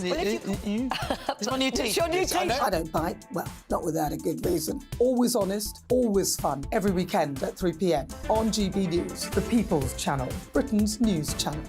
this. It's my new teeth. It's your new teeth. I don't bite. Well, not without a good reason. Always honest, always fun. Every weekend at 3 p.m. on GB News, the People's Channel, Britain's news channel.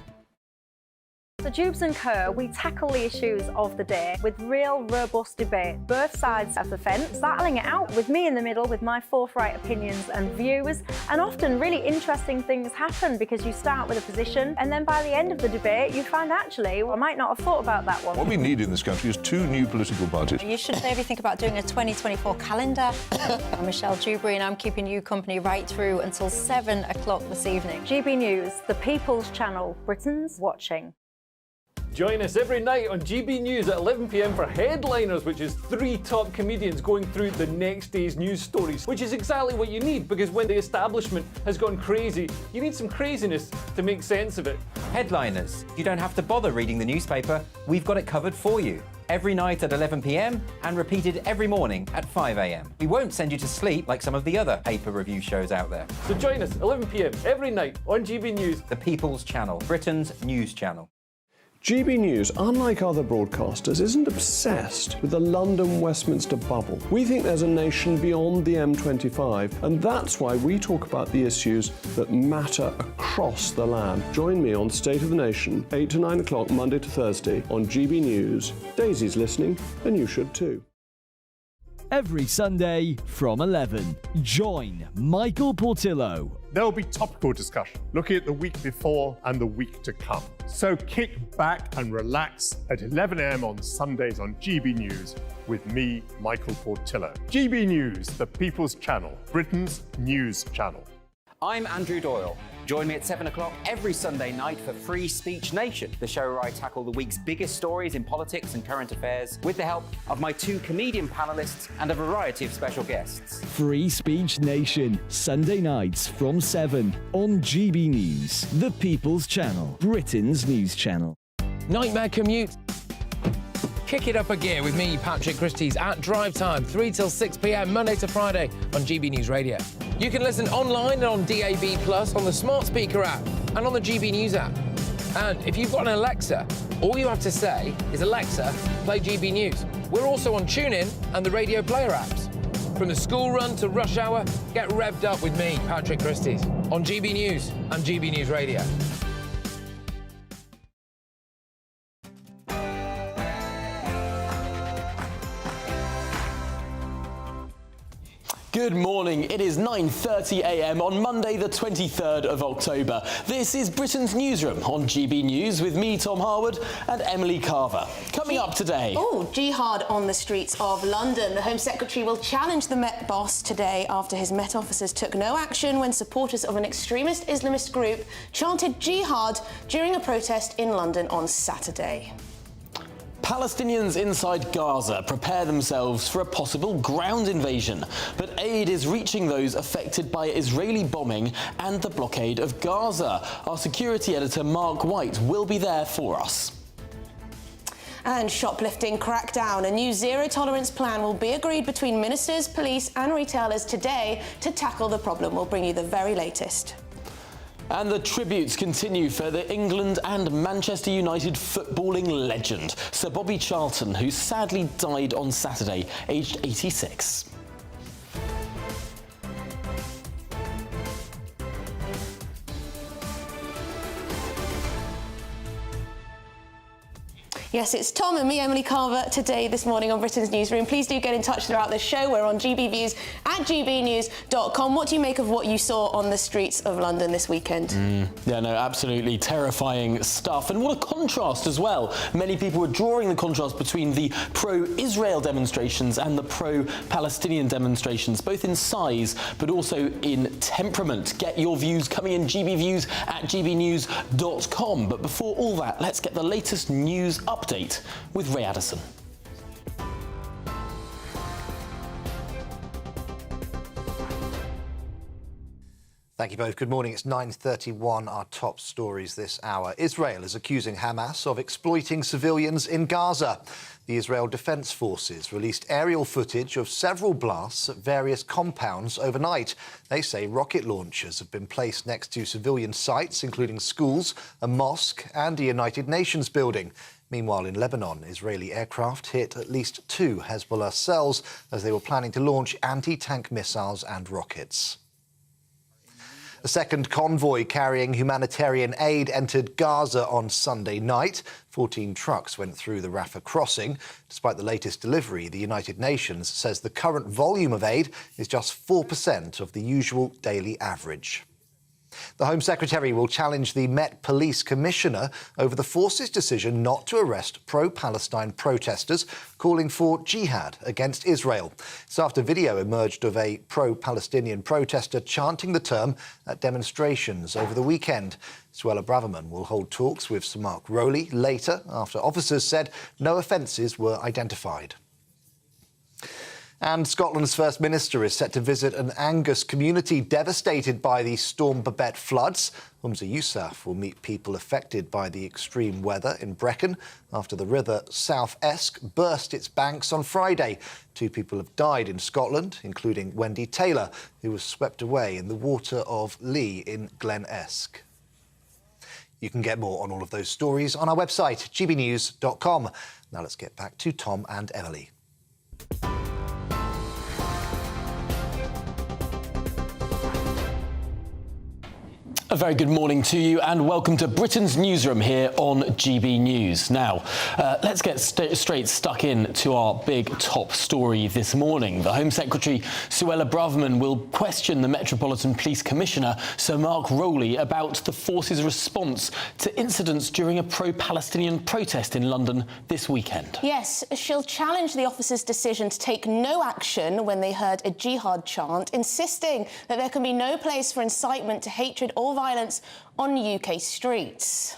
The Jubes and Kerr, we tackle the issues of the day with real, robust debate, both sides of the fence, battling it out with me in the middle with my forthright opinions and views. And often really interesting things happen because you start with a position and then by the end of the debate you find actually, I might not have thought about that one. What we need in this country is 2 new political parties. You should maybe think about doing a 2024 calendar. I'm Michelle Dewberry and I'm keeping you company right through until 7 o'clock this evening. GB News, the People's Channel, Britain's watching. Join us every night on GB News at 11 p.m. for Headliners, which is 3 top comedians going through the next day's news stories, which is exactly what you need, because when the establishment has gone crazy, you need some craziness to make sense of it. Headliners. You don't have to bother reading the newspaper. We've got it covered for you. Every night at 11 p.m. and repeated every morning at 5 a.m. We won't send you to sleep like some of the other paper review shows out there. So join us 11 p.m. every night on GB News. The People's Channel, Britain's news channel. GB News, unlike other broadcasters, isn't obsessed with the London-Westminster bubble. We think there's a nation beyond the M25, and that's why we talk about the issues that matter across the land. Join me on State of the Nation, 8 to 9 o'clock, Monday to Thursday, on GB News. Daisy's listening, and you should too. Every Sunday from 11, join Michael Portillo. There will be topical discussion, looking at the week before and the week to come. So kick back and relax at 11 a.m. on Sundays on GB News with me, Michael Portillo. GB News, the People's Channel, Britain's news channel. I'm Andrew Doyle. Join me at 7 o'clock every Sunday night for Free Speech Nation, the show where I tackle the week's biggest stories in politics and current affairs with the help of my 2 comedian panellists and a variety of special guests. Free Speech Nation, Sunday nights from 7 on GB News, the People's Channel, Britain's news channel. Nightmare commute? Kick it up a gear with me, Patrick Christie's, at Drive Time, 3 till 6 p.m, Monday to Friday on GB News Radio. You can listen online and on DAB+, on the smart speaker app, and on the GB News app. And if you've got an Alexa, all you have to say is, Alexa, play GB News. We're also on TuneIn and the Radio Player apps. From the school run to rush hour, get revved up with me, Patrick Christie's, on GB News and GB News Radio. Good morning. It is 9:30 a.m. on Monday, the 23rd of October. This is Britain's Newsroom on GB News with me, Tom Harwood, and Emily Carver. Coming up today... Oh, jihad on the streets of London. The Home Secretary will challenge the Met boss today after his Met officers took no action when supporters of an extremist Islamist group chanted jihad during a protest in London on Saturday. Palestinians inside Gaza prepare themselves for a possible ground invasion, but aid is reaching those affected by Israeli bombing and the blockade of Gaza. Our security editor Mark White will be there for us. And shoplifting crackdown. A new zero-tolerance plan will be agreed between ministers, police and retailers today to tackle the problem. We'll bring you the very latest. And the tributes continue for the England and Manchester United footballing legend, Sir Bobby Charlton, who sadly died on Saturday, aged 86. Yes, it's Tom and me, Emily Carver, today, this morning on Britain's Newsroom. Please do get in touch throughout the show. We're on GBViews at gbnews.com. What do you make of what you saw on the streets of London this weekend? Yeah, no, absolutely terrifying stuff. And what a contrast as well. Many people were drawing the contrast between the pro-Israel demonstrations and the pro-Palestinian demonstrations, both in size but also in temperament. Get your views coming in, GBViews at gbnews.com. But before all that, let's get the latest news update with Ray Addison. Thank you both. Good morning. It's 9:31. Our top stories this hour. Israel is accusing Hamas of exploiting civilians in Gaza. The Israel Defense Forces released aerial footage of several blasts at various compounds overnight. They say rocket launchers have been placed next to civilian sites, including schools, a mosque and a United Nations building. Meanwhile, in Lebanon, Israeli aircraft hit at least 2 Hezbollah cells as they were planning to launch anti-tank missiles and rockets. A second convoy carrying humanitarian aid entered Gaza on Sunday night. 14 trucks went through the Rafah crossing. Despite the latest delivery, the United Nations says the current volume of aid is just 4% of the usual daily average. The Home Secretary will challenge the Met Police Commissioner over the force's decision not to arrest pro-Palestine protesters calling for jihad against Israel. It's after video emerged of a pro-Palestinian protester chanting the term at demonstrations over the weekend. Suella Braverman will hold talks with Sir Mark Rowley later after officers said no offences were identified. And Scotland's First Minister is set to visit an Angus community devastated by the Storm Babet floods. Humza Yousaf will meet people affected by the extreme weather in Brecon after the river South Esk burst its banks on Friday. 2 people have died in Scotland, including Wendy Taylor, who was swept away in the water of Lee in Glen Esk. You can get more on all of those stories on our website, gbnews.com. Now let's get back to Tom and Emily. A very good morning to you and welcome to Britain's Newsroom here on GB News. Now, let's get straight stuck in to our big top story this morning. The Home Secretary, Suella Braverman, will question the Metropolitan Police Commissioner, Sir Mark Rowley, about the force's response to incidents during a pro-Palestinian protest in London this weekend. Yes, she'll challenge the officers' decision to take no action when they heard a jihad chant, insisting that there can be no place for incitement to hatred or violence on UK streets.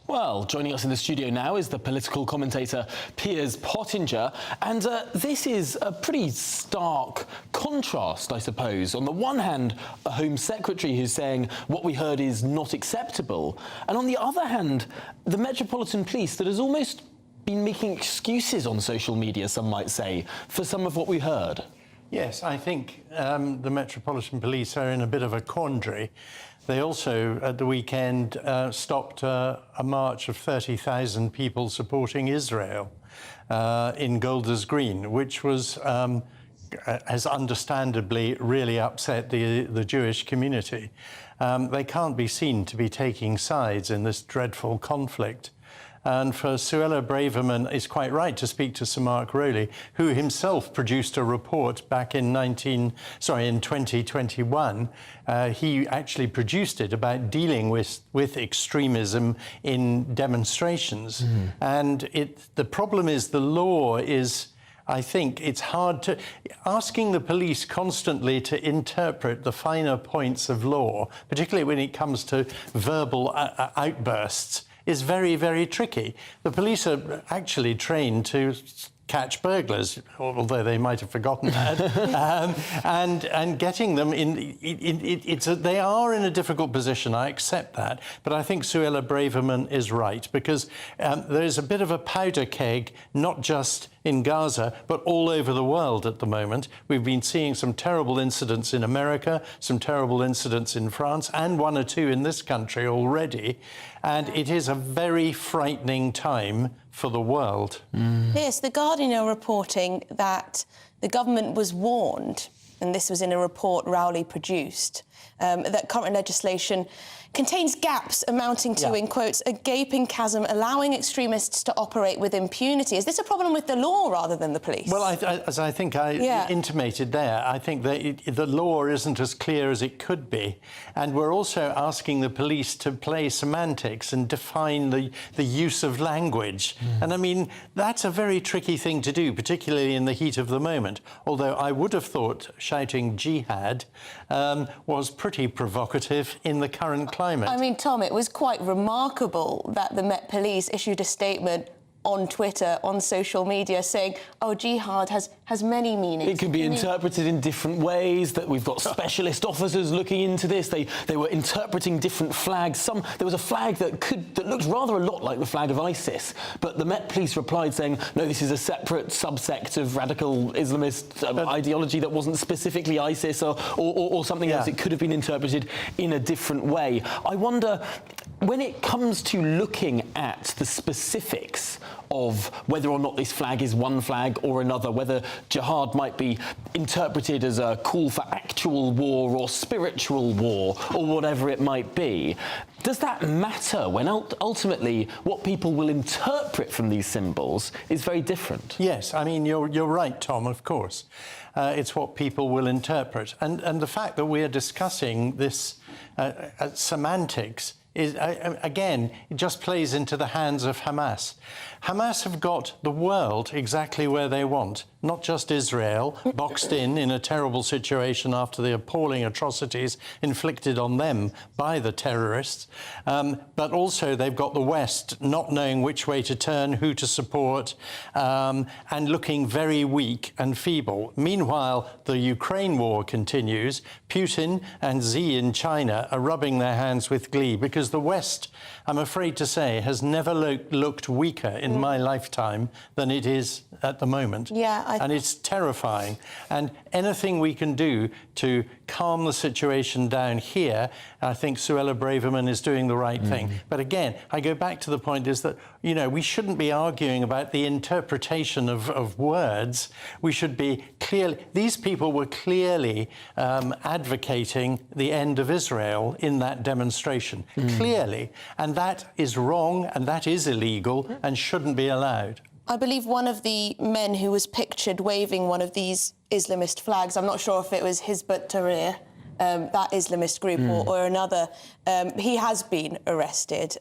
Well, joining us in the studio now is the political commentator Piers Pottinger, and this is a pretty stark contrast, I suppose. On the one hand, a Home Secretary who's saying what we heard is not acceptable, and on the other hand, the Metropolitan Police that has almost been making excuses on social media, some might say, for some of what we heard. Yes, I think the Metropolitan Police are in a bit of a quandary. They also, at the weekend, stopped a march of 30,000 people supporting Israel in Golders Green, which was, has understandably really upset the Jewish community. They can't be seen to be taking sides in this dreadful conflict. And for Suella Braverman, it's quite right to speak to Sir Mark Rowley, who himself produced a report back in 2021. He actually produced it about dealing with extremism in demonstrations. And the problem is the law is, I think it's hard to... Asking the police constantly to interpret the finer points of law, particularly when it comes to verbal outbursts, is very, very tricky. The police are actually trained to catch burglars, although they might have forgotten that, and getting them in. They are in a difficult position. I accept that, but I think Suella Braverman is right, because there is a bit of a powder keg, not just in Gaza, but all over the world at the moment. We've been seeing some terrible incidents in America, some terrible incidents in France, and 1 or 2 in this country already. And it is a very frightening time for the world. Yes, The Guardian are reporting that the government was warned, and this was in a report Rowley produced, that current legislation contains gaps amounting to, in quotes, a gaping chasm allowing extremists to operate with impunity. Is this a problem with the law rather than the police? Well, as I think I intimated there, I think that the law isn't as clear as it could be. And we're also asking the police to play semantics and define the use of language. And I mean, that's a very tricky thing to do, particularly in the heat of the moment. Although I would have thought shouting jihad was pretty provocative in the current climate. I mean, Tom, it was quite remarkable that the Met Police issued a statement on Twitter, on social media, saying, oh, jihad has many meanings. It can be interpreted in different ways, that we've got specialist officers looking into this. They were interpreting different flags. There was a flag that looked rather a lot like the flag of ISIS, but the Met Police replied saying, no, this is a separate subsect of radical Islamist ideology that wasn't specifically ISIS or something else. It could have been interpreted in a different way. I wonder, When it comes to looking at the specifics of whether or not this flag is one flag or another, whether jihad might be interpreted as a call for actual war or spiritual war or whatever it might be, does that matter when ultimately what people will interpret from these symbols is very different? Yes, I mean, you're right, Tom, of course. It's what people will interpret. And the fact that we are discussing this semantics is, again, it just plays into the hands of Hamas. Hamas have got the world exactly where they want, not just Israel, boxed in a terrible situation after the appalling atrocities inflicted on them by the terrorists, but also they've got the West not knowing which way to turn, who to support, and looking very weak and feeble. Meanwhile, the Ukraine war continues. Putin and Xi in China are rubbing their hands with glee because the West, I'm afraid to say, has never looked weaker in my lifetime than it is at the moment. And it's terrifying. And anything we can do to calm the situation down here, I think Suella Braverman is doing the right thing. But again, I go back to the point is that, you know, we shouldn't be arguing about the interpretation of words. We should be clearly, these people were clearly advocating the end of Israel in that demonstration, clearly. And that is wrong and that is illegal and shouldn't be allowed. I believe one of the men who was pictured waving one of these Islamist flags, I'm not sure if it was Hizb ut-Tahrir, that Islamist group, or another, he has been arrested.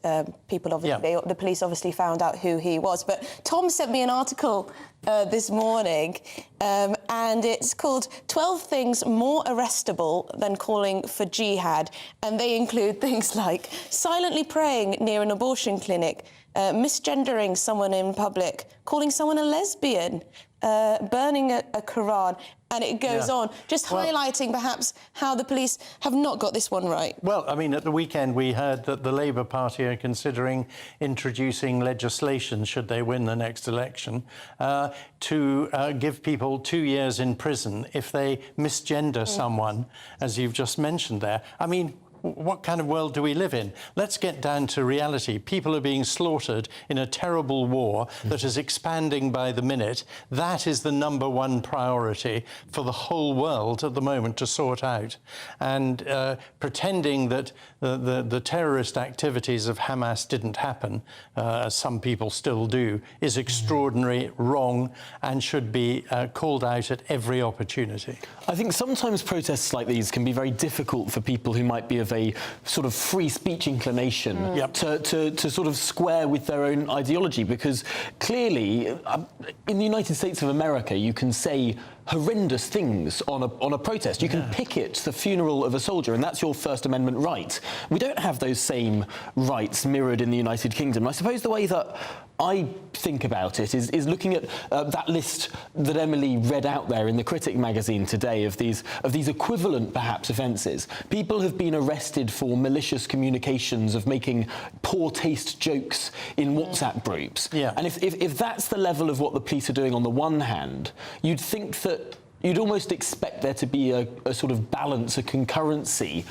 People obviously, the police obviously found out who he was. But Tom sent me an article this morning, and it's called 12 Things More Arrestable Than Calling for Jihad. And they include things like silently praying near an abortion clinic, misgendering someone in public, calling someone a lesbian, burning a Quran, and it goes on, just highlighting perhaps how the police have not got this one right. Well, I mean, at the weekend we heard that the Labour Party are considering introducing legislation, should they win the next election, to give people 2 years in prison if they misgender someone, as you've just mentioned there. I mean, what kind of world do we live in? Let's get down to reality. People are being slaughtered in a terrible war that is expanding by the minute. That is the #1 priority for the whole world at the moment to sort out. And pretending that the terrorist activities of Hamas didn't happen, as some people still do, is extraordinary, wrong, and should be called out at every opportunity. I think sometimes protests like these can be very difficult for people who might be of a sort of free speech inclination to sort of square with their own ideology, because clearly in the United States of America you can say horrendous things on a protest. You can picket the funeral of a soldier, and that's your First Amendment right. We don't have those same rights mirrored in the United Kingdom. I suppose the way that I think about it is looking at that list that Emily read out there in the Critic magazine today of these equivalent, perhaps, offences. People have been arrested for malicious communications, of making poor taste jokes in WhatsApp groups. And if that's the level of what the police are doing on the one hand, you'd think that you'd almost expect there to be a sort of balance, a concurrency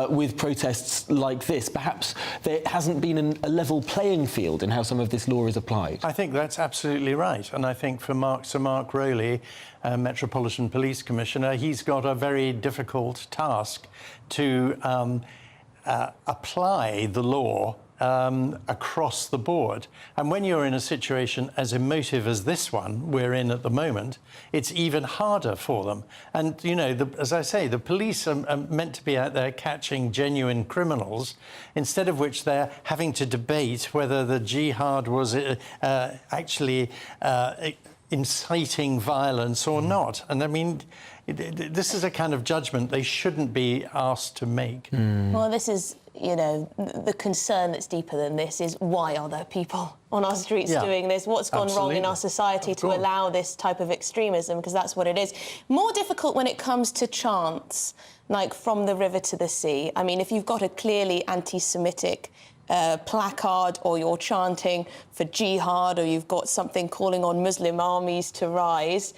with protests like this. Perhaps there hasn't been a level playing field in how some of this law is applied. I think that's absolutely right. And I think for Sir Mark Rowley, Metropolitan Police Commissioner, he's got a very difficult task to apply the law across the board. And when you're in a situation as emotive as this one we're in at the moment, it's even harder for them. And, you know, as I say, the police are meant to be out there catching genuine criminals, instead of which they're having to debate whether the jihad was actually inciting violence or not. And I mean, this is a kind of judgment they shouldn't be asked to make. Well, this is, you know, the concern that's deeper than this is why are there people on our streets doing this? What's gone wrong in our society to allow this type of extremism? Because that's what it is. More difficult when it comes to chants, like from the river to the sea. I mean, if you've got a clearly anti-Semitic placard, or you're chanting for jihad, or you've got something calling on Muslim armies to rise,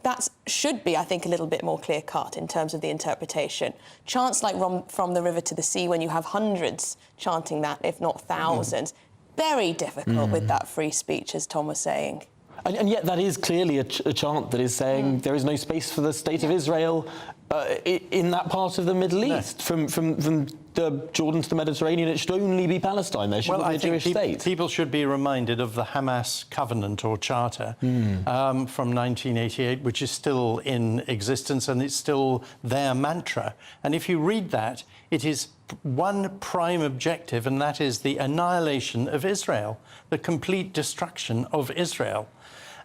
that should be, I think, a little bit more clear-cut in terms of the interpretation. Chants like From the River to the Sea, when you have hundreds chanting that, if not thousands, very difficult with that free speech, as Tom was saying. And yet that is clearly a chant that is saying there is no space for the state of Israel in that part of the Middle East. From the Jordan to the Mediterranean, it should only be Palestine. There shouldn't be a Jewish state. People should be reminded of the Hamas Covenant or Charter from 1988, which is still in existence, and it's still their mantra. And if you read that, it is one prime objective, and that is the annihilation of Israel, the complete destruction of Israel.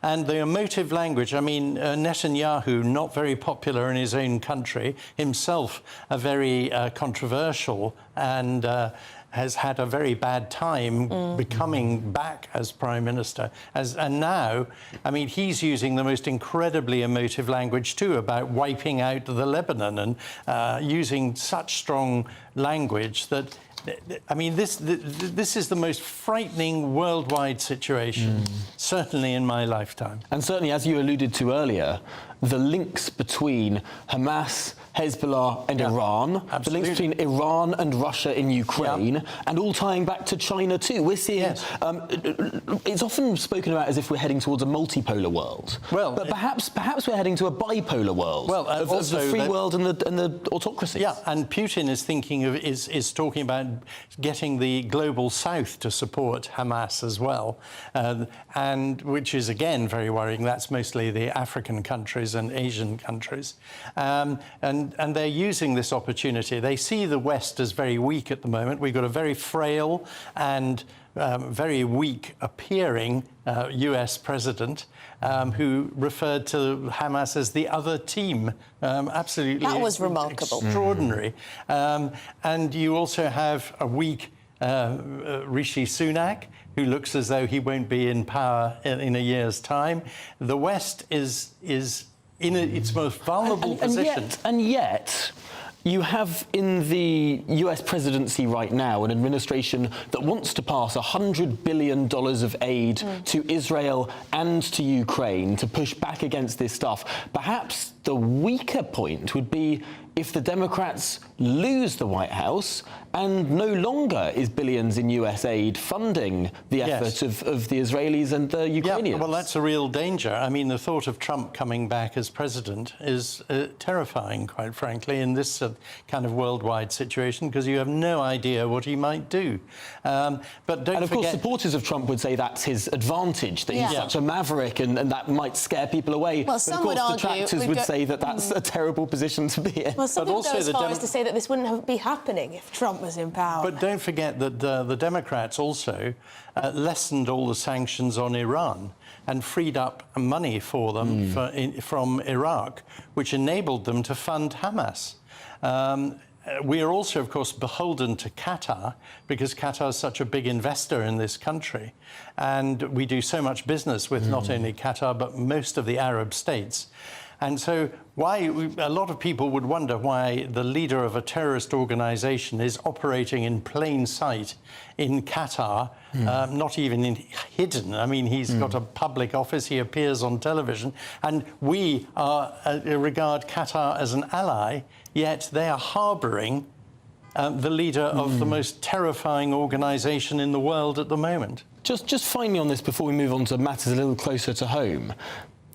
And the emotive language, I mean, Netanyahu, not very popular in his own country, himself a very controversial and has had a very bad time becoming back as Prime Minister. And now, I mean, he's using the most incredibly emotive language too about wiping out the Lebanon and using such strong language that, I mean, this is the most frightening worldwide situation, certainly in my lifetime. And certainly, as you alluded to earlier, the links between Hamas, Hezbollah and Iran, the links between Iran and Russia in Ukraine, and all tying back to China too. We're seeing, it's often spoken about as if we're heading towards a multipolar world. Well, but perhaps we're heading to a bipolar world of the free world and the autocracies. Yeah, and Putin is thinking of is talking about getting the global south to support Hamas as well, and which is again very worrying. That's mostly the African countries and Asian countries, and they're using this opportunity. They see the West as very weak at the moment. We've got a very frail and very weak appearing US president who referred to Hamas as the other team. Absolutely. That was remarkable. Extraordinary. And you also have a weak Rishi Sunak, who looks as though he won't be in power in a year's time. The West is in its most vulnerable position. And yet, you have in the US presidency right now an administration that wants to pass $100 billion of aid to Israel and to Ukraine to push back against this stuff. Perhaps the weaker point would be if the Democrats lose the White House and no longer is billions in US aid funding the effort of the Israelis and the Ukrainians. Yeah, well, that's a real danger. I mean, the thought of Trump coming back as president is terrifying, quite frankly, in this kind of worldwide situation, because you have no idea what he might do. But don't and of forget... course, supporters of Trump would say that's his advantage, that he's such a maverick and that might scare people away. Well, but some of course, would argue, detractors would say that that's a terrible position to be in. Well, some people go as far as to say that this wouldn't be happening if Trump was in power. But don't forget that the Democrats also lessened all the sanctions on Iran and freed up money for them from Iraq, which enabled them to fund Hamas. We are also, of course, beholden to Qatar, because Qatar is such a big investor in this country. And we do so much business with not only Qatar, but most of the Arab states. And so a lot of people would wonder why the leader of a terrorist organization is operating in plain sight in Qatar, not even hidden. I mean, he's got a public office, he appears on television, and we regard Qatar as an ally, yet they are harboring the leader of the most terrifying organization in the world at the moment. Just finally on this, before we move on to matters a little closer to home,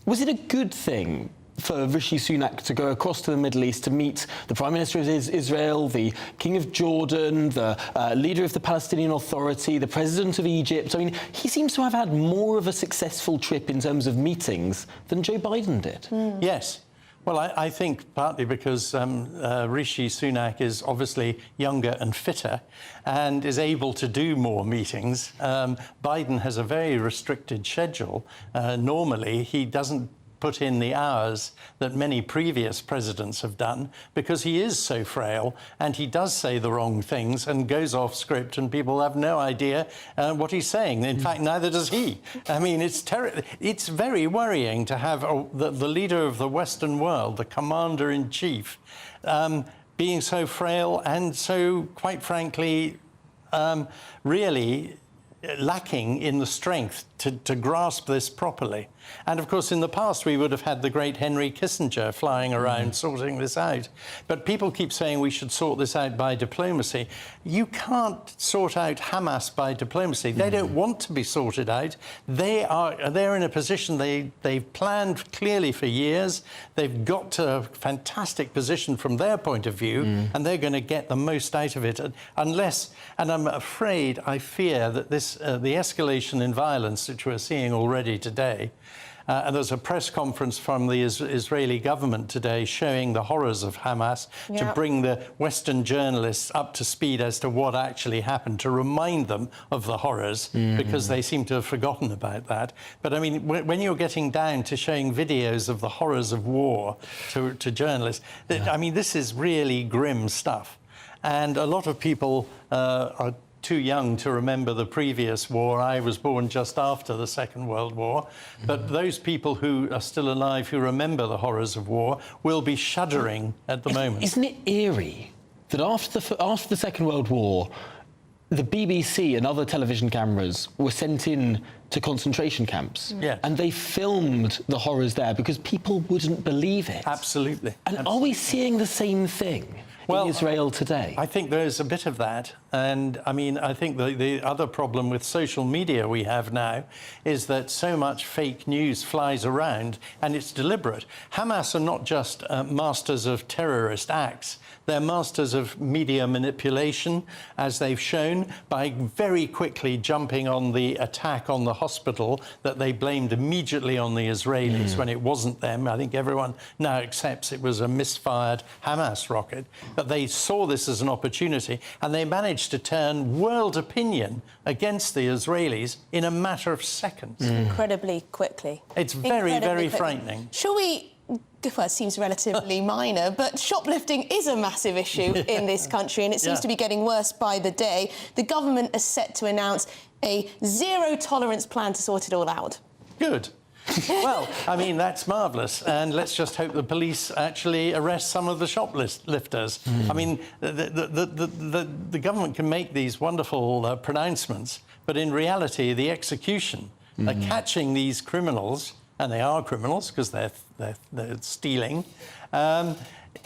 was it a good thing for Rishi Sunak to go across to the Middle East to meet the Prime Minister of Israel, the King of Jordan, the leader of the Palestinian Authority, the President of Egypt? I mean, he seems to have had more of a successful trip in terms of meetings than Joe Biden did. Yes. Well, I think partly because Rishi Sunak is obviously younger and fitter and is able to do more meetings. Biden has a very restricted schedule. Normally, he doesn't put in the hours that many previous presidents have done, because he is so frail and he does say the wrong things and goes off script and people have no idea what he's saying. In fact, neither does he. I mean, it's very worrying to have the leader of the Western world, the commander-in-chief, being so frail and so, quite frankly, really lacking in the strength to grasp this properly. And of course, in the past, we would have had the great Henry Kissinger flying around sorting this out. But people keep saying we should sort this out by diplomacy. You can't sort out Hamas by diplomacy. They don't want to be sorted out. They're in a position they've planned clearly for years. They've got to a fantastic position from their point of view, and they're going to get the most out of it. Unless, and I'm afraid, I fear that this the escalation in violence, which we're seeing already today, and there's a press conference from the Israeli government today showing the horrors of Hamas to bring the Western journalists up to speed as to what actually happened, to remind them of the horrors, because they seem to have forgotten about that. But I mean, when you're getting down to showing videos of the horrors of war to journalists, I mean, this is really grim stuff. And a lot of people are too young to remember the previous war. I was born just after the Second World War. But those people who are still alive who remember the horrors of war will be shuddering at the moment. Isn't it eerie that after the Second World War, the BBC and other television cameras were sent in to concentration camps, and they filmed the horrors there because people wouldn't believe it? Absolutely. And are we seeing the same thing in Israel today? I think there's a bit of that. And I mean, I think the other problem with social media we have now is that so much fake news flies around, and it's deliberate. Hamas are not just masters of terrorist acts. They're masters of media manipulation, as they've shown, by very quickly jumping on the attack on the hospital that they blamed immediately on the Israelis when it wasn't them. I think everyone now accepts it was a misfired Hamas rocket. But they saw this as an opportunity, and they managed to turn world opinion against the Israelis in a matter of seconds. Incredibly quickly. It's very frightening. Shall we... Well, it seems relatively minor, but shoplifting is a massive issue in this country, and it seems to be getting worse by the day. The government is set to announce a zero-tolerance plan to sort it all out. Good. Well, I mean, that's marvellous, and let's just hope the police actually arrest some of the shoplifters. I mean, the government can make these wonderful pronouncements, but in reality, the execution, catching these criminals, and they are criminals because they're stealing,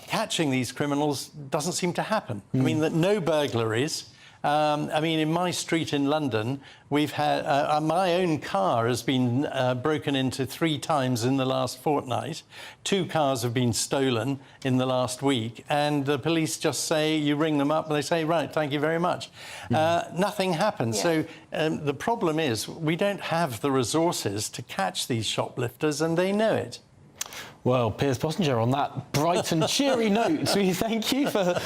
catching these criminals doesn't seem to happen. I mean, that no burglaries. I mean, in my street in London, we've had... my own car has been broken into 3 times in the last fortnight. 2 cars have been stolen in the last week. And the police just say, you ring them up, and they say, right, thank you very much. Nothing happens. So the problem is we don't have the resources to catch these shoplifters, and they know it. Well, Piers Bossinger, on that bright and cheery note, we thank you for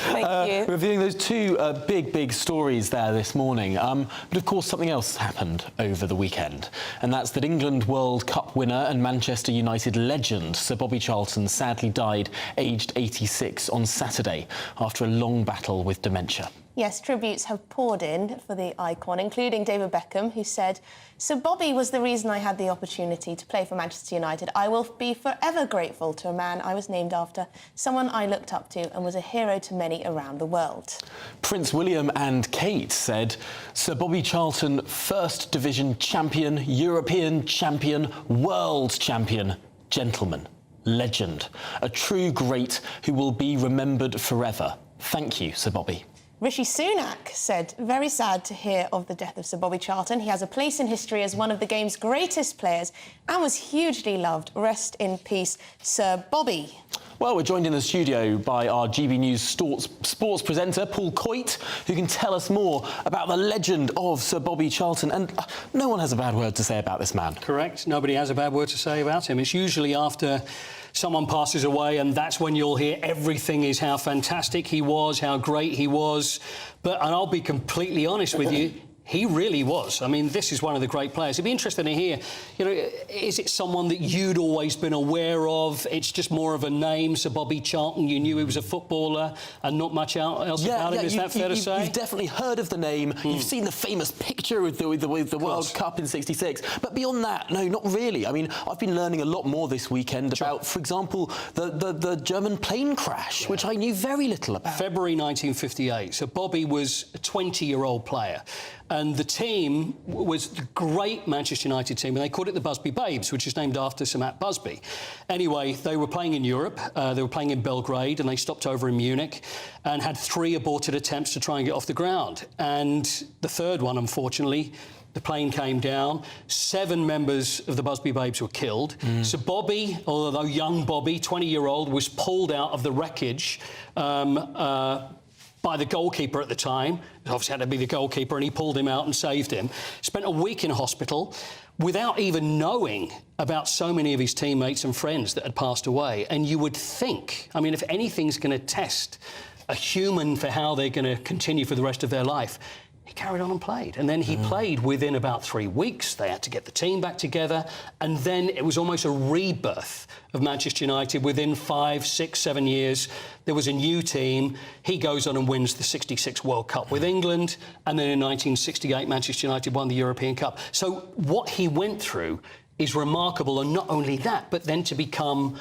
reviewing those 2 big stories there this morning. But of course, something else happened over the weekend, and that's that England World Cup winner and Manchester United legend Sir Bobby Charlton sadly died aged 86 on Saturday after a long battle with dementia. Yes, tributes have poured in for the icon, including David Beckham, who said, "Sir Bobby was the reason I had the opportunity to play for Manchester United. I will be forever grateful to a man I was named after, someone I looked up to and was a hero to many around the world." Prince William and Kate said, "Sir Bobby Charlton, First Division champion, European champion, world champion, gentleman, legend, a true great who will be remembered forever. Thank you, Sir Bobby." Rishi Sunak said, "Very sad to hear of the death of Sir Bobby Charlton. He has a place in history as one of the game's greatest players and was hugely loved. Rest in peace, Sir Bobby." Well, we're joined in the studio by our GB News sports presenter, Paul Coit, who can tell us more about the legend of Sir Bobby Charlton. And no one has a bad word to say about this man. Correct. Nobody has a bad word to say about him. It's usually after someone passes away, and that's when you'll hear everything is how fantastic he was, how great he was. And I'll be completely honest with you, he really was. I mean, this is one of the great players. It'd be interesting to hear, you know, is it someone that you'd always been aware of? It's just more of a name, Sir Bobby Charlton. You knew he was a footballer and not much else about him. Is that fair to say? You've definitely heard of the name. You've seen the famous picture with the World Cup in '66. But beyond that, no, not really. I mean, I've been learning a lot more this weekend about, for example, the German plane crash, which I knew very little about. February 1958. So Bobby was a 20-year-old player. And the team was the great Manchester United team, and they called it the Busby Babes, which is named after Sir Matt Busby. Anyway, they were playing in Europe. They were playing in Belgrade, and they stopped over in Munich and had 3 aborted attempts to try and get off the ground. And the third one, unfortunately, the plane came down. 7 members of the Busby Babes were killed. So Bobby, although young Bobby, 20-year-old, was pulled out of the wreckage by the goalkeeper at the time. It obviously had to be the goalkeeper, and he pulled him out and saved him. Spent a week in hospital without even knowing about so many of his teammates and friends that had passed away. And you would think, I mean, if anything's going to test a human for how they're going to continue for the rest of their life, he carried on and played. And then he played within about 3 weeks. They had to get the team back together. And then it was almost a rebirth of Manchester United. Within 5, 6, 7 years, there was a new team. He goes on and wins the '66 World Cup with England. And then in 1968, Manchester United won the European Cup. So what he went through is remarkable. And not only that, but then to become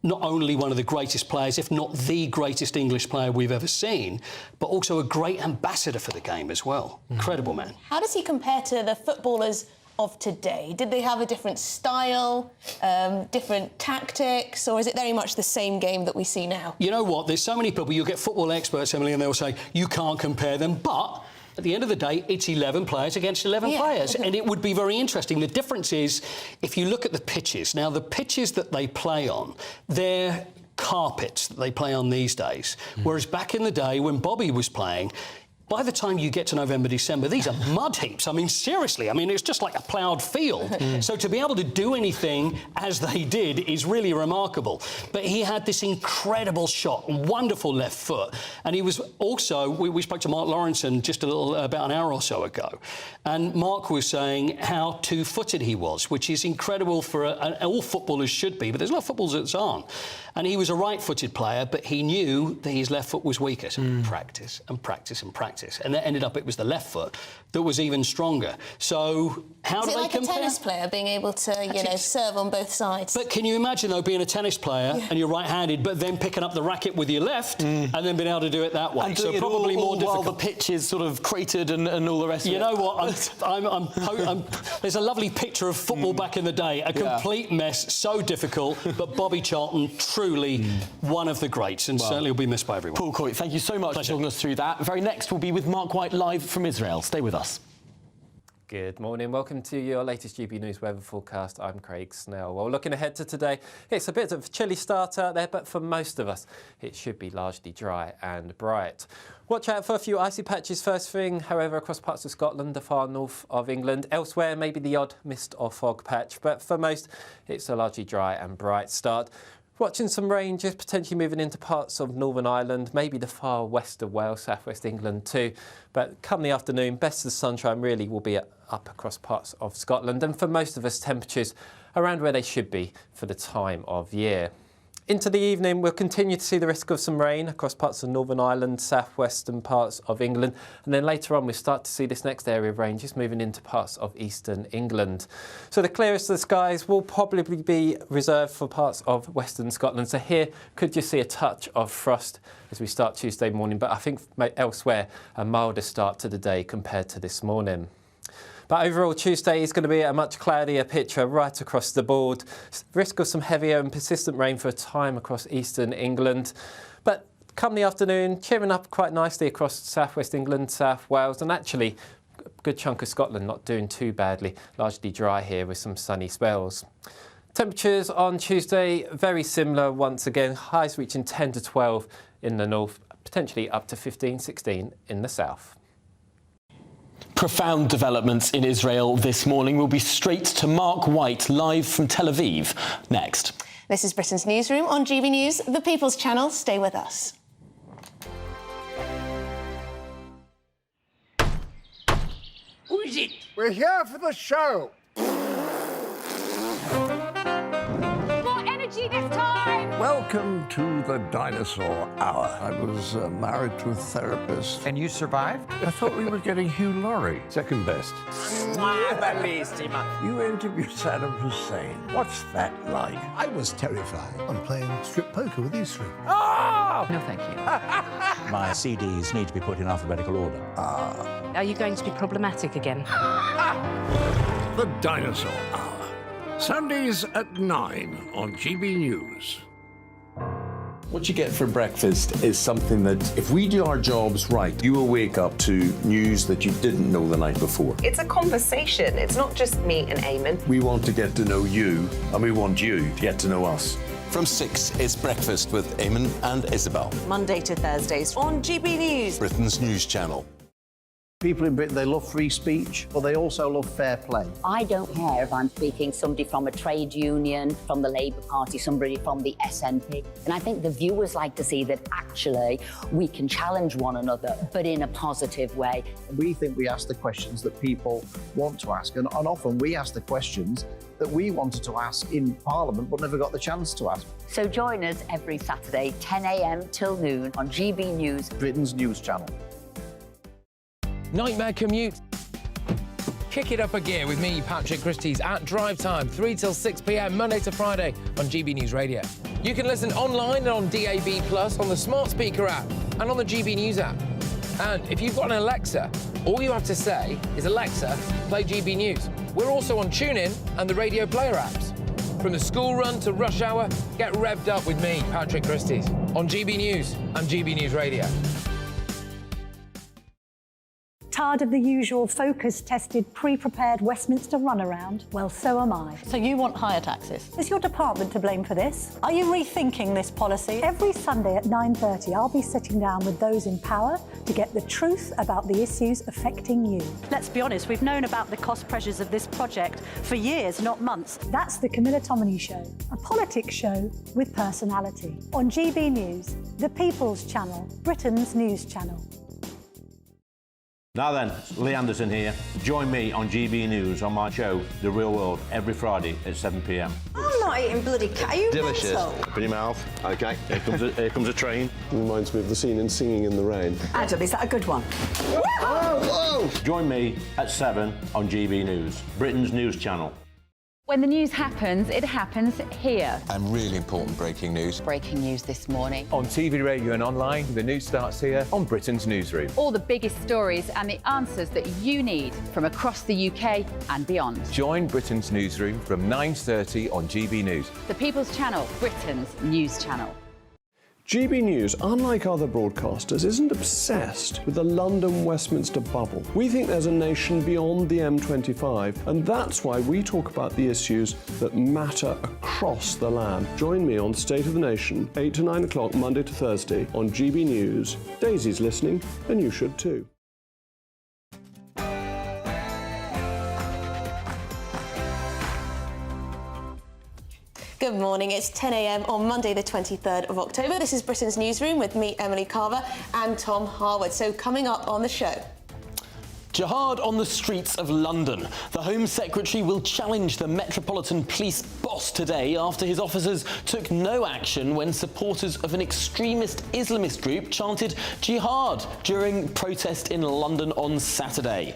not only one of the greatest players, if not the greatest English player we've ever seen, but also a great ambassador for the game as well. Incredible man. How does he compare to the footballers of today? Did they have a different style, different tactics, or is it very much the same game that we see now? You know what? There's so many people, you'll get football experts, Emily, and they'll say, you can't compare them, but at the end of the day, it's 11 players against 11 players, and it would be very interesting. The difference is, if you look at the pitches, now the pitches that they play on, they're carpets that they play on these days, whereas back in the day when Bobby was playing, by the time you get to November, December, these are mud heaps. I mean, seriously, I mean, it's just like a ploughed field. So to be able to do anything as they did is really remarkable. But he had this incredible shot, wonderful left foot. And he was also, we spoke to Mark Lawrenson just about an hour or so ago. And Mark was saying how two-footed he was, which is incredible for all footballers should be, but there's a lot of footballers that aren't. And he was a right-footed player, but he knew that his left foot was weaker. So practice and practice and practice. And that ended up, it was the left foot that was even stronger. So how do they compare? Is it like a tennis player being able to, you know, serve on both sides? But can you imagine, though, being a tennis player and you're right-handed, but then picking up the racket with your left and then being able to do it that way? And so probably more difficult. While the pitch is sort of cratered and all the rest of it. You know what? There's a lovely picture of football back in the day. A complete mess, so difficult. But Bobby Charlton, truly one of the greats, and certainly will be missed by everyone. Paul Coit, thank you so much for talking us through that. Very next will be with Mark White live from Israel. Stay with us. Good morning. Welcome to your latest GB News weather forecast. I'm Craig Snell. Well, looking ahead to today, it's a bit of a chilly start out there, but for most of us, it should be largely dry and bright. Watch out for a few icy patches first thing, however, across parts of Scotland, the far north of England. Elsewhere, maybe the odd mist or fog patch, but for most, it's a largely dry and bright start. Watching some rain just potentially moving into parts of Northern Ireland, maybe the far west of Wales, southwest England too. But come the afternoon, best of the sunshine really will be up across parts of Scotland. And for most of us, temperatures around where they should be for the time of year. Into the evening, we'll continue to see the risk of some rain across parts of Northern Ireland, southwestern parts of England. And then later on, we'll start to see this next area of rain just moving into parts of eastern England. So the clearest of the skies will probably be reserved for parts of western Scotland. So here could just see a touch of frost as we start Tuesday morning. But I think elsewhere, a milder start to the day compared to this morning. But overall, Tuesday is going to be a much cloudier picture right across the board. Risk of some heavier and persistent rain for a time across eastern England. But come the afternoon, cheering up quite nicely across southwest England, South Wales, and actually a good chunk of Scotland not doing too badly. Largely dry here with some sunny spells. Temperatures on Tuesday, very similar once again. Highs reaching 10 to 12 in the north, potentially up to 15, 16 in the south. Profound developments in Israel this morning. We'll be straight to Mark White, live from Tel Aviv, next. This is Britain's Newsroom on GB News, the People's Channel. Stay with us. Who is it? We're here for the show. More energy this time! Welcome Welcome to the dinosaur hour. I was married to a therapist. And you survived? I thought we were getting Hugh Laurie. Second best. You interviewed Saddam Hussein. What's that like? I was terrified. I'm playing strip poker with these three. Oh! No, thank you. My CDs need to be put in alphabetical order. Are you going to be problematic again? The Dinosaur Hour. Sundays at 9 on GB News. What you get for breakfast is something that, if we do our jobs right, you will wake up to news that you didn't know the night before. It's a conversation. It's not just me and Eamon. We want to get to know you, and we want you to get to know us. From 6, it's Breakfast with Eamon and Isabel. Monday to Thursdays on GB News. Britain's news channel. People in Britain, they love free speech, but they also love fair play. I don't care if I'm speaking somebody from a trade union, from the Labour Party, somebody from the SNP. And I think the viewers like to see that actually we can challenge one another, but in a positive way. We think we ask the questions that people want to ask, and often we ask the questions that we wanted to ask in Parliament but never got the chance to ask. So join us every Saturday, 10 a.m. till noon on GB News, Britain's news channel. Nightmare commute. Kick it up a gear with me, Patrick Christie's, at drive time, 3 till 6 p.m, Monday to Friday on GB News Radio. You can listen online and on DAB+, on the smart speaker app and on the GB News app. And if you've got an Alexa, all you have to say is, Alexa, play GB News. We're also on TuneIn and the Radio Player apps. From the school run to rush hour, get revved up with me, Patrick Christie's, on GB News and GB News Radio. Tired of the usual focus-tested, pre-prepared Westminster runaround? Well, so am I. So you want higher taxes? Is your department to blame for this? Are you rethinking this policy? Every Sunday at 9:30, I'll be sitting down with those in power to get the truth about the issues affecting you. Let's be honest, we've known about the cost pressures of this project for years, not months. That's the Camilla Tominey Show, a politics show with personality. On GB News, the People's Channel, Britain's news channel. Now then, Lee Anderson here. Join me on GB News on my show, The Real World, every Friday at 7 p.m. I'm not eating bloody cat. Are you Delicious. mental? Open your mouth. OK, here comes a train. Reminds me of the scene in Singing in the Rain. Adam, is that a good one? Whoa! Join me at 7 on GB News, Britain's news channel. When the news happens, it happens here. And really important breaking news. Breaking news this morning. On TV, radio and online, the news starts here on Britain's Newsroom. All the biggest stories and the answers that you need from across the UK and beyond. Join Britain's Newsroom from 9:30 on GB News. The People's Channel, Britain's news channel. GB News, unlike other broadcasters, isn't obsessed with the London-Westminster bubble. We think there's a nation beyond the M25, and that's why we talk about the issues that matter across the land. Join me on State of the Nation, 8 to 9 o'clock, Monday to Thursday, on GB News. Daisy's listening, and you should too. Good morning, it's 10 a.m. on Monday the 23rd of October. This is Britain's Newsroom with me, Emily Carver, and Tom Harwood. So coming up on the show. Jihad on the streets of London. The Home Secretary will challenge the Metropolitan Police boss today after his officers took no action when supporters of an extremist Islamist group chanted jihad during protest in London on Saturday.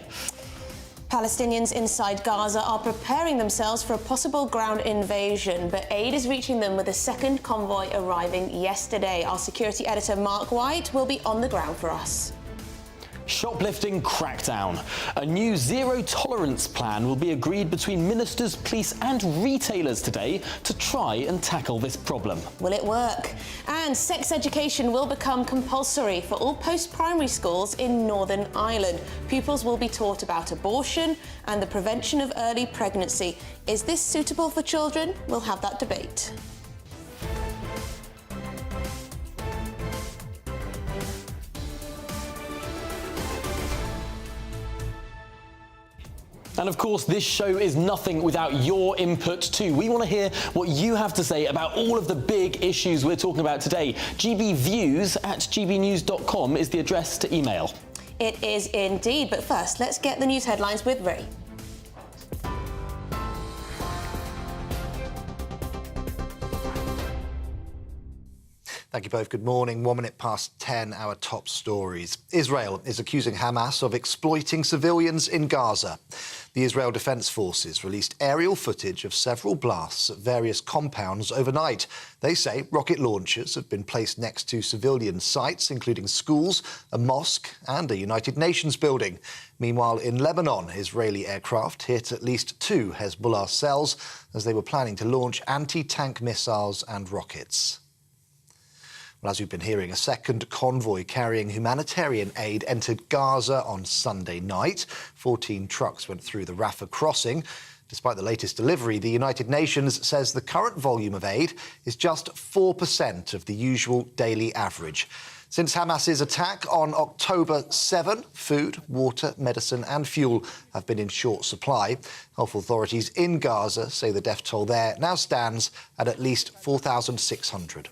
Palestinians inside Gaza are preparing themselves for a possible ground invasion, but aid is reaching them with a second convoy arriving yesterday. Our security editor, Mark White, will be on the ground for us. Shoplifting crackdown. A new zero-tolerance plan will be agreed between ministers, police and retailers today to try and tackle this problem. Will it work? And sex education will become compulsory for all post-primary schools in Northern Ireland. Pupils will be taught about abortion and the prevention of early pregnancy. Is this suitable for children? We'll have that debate. And of course, this show is nothing without your input too. We want to hear what you have to say about all of the big issues we're talking about today. gbviews@gbnews.com is the address to email. It is indeed, but first, let's get the news headlines with Ray. Thank you both. Good morning. 1 minute past 10, our top stories. Israel is accusing Hamas of exploiting civilians in Gaza. The Israel Defense Forces released aerial footage of several blasts at various compounds overnight. They say rocket launchers have been placed next to civilian sites, including schools, a mosque and a United Nations building. Meanwhile, in Lebanon, Israeli aircraft hit at least 2 Hezbollah cells as they were planning to launch anti-tank missiles and rockets. Well, as we've been hearing, a second convoy carrying humanitarian aid entered Gaza on Sunday night. 14 trucks went through the Rafah crossing. Despite the latest delivery, the United Nations says the current volume of aid is just 4% of the usual daily average. Since Hamas's attack on October 7, food, water, medicine and fuel have been in short supply. Health authorities in Gaza say the death toll there now stands at least 4,600.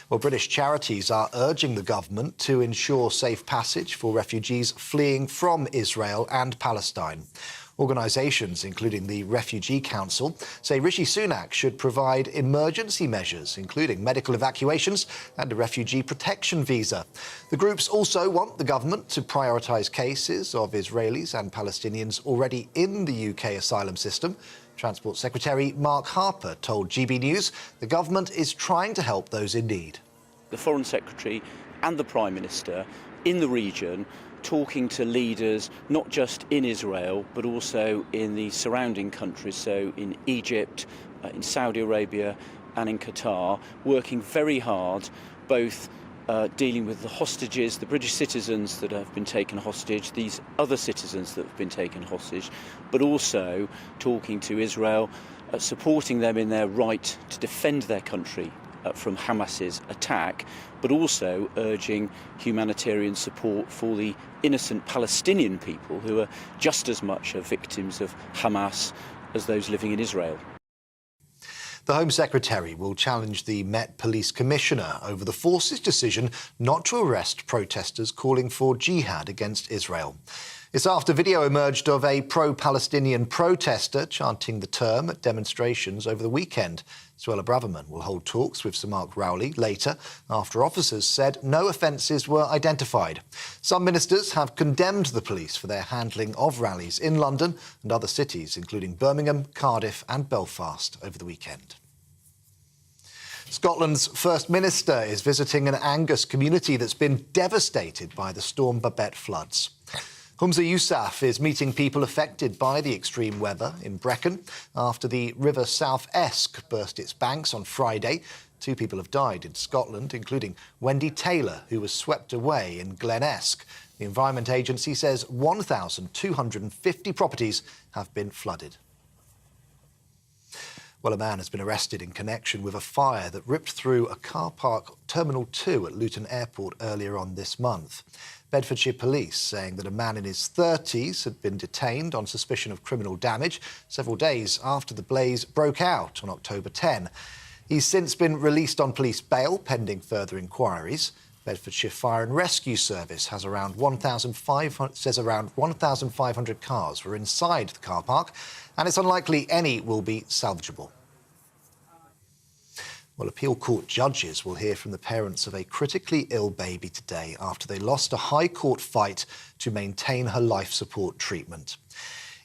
Well, British charities are urging the government to ensure safe passage for refugees fleeing from Israel and Palestine. Organisations, including the Refugee Council, say Rishi Sunak should provide emergency measures, including medical evacuations and a refugee protection visa. The groups also want the government to prioritise cases of Israelis and Palestinians already in the UK asylum system. Transport Secretary Mark Harper told GB News the government is trying to help those in need. The Foreign Secretary and the Prime Minister in the region talking to leaders not just in Israel but also in the surrounding countries, so in Egypt, in Saudi Arabia and in Qatar, working very hard both dealing with the hostages, the British citizens that have been taken hostage, these other citizens that have been taken hostage, but also talking to Israel, supporting them in their right to defend their country from Hamas's attack, but also urging humanitarian support for the innocent Palestinian people who are just as much victims of Hamas as those living in Israel. The Home Secretary will challenge the Met Police Commissioner over the force's decision not to arrest protesters calling for jihad against Israel. It's after video emerged of a pro-Palestinian protester chanting the term at demonstrations over the weekend. Suella Braverman will hold talks with Sir Mark Rowley later after officers said no offences were identified. Some ministers have condemned the police for their handling of rallies in London and other cities, including Birmingham, Cardiff and Belfast over the weekend. Scotland's First Minister is visiting an Angus community that's been devastated by the storm Babet floods. Humza Yousaf is meeting people affected by the extreme weather in Brecon after the River South Esk burst its banks on Friday. 2 people have died in Scotland, including Wendy Taylor, who was swept away in Glen Esk. The Environment Agency says 1,250 properties have been flooded. Well, a man has been arrested in connection with a fire that ripped through a car park Terminal 2 at Luton Airport earlier on this month. Bedfordshire Police saying that a man in his 30s had been detained on suspicion of criminal damage several days after the blaze broke out on October 10. He's since been released on police bail pending further inquiries. Bedfordshire Fire and Rescue Service has around 1,500 cars were inside the car park, and it's unlikely any will be salvageable. Well, appeal court judges will hear from the parents of a critically ill baby today after they lost a High Court fight to maintain her life support treatment.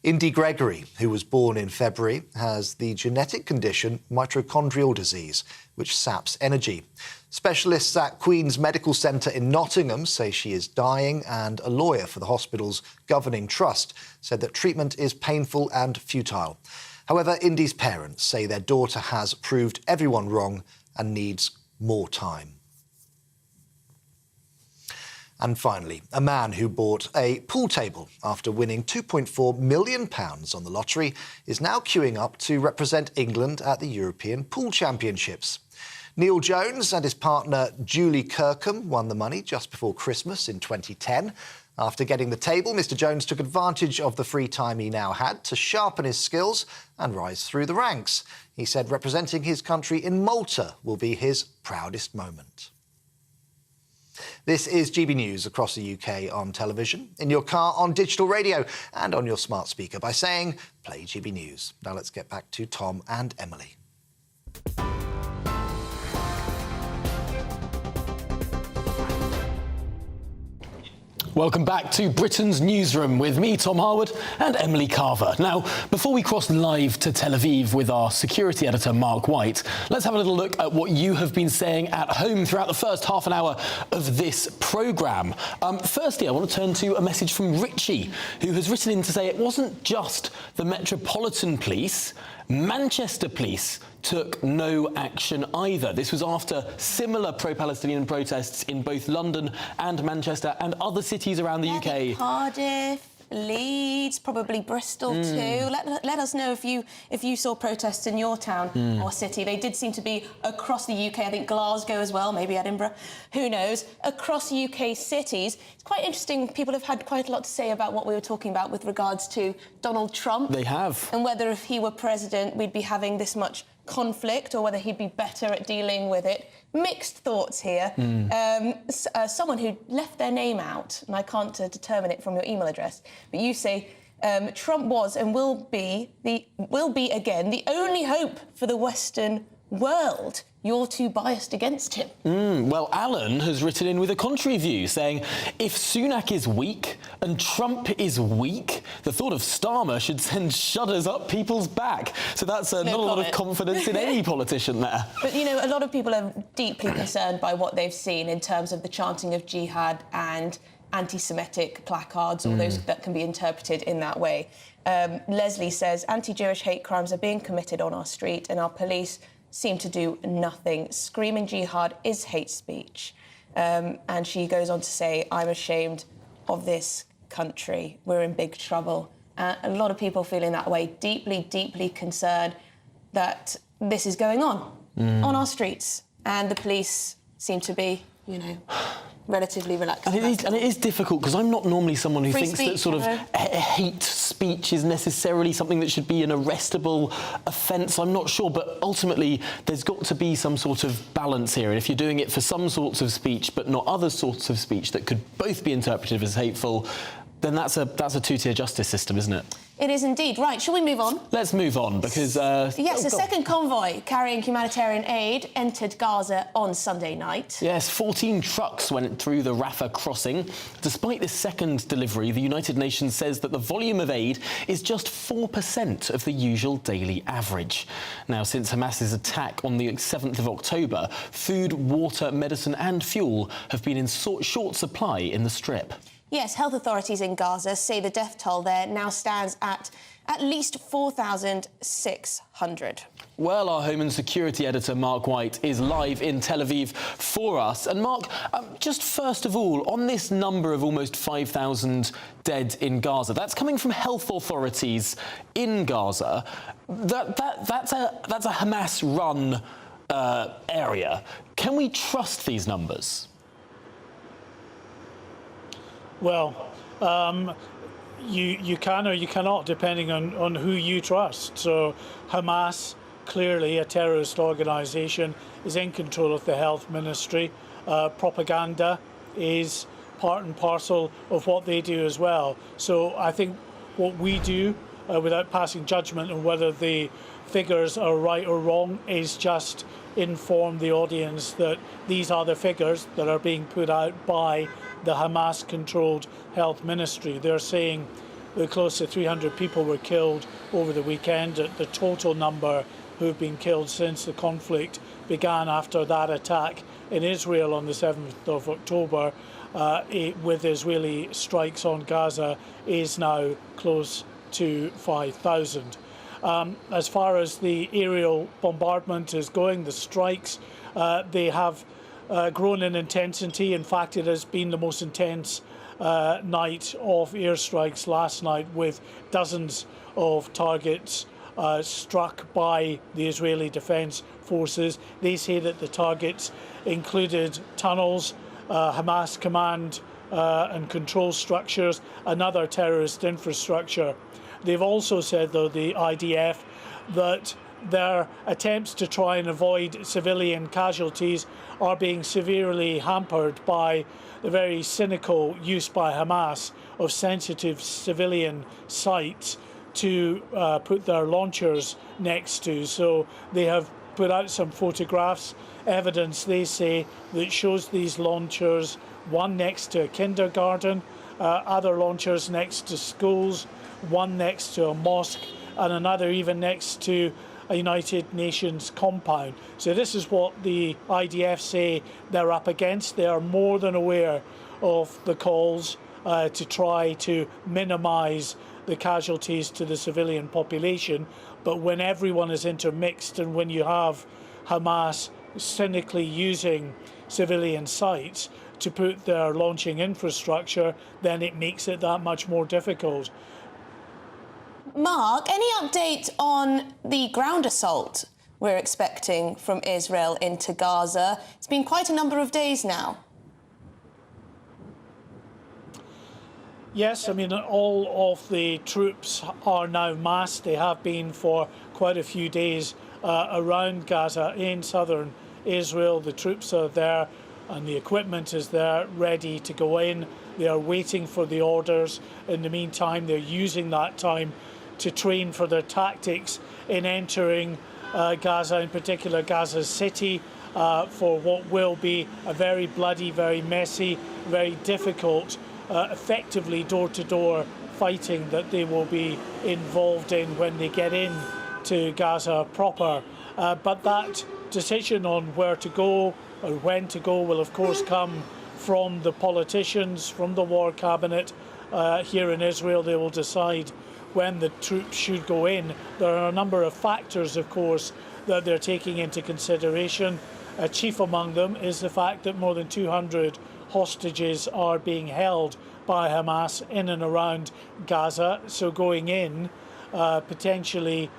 Indy Gregory, who was born in February, has the genetic condition mitochondrial disease, which saps energy. Specialists at Queen's Medical Centre in Nottingham say she is dying, and a lawyer for the hospital's governing trust said that treatment is painful and futile. However, Indy's parents say their daughter has proved everyone wrong and needs more time. And finally, a man who bought a pool table after winning £2.4 million on the lottery is now queuing up to represent England at the European Pool Championships. Neil Jones and his partner Julie Kirkham won the money just before Christmas in 2010. After getting the table, Mr. Jones took advantage of the free time he now had to sharpen his skills and rise through the ranks. He said representing his country in Malta will be his proudest moment. This is GB News across the UK on television, in your car, on digital radio and on your smart speaker by saying, play GB News. Now let's get back to Tom and Emily. Welcome back to Britain's Newsroom with me, Tom Harwood, and Emily Carver. Now, before we cross live to Tel Aviv with our security editor, Mark White, let's have a little look at what you have been saying at home throughout the first half an hour of this programme. Firstly, I want to turn to a message from Richie, who has written in to say it wasn't just the Metropolitan Police. Manchester Police took no action either. This was after similar pro-Palestinian protests in both London and Manchester and other cities around the UK. Cardiff, Leeds, probably Bristol too. Let us know if you saw protests in your town or city. They did seem to be across the UK. I think Glasgow as well, maybe Edinburgh. Who knows? Across UK cities. It's quite interesting. People have had quite a lot to say about what we were talking about with regards to Donald Trump. They have. And whether if he were president, we'd be having this much conflict or whether he'd be better at dealing with it. Mixed thoughts here. Someone who left their name out, and I can't determine it from your email address, but you say Trump was and will be again the only hope for the Western world. You're too biased against him. Well, Alan has written in with a contrary view, saying if Sunak is weak and Trump is weak, the thought of Starmer should send shudders up people's back. So that's not a lot of confidence in any politician there. But, you know, a lot of people are deeply concerned by what they've seen in terms of the chanting of jihad and anti-Semitic placards, or those that can be interpreted in that way. Leslie says anti-Jewish hate crimes are being committed on our street and our police seem to do nothing. Screaming jihad is hate speech. And she goes on to say, I'm ashamed of this country. We're in big trouble. A lot of people feeling that way, deeply, deeply concerned that this is going on our streets. And the police seem to be, you know, relatively relaxed. And it is difficult because I'm not normally someone who thinks that sort of hate speech is necessarily something that should be an arrestable offence. I'm not sure, but ultimately there's got to be some sort of balance here. And if you're doing it for some sorts of speech but not other sorts of speech that could both be interpreted as hateful, then that's a two-tier justice system, isn't it? It is indeed. Right, shall we move on? Let's move on, because... yes, the second convoy carrying humanitarian aid entered Gaza on Sunday night. Yes, 14 trucks went through the Rafah crossing. Despite this second delivery, the United Nations says that the volume of aid is just 4% of the usual daily average. Now, since Hamas's attack on the 7th of October, food, water, medicine and fuel have been in short supply in the Strip. Yes, health authorities in Gaza say the death toll there now stands at least 4,600. Well, our Home and Security editor, Mark White, is live in Tel Aviv for us. And Mark, just first of all, on this number of almost 5,000 dead in Gaza, that's coming from health authorities in Gaza. That's a Hamas-run area. Can we trust these numbers? Well, you can or you cannot, depending on who you trust. So Hamas, clearly a terrorist organisation, is in control of the health ministry. Propaganda is part and parcel of what they do as well. So I think what we do, without passing judgment on whether the figures are right or wrong, is just inform the audience that these are the figures that are being put out by the Hamas-controlled health ministry. They're saying that close to 300 people were killed over the weekend. The total number who have been killed since the conflict began after that attack in Israel on the 7th of October with Israeli strikes on Gaza is now close to 5,000. As far as the aerial bombardment is going, the strikes, they have grown in intensity. In fact, it has been the most intense night of airstrikes last night, with dozens of targets struck by the Israeli Defense Forces. They say that the targets included tunnels, Hamas command and control structures, and other terrorist infrastructure. They've also said, though, the IDF, that their attempts to try and avoid civilian casualties are being severely hampered by the very cynical use by Hamas of sensitive civilian sites to put their launchers next to. So they have put out some photographs, evidence, they say, that shows these launchers, one next to a kindergarten, other launchers next to schools, one next to a mosque, and another even next to a United Nations compound. So this is what the IDF say they're up against. They are more than aware of the calls to try to minimise the casualties to the civilian population. But when everyone is intermixed and when you have Hamas cynically using civilian sites to put their launching infrastructure, then it makes it that much more difficult. Mark, any update on the ground assault we're expecting from Israel into Gaza? It's been quite a number of days now. Yes, I mean, all of the troops are now massed. They have been for quite a few days around Gaza in southern Israel. The troops are there and the equipment is there, ready to go in. They are waiting for the orders. In the meantime, they're using that time to train for their tactics in entering Gaza, in particular Gaza City, for what will be a very bloody, very messy, very difficult, effectively door-to-door fighting that they will be involved in when they get in to Gaza proper. But that decision on where to go or when to go will of course come from the politicians, from the war cabinet here in Israel. They will decide when the troops should go in. There are a number of factors, of course, that they're taking into consideration. Chief among them is the fact that more than 200 hostages are being held by Hamas in and around Gaza. So going in potentially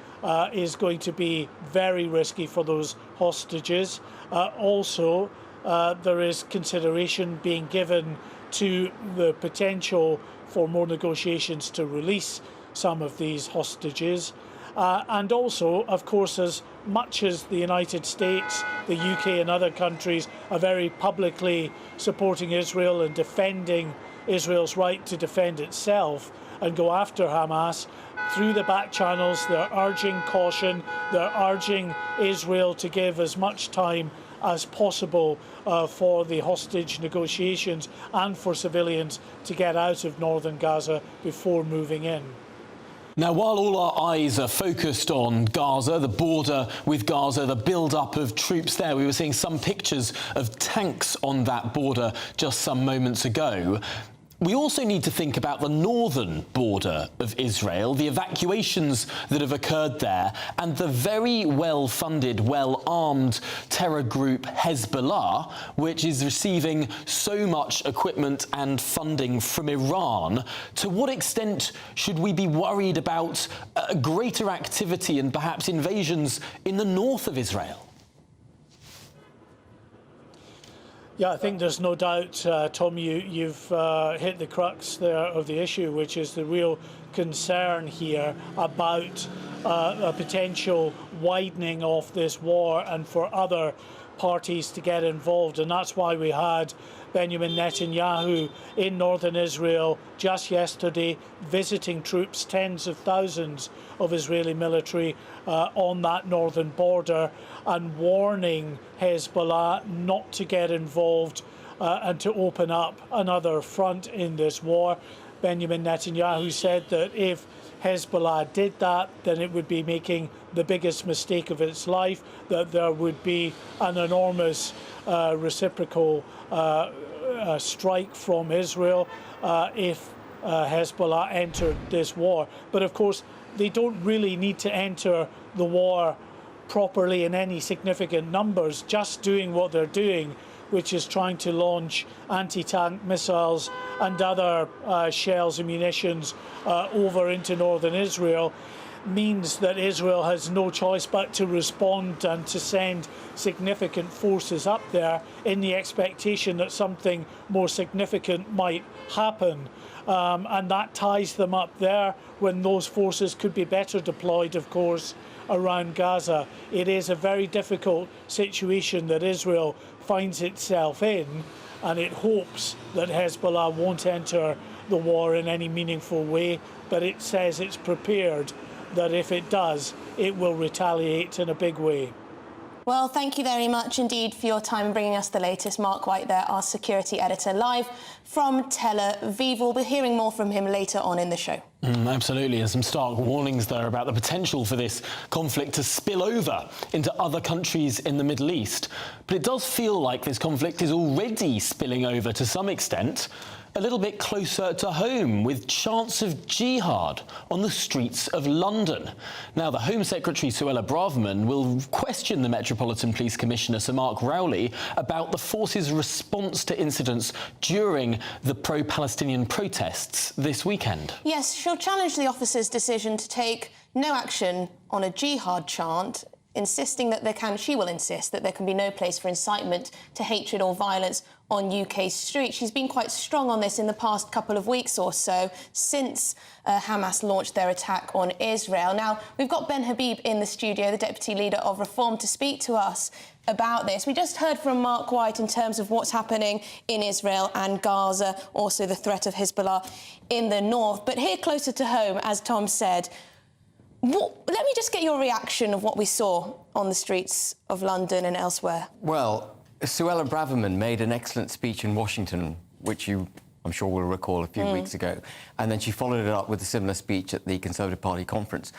is going to be very risky for those hostages. Also, there is consideration being given to the potential for more negotiations to release some of these hostages. And also, of course, as much as the United States, the UK and other countries are very publicly supporting Israel and defending Israel's right to defend itself and go after Hamas, through the back channels they're urging caution, they're urging Israel to give as much time as possible for the hostage negotiations and for civilians to get out of northern Gaza before moving in. Now, while all our eyes are focused on Gaza, the border with Gaza, the build-up of troops there, we were seeing some pictures of tanks on that border just some moments ago. We also need to think about the northern border of Israel, the evacuations that have occurred there, and the very well-funded, well-armed terror group Hezbollah, which is receiving so much equipment and funding from Iran. To what extent should we be worried about greater activity and perhaps invasions in the north of Israel? Yeah, I think there's no doubt, Tom, you've hit the crux there of the issue, which is the real concern here about a potential widening of this war and for other parties to get involved. And that's why we had Benjamin Netanyahu in northern Israel just yesterday, visiting troops, tens of thousands of Israeli military on that northern border, and warning Hezbollah not to get involved and to open up another front in this war. Benjamin Netanyahu said that if Hezbollah did that, then it would be making the biggest mistake of its life, that there would be an enormous reciprocal strike from Israel if Hezbollah entered this war. But of course, they don't really need to enter the war properly in any significant numbers, just doing what they're doing, which is trying to launch anti-tank missiles and other shells and munitions over into northern Israel, means that Israel has no choice but to respond and to send significant forces up there in the expectation that something more significant might happen. And that ties them up there when those forces could be better deployed, of course, around Gaza. It is a very difficult situation that Israel finds itself in, and it hopes that Hezbollah won't enter the war in any meaningful way, but it says it's prepared that if it does, it will retaliate in a big way. Well, thank you very much indeed for your time and bringing us the latest. Mark White there, our security editor, live from Tel Aviv. We'll be hearing more from him later on in the show. Absolutely, and some stark warnings there about the potential for this conflict to spill over into other countries in the Middle East. But it does feel like this conflict is already spilling over to some extent a little bit closer to home, with chants of jihad on the streets of London. Now, the Home Secretary, Suella Braverman, will question the Metropolitan Police Commissioner, Sir Mark Rowley, about the force's response to incidents during the pro-Palestinian protests this weekend. Yes, she'll challenge the officer's decision to take no action on a jihad chant, insisting that she will insist that there can be no place for incitement to hatred or violence on UK streets. She's been quite strong on this in the past couple of weeks or so, since Hamas launched their attack on Israel. Now, we've got Ben Habib in the studio, the Deputy Leader of Reform, to speak to us about this. We just heard from Mark White in terms of what's happening in Israel and Gaza, also the threat of Hezbollah in the north. But here closer to home, as Tom said, let me just get your reaction of what we saw on the streets of London and elsewhere. Well, Suella Braverman made an excellent speech in Washington, which you, I'm sure, will recall a few weeks ago. And then she followed it up with a similar speech at the Conservative Party conference,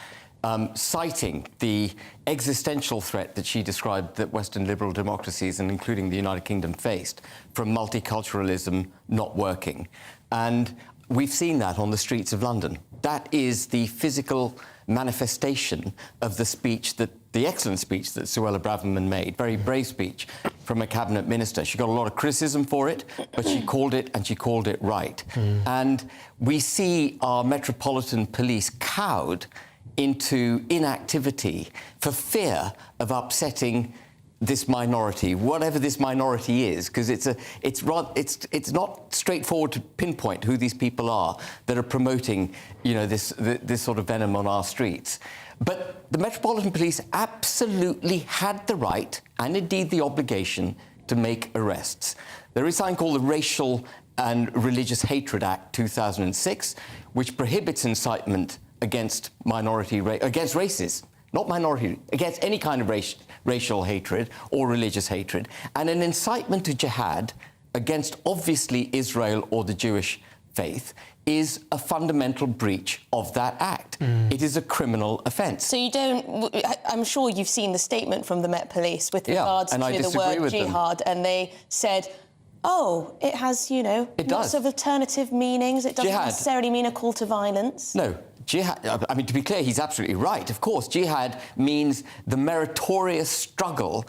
citing the existential threat that she described that Western liberal democracies, and including the United Kingdom, faced from multiculturalism not working. And we've seen that on the streets of London. That is the physical manifestation of the speech the excellent speech that Suella Braverman made, very brave speech from a cabinet minister. She got a lot of criticism for it, but she called it, and she called it right. And we see our Metropolitan Police cowed into inactivity for fear of upsetting this minority, whatever this minority is, because it's not straightforward to pinpoint who these people are that are promoting, you know, this sort of venom on our streets. But the Metropolitan Police absolutely had the right, and indeed the obligation, to make arrests. There is something called the Racial and Religious Hatred Act 2006, which prohibits incitement against against races, not minority, against any kind of racial hatred or religious hatred, and an incitement to jihad against obviously Israel or the Jewish faith is a fundamental breach of that act. It is a criminal offence. So you don't... I'm sure you've seen the statement from the Met Police with regards to the word jihad, and they said, oh, it has, you know, lots of alternative meanings. It doesn't necessarily mean a call to violence. No. Jihad, I mean, to be clear, he's absolutely right. Of course, jihad means the meritorious struggle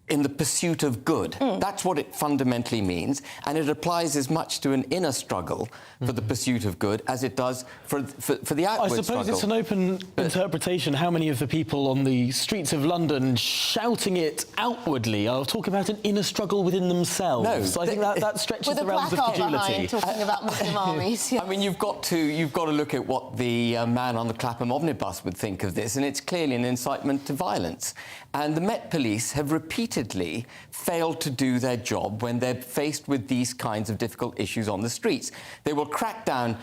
in the pursuit of good. That's what it fundamentally means, and it applies as much to an inner struggle for the pursuit of good as it does for the outward struggle. I suppose it's an open interpretation how many of the people on the streets of London shouting it outwardly are talking about an inner struggle within themselves. No, so I think that stretches the realms of credulity. Talking about Muslim armies. I mean, you've got to look at what the man on the Clapham omnibus would think of this, and it's clearly an incitement to violence. And the Met Police have repeatedly failed to do their job when they're faced with these kinds of difficult issues on the streets. They will crack down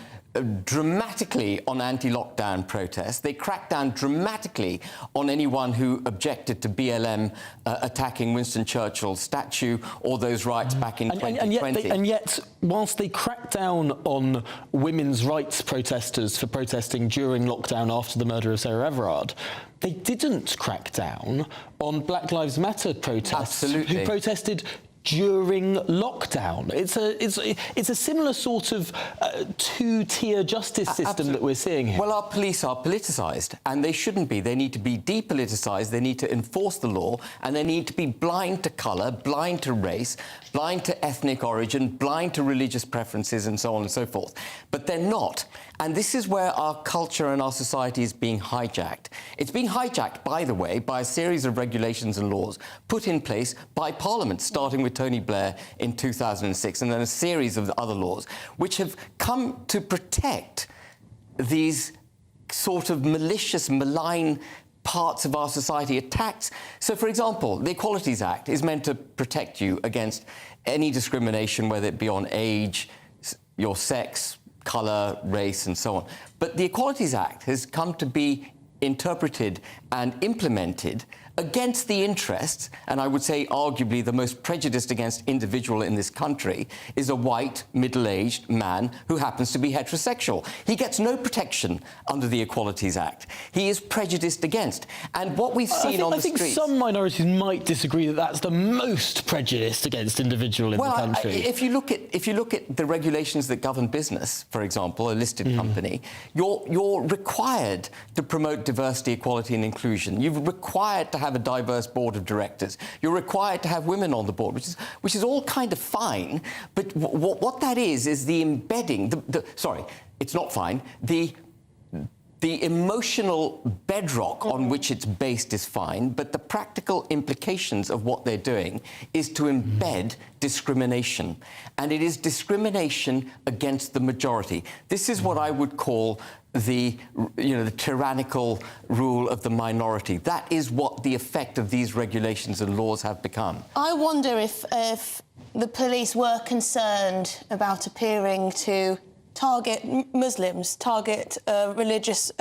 dramatically on anti-lockdown protests. They cracked down dramatically on anyone who objected to BLM attacking Winston Churchill's statue or those riots back in 2020. And yet, whilst they cracked down on women's rights protesters for protesting during lockdown after the murder of Sarah Everard, they didn't crack down on Black Lives Matter protesters who protested during lockdown. It's a similar sort of two-tier justice system that we're seeing here. Well, our police are politicised, and they shouldn't be. They need to be depoliticised, they need to enforce the law, and they need to be blind to colour, blind to race, blind to ethnic origin, blind to religious preferences, and so on and so forth. But they're not. And this is where our culture and our society is being hijacked. It's being hijacked, by the way, by a series of regulations and laws put in place by Parliament, starting with Tony Blair in 2006, and then a series of other laws, which have come to protect these sort of malicious, malign parts of our society, attacks. So, for example, the Equalities Act is meant to protect you against any discrimination, whether it be on age, your sex, colour, race, and so on. But the Equalities Act has come to be interpreted and implemented against the interests, and I would say arguably the most prejudiced against individual in this country, is a white, middle-aged man who happens to be heterosexual. He gets no protection under the Equalities Act. He is prejudiced against. And what we've seen on the streets... I think some minorities might disagree that that's the most prejudiced against individual in the country. If you look at the regulations that govern business, for example, a listed company, you're required to promote diversity, equality and inclusion. You're required to have a diverse board of directors. You're required to have women on the board, which is all kind of fine. But what that is the embedding. Sorry, it's not fine. The emotional bedrock on which it's based is fine, but the practical implications of what they're doing is to embed discrimination. And it is discrimination against the majority. This is what I would call the tyrannical rule of the minority. That is what the effect of these regulations and laws have become. I wonder if the police were concerned about appearing to target Muslims, target a religious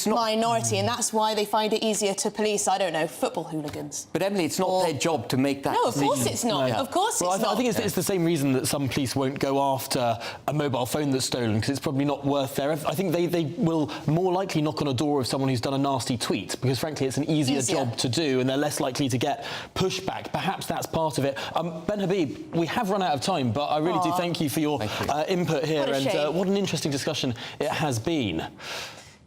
minority, and that's why they find it easier to police, I don't know, football hooligans. But Emily, it's not their job to make that decision. No, of course it's not. Of course it's not. I think it's the same reason that some police won't go after a mobile phone that's stolen, because it's probably not worth their effort. I think they will more likely knock on a door of someone who's done a nasty tweet, because frankly it's an easier job to do and they're less likely to get pushback. Perhaps that's part of it. Ben Habib, we have run out of time, but I really do thank you for your input here, and what an interesting discussion it has been.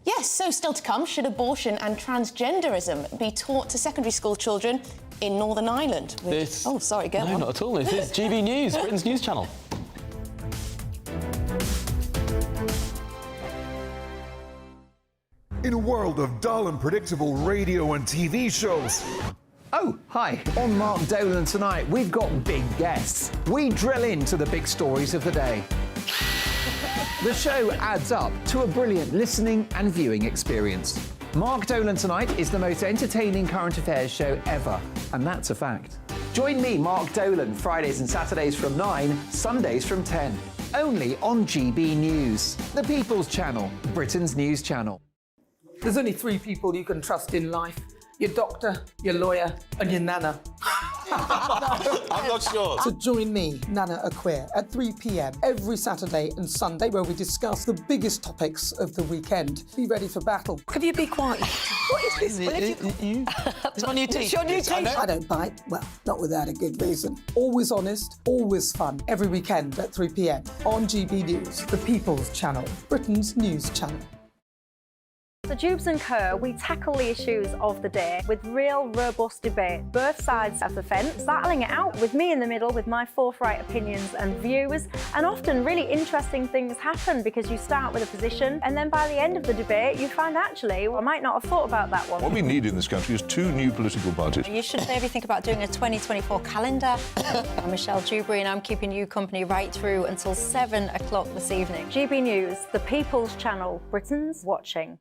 Yes, so still to come, should abortion and transgenderism be taught to secondary school children in Northern Ireland? Oh, sorry, go on. No, not at all. This is GB News, Britain's news channel. In a world of dull and predictable radio and TV shows... Oh, hi. On Mark Dolan tonight, we've got big guests. We drill into the big stories of the day. The show adds up to a brilliant listening and viewing experience. Mark Dolan Tonight is the most entertaining current affairs show ever, and that's a fact. Join me, Mark Dolan, Fridays and Saturdays from 9, Sundays from 10. Only on GB News, the People's Channel, Britain's news channel. There's only 3 people you can trust in life. Your doctor, your lawyer, and your nana. I'm not sure. So join me, Nana Aquia, at 3 p.m. every Saturday and Sunday, where we discuss the biggest topics of the weekend. Be ready for battle. Could you be quiet? What is this? It's on your teeth. It's on your teeth. I don't bite. Well, not without a good reason. Always honest, always fun. Every weekend at 3 p.m. on GB News, the People's Channel, Britain's news channel. So Jubes & Co, we tackle the issues of the day with real, robust debate, both sides of the fence, battling it out with me in the middle with my forthright opinions and views. And often really interesting things happen because you start with a position and then by the end of the debate you find actually, I might not have thought about that one. What we need in this country is 2 new political parties. You should maybe think about doing a 2024 calendar. I'm Michelle Dewberry and I'm keeping you company right through until 7 o'clock this evening. GB News, the People's Channel, Britain's watching.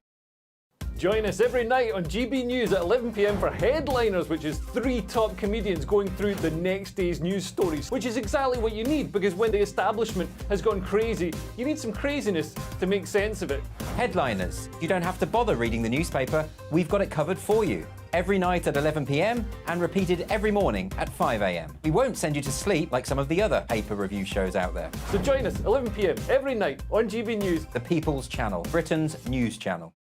Join us every night on GB News at 11 p.m. for Headliners, which is 3 top comedians going through the next day's news stories, which is exactly what you need, because when the establishment has gone crazy, you need some craziness to make sense of it. Headliners. You don't have to bother reading the newspaper. We've got it covered for you. Every night at 11 p.m. and repeated every morning at 5 a.m. We won't send you to sleep like some of the other paper review shows out there. So join us 11 p.m. every night on GB News. The People's Channel, Britain's news channel.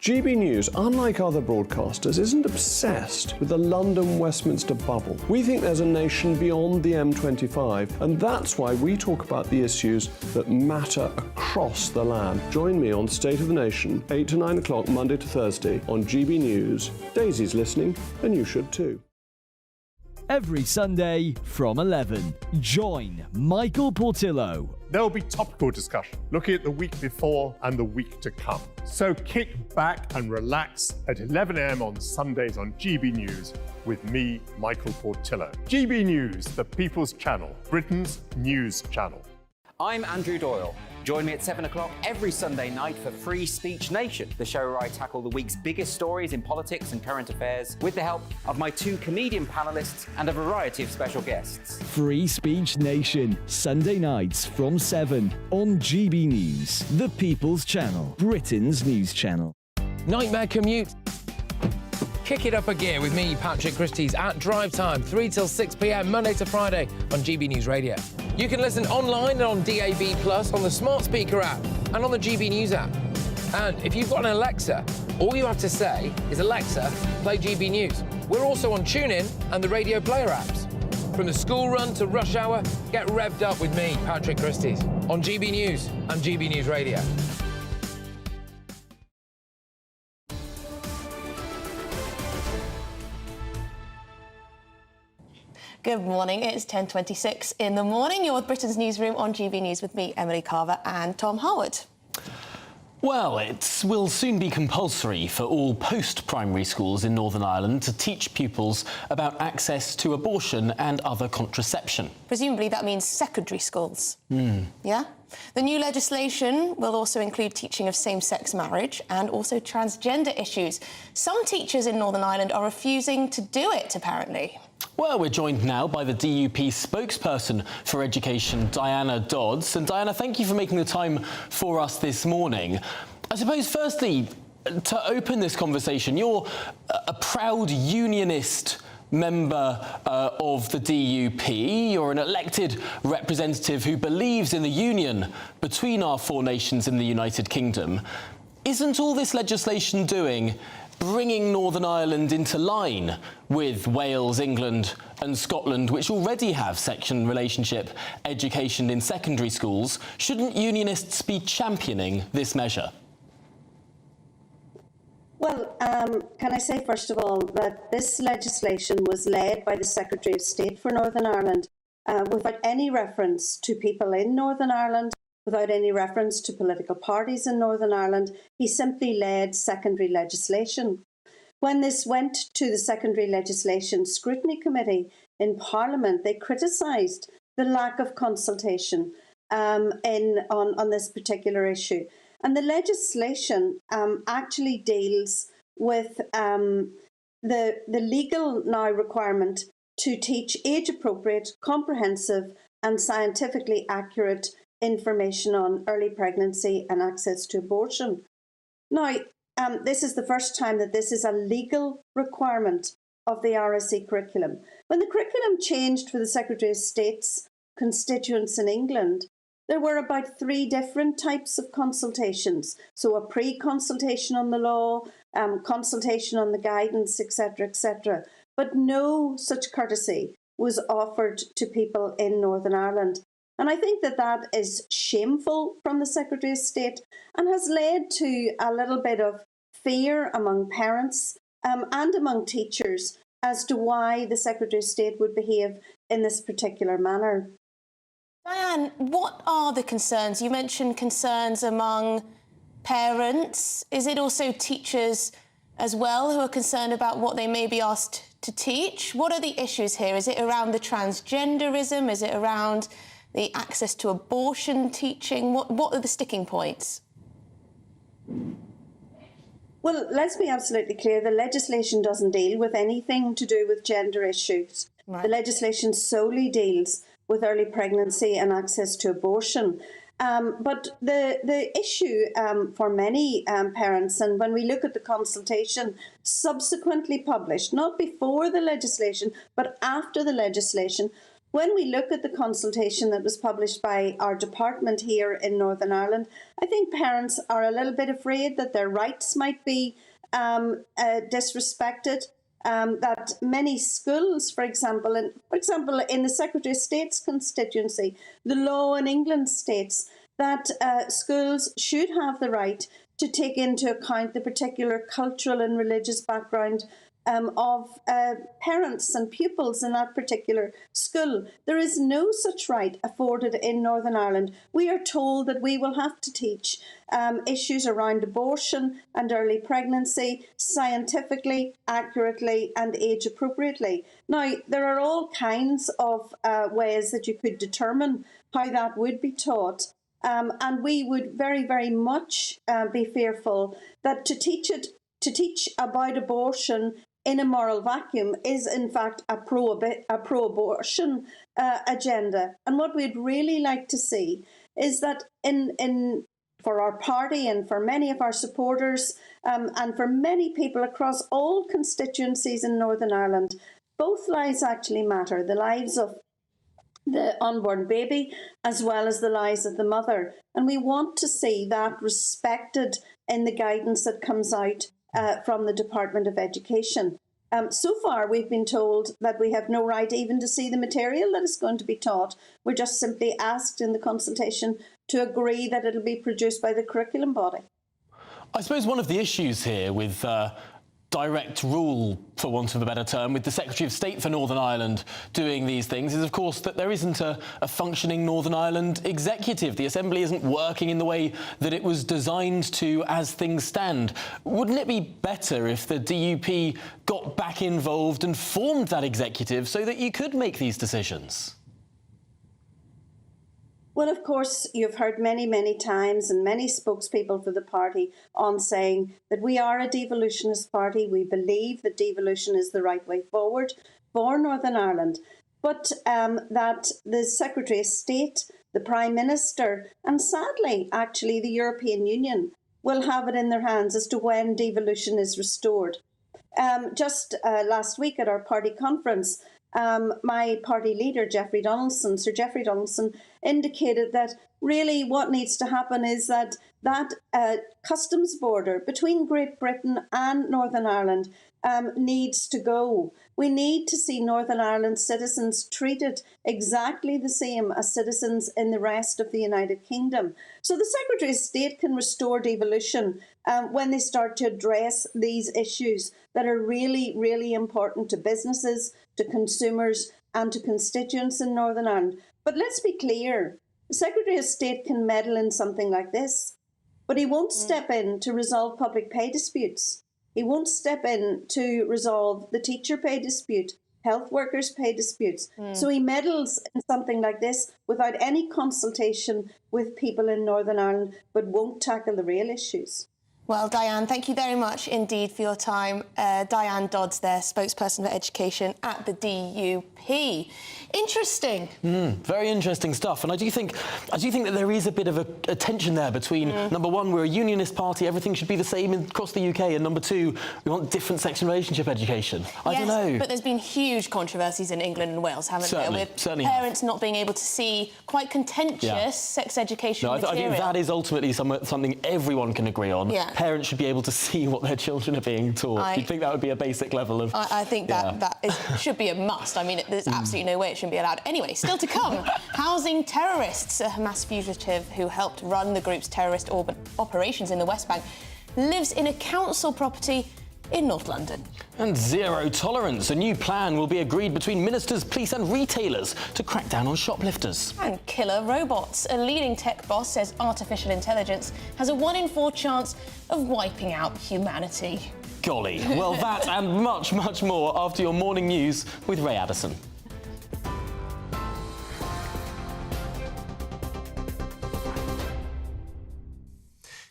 GB News, unlike other broadcasters, isn't obsessed with the London-Westminster bubble. We think there's a nation beyond the M25, and that's why we talk about the issues that matter across the land. Join me on State of the Nation, 8 to 9 o'clock, Monday to Thursday, on GB News. Daisy's listening, and you should too. Every Sunday from 11, join Michael Portillo. There'll be topical discussion, looking at the week before and the week to come. So kick back and relax at 11 a.m. on Sundays on GB News with me, Michael Portillo. GB News, the People's Channel, Britain's news channel. I'm Andrew Doyle. Join me at 7 o'clock every Sunday night for Free Speech Nation, the show where I tackle the week's biggest stories in politics and current affairs with the help of my 2 comedian panellists and a variety of special guests. Free Speech Nation, Sunday nights from 7 on GB News, the People's Channel, Britain's news channel. Nightmare commute. Kick it up a gear with me, Patrick Christie's, at Drive Time, 3 till 6 p.m, Monday to Friday on GB News Radio. You can listen online and on DAB+, on the smart speaker app and on the GB News app. And if you've got an Alexa, all you have to say is, Alexa, play GB News. We're also on TuneIn and the Radio Player apps. From the school run to rush hour, get revved up with me, Patrick Christie's, on GB News and GB News Radio. Good morning, it's 10:26 in the morning. You're with Britain's Newsroom on GB News with me, Emily Carver, and Tom Howard. Well, it will soon be compulsory for all post-primary schools in Northern Ireland to teach pupils about access to abortion and other contraception. Presumably that means secondary schools. Yeah? The new legislation will also include teaching of same-sex marriage and also transgender issues. Some teachers in Northern Ireland are refusing to do it, apparently. Well, we're joined now by the DUP spokesperson for education, Diana Dodds. And Diana, thank you for making the time for us this morning. I suppose, firstly, to open this conversation, you're a proud unionist member of the DUP. You're an elected representative who believes in the union between our four nations in the United Kingdom. Isn't all this legislation doing bringing Northern Ireland into line with Wales, England and Scotland, which already have section relationship education in secondary schools? Shouldn't unionists be championing this measure? Well, can I say, first of all, that this legislation was led by the Secretary of State for Northern Ireland without any reference to people in Northern Ireland, without any reference to political parties in Northern Ireland. He simply led secondary legislation. When this went to the Secondary Legislation Scrutiny Committee in Parliament, they criticised the lack of consultation on this particular issue. And the legislation actually deals with the legal now requirement to teach age-appropriate, comprehensive and scientifically accurate information on early pregnancy and access to abortion. Now, this is the first time that this is a legal requirement of the RSE curriculum. When the curriculum changed for the Secretary of State's constituents in England, there were about 3 different types of consultations. So a pre-consultation on the law, consultation on the guidance, etc., etc. But no such courtesy was offered to people in Northern Ireland. And I think that that is shameful from the Secretary of State and has led to a little bit of fear among parents and among teachers as to why the Secretary of State would behave in this particular manner. Diane, what are the concerns? You mentioned concerns among parents. Is it also teachers as well who are concerned about what they may be asked to teach? What are the issues here? Is it around the transgenderism? Is it around the access to abortion teaching? What are the sticking points? Well, let's be absolutely clear. The legislation doesn't deal with anything to do with gender issues. Right. The legislation solely deals with early pregnancy and access to abortion. But the issue for many parents, and when we look at the consultation subsequently published, not before the legislation, but after the legislation, when we look at the consultation that was published by our department here in Northern Ireland, I think parents are a little bit afraid that their rights might be disrespected. That many schools, for example, in the Secretary of State's constituency, the law in England states that schools should have the right to take into account the particular cultural and religious background of parents and pupils in that particular school. There is no such right afforded in Northern Ireland. We are told that we will have to teach issues around abortion and early pregnancy scientifically, accurately and age appropriately. Now, there are all kinds of ways that you could determine how that would be taught. And we would very, very much be fearful that to teach about abortion in a moral vacuum is in fact a pro-abortion agenda. And what we'd really like to see is that in for our party and for many of our supporters and for many people across all constituencies in Northern Ireland, both lives actually matter, the lives of the unborn baby as well as the lives of the mother. And we want to see that respected in the guidance that comes out from the Department of Education. So far, we've been told that we have no right even to see the material that is going to be taught. We're just simply asked in the consultation to agree that it'll be produced by the curriculum body. I suppose one of the issues here with direct rule, for want of a better term, with the Secretary of State for Northern Ireland doing these things is, of course, that there isn't a functioning Northern Ireland executive. The Assembly isn't working in the way that it was designed to as things stand. Wouldn't it be better if the DUP got back involved and formed that executive so that you could make these decisions? Well, of course, you've heard many, many times and many spokespeople for the party on saying that we are a devolutionist party. We believe that devolution is the right way forward for Northern Ireland, but that the Secretary of State, the Prime Minister, and sadly, actually, the European Union will have it in their hands as to when devolution is restored. Just last week at our party conference, my party leader, Sir Geoffrey Donaldson, indicated that really what needs to happen is that customs border between Great Britain and Northern Ireland needs to go. We need to see Northern Ireland citizens treated exactly the same as citizens in the rest of the United Kingdom. So the Secretary of State can restore devolution when they start to address these issues that are really, really important to businesses, to consumers and to constituents in Northern Ireland. But let's be clear, the Secretary of State can meddle in something like this, but he won't step in to resolve public pay disputes. He won't step in to resolve the teacher pay dispute, health workers pay disputes. So he meddles in something like this without any consultation with people in Northern Ireland, but won't tackle the real issues. Well, Diane, thank you very much indeed for your time. Diane Dodds there, spokesperson for education at the DUP. Interesting. Very interesting stuff. And I do think that there is a bit of a tension there between, number one, we're a unionist party, everything should be the same across the UK, and number two, we want different sex and relationship education. I don't know. But there's been huge controversies in England and Wales, haven't there? With parents not being able to see quite contentious sex education material. I think that is ultimately something everyone can agree on. Yeah. Parents should be able to see what their children are being taught. You'd think that would be a basic level of... I think that should be a must. I mean, there's absolutely no way it shouldn't be allowed. Anyway, still to come, housing terrorists. A Hamas fugitive who helped run the group's terrorist operations in the West Bank lives in a council property in North London. And zero tolerance. A new plan will be agreed between ministers, police and retailers to crack down on shoplifters. And killer robots. A leading tech boss says artificial intelligence has a 1 in 4 chance of wiping out humanity. Golly. Well, that and much, much more after your morning news with Ray Addison.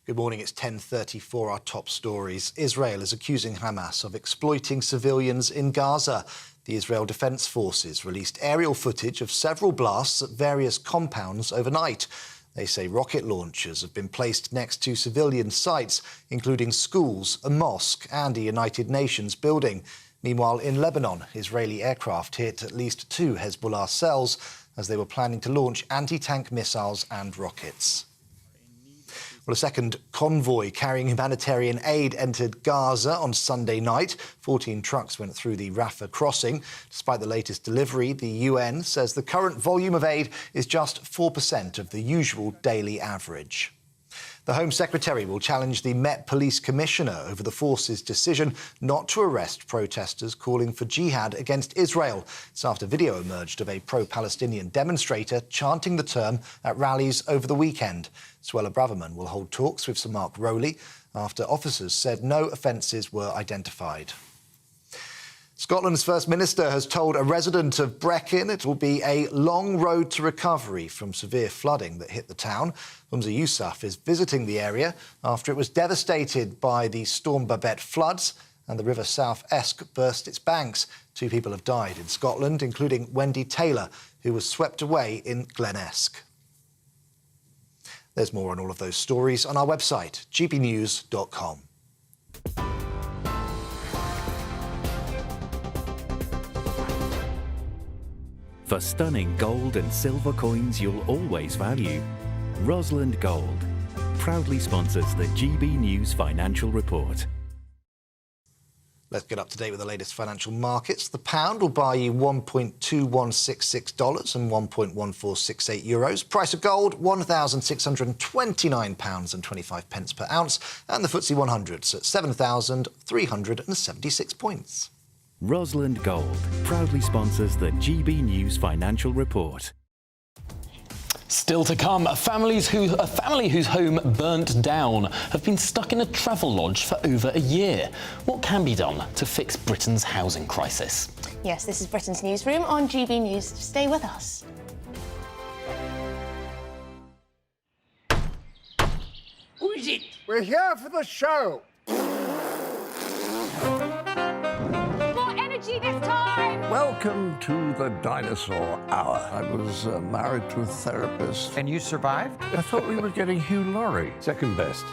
Good morning, it's 10:34. Our top stories. Israel is accusing Hamas of exploiting civilians in Gaza. The Israel Defense Forces released aerial footage of several blasts at various compounds overnight. They say rocket launchers have been placed next to civilian sites, including schools, a mosque and a United Nations building. Meanwhile, in Lebanon, Israeli aircraft hit at least 2 Hezbollah cells as they were planning to launch anti-tank missiles and rockets. Well, a second convoy carrying humanitarian aid entered Gaza on Sunday night. 14 trucks went through the Rafah crossing. Despite the latest delivery, the UN says the current volume of aid is just 4% of the usual daily average. The Home Secretary will challenge the Met Police Commissioner over the force's decision not to arrest protesters calling for jihad against Israel. It's after video emerged of a pro-Palestinian demonstrator chanting the term at rallies over the weekend. Suella Braverman will hold talks with Sir Mark Rowley after officers said no offences were identified. Scotland's First Minister has told a resident of Brechin it will be a long road to recovery from severe flooding that hit the town. Humza Yousaf is visiting the area after it was devastated by the Storm Babet floods and the River South Esk burst its banks. 2 people have died in Scotland, including Wendy Taylor, who was swept away in Glen Esk. There's more on all of those stories on our website, gbnews.com. For stunning gold and silver coins you'll always value, Rosland Gold proudly sponsors the GB News Financial Report. Let's get up to date with the latest financial markets. The pound will buy you $1.2166 and 1.1468 euros. Price of gold, £1,629.25 per ounce. And the FTSE 100's at 7,376 points. Rosland Gold proudly sponsors the GB News Financial Report. Still to come, a family whose home burnt down have been stuck in a travel lodge for over a year. What can be done to fix Britain's housing crisis? Yes, this is Britain's Newsroom on GB News. Stay with us. Who is it? We're here for the show. More energy this time! Welcome to the Dinosaur Hour. I was married to a therapist. And you survived? I thought we were getting Hugh Laurie. Second best.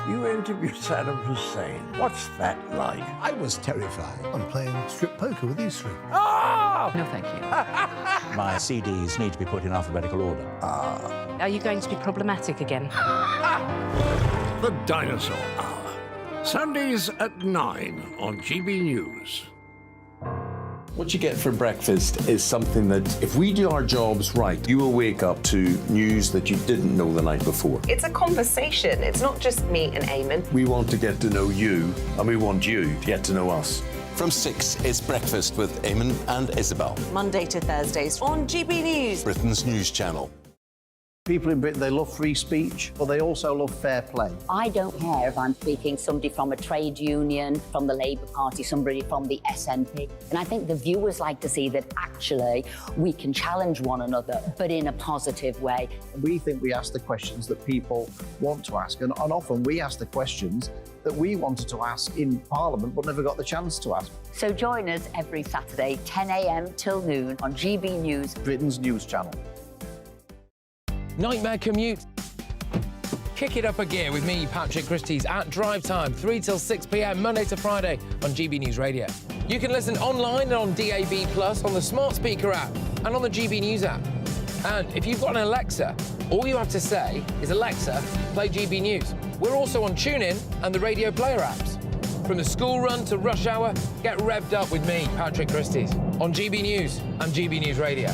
You interviewed Saddam Hussein. What's that like? I was terrified. I'm playing strip poker with these three. Oh! No, thank you. My CDs need to be put in alphabetical order. Are you going to be problematic again? The Dinosaur Hour. Sundays at 9 on GB News. What you get for breakfast is something that, if we do our jobs right, you will wake up to news that you didn't know the night before. It's a conversation. It's not just me and Eamon. We want to get to know you, and we want you to get to know us. From 6, it's Breakfast with Eamon and Isabel. Monday to Thursdays on GB News. Britain's news channel. People in Britain, they love free speech, but they also love fair play. I don't care if I'm speaking somebody from a trade union, from the Labour Party, somebody from the SNP. And I think the viewers like to see that actually we can challenge one another, but in a positive way. We think we ask the questions that people want to ask, and often we ask the questions that we wanted to ask in Parliament but never got the chance to ask. So join us every Saturday, 10 a.m. till noon on GB News, Britain's news channel. Nightmare commute. Kick it up a gear with me, Patrick Christie's, at drive time, 3 till 6 p.m, Monday to Friday on GB News Radio. You can listen online and on DAB+, on the smart speaker app and on the GB News app. And if you've got an Alexa, all you have to say is, Alexa, play GB News. We're also on TuneIn and the Radio Player apps. From the school run to rush hour, get revved up with me, Patrick Christie's, on GB News and GB News Radio.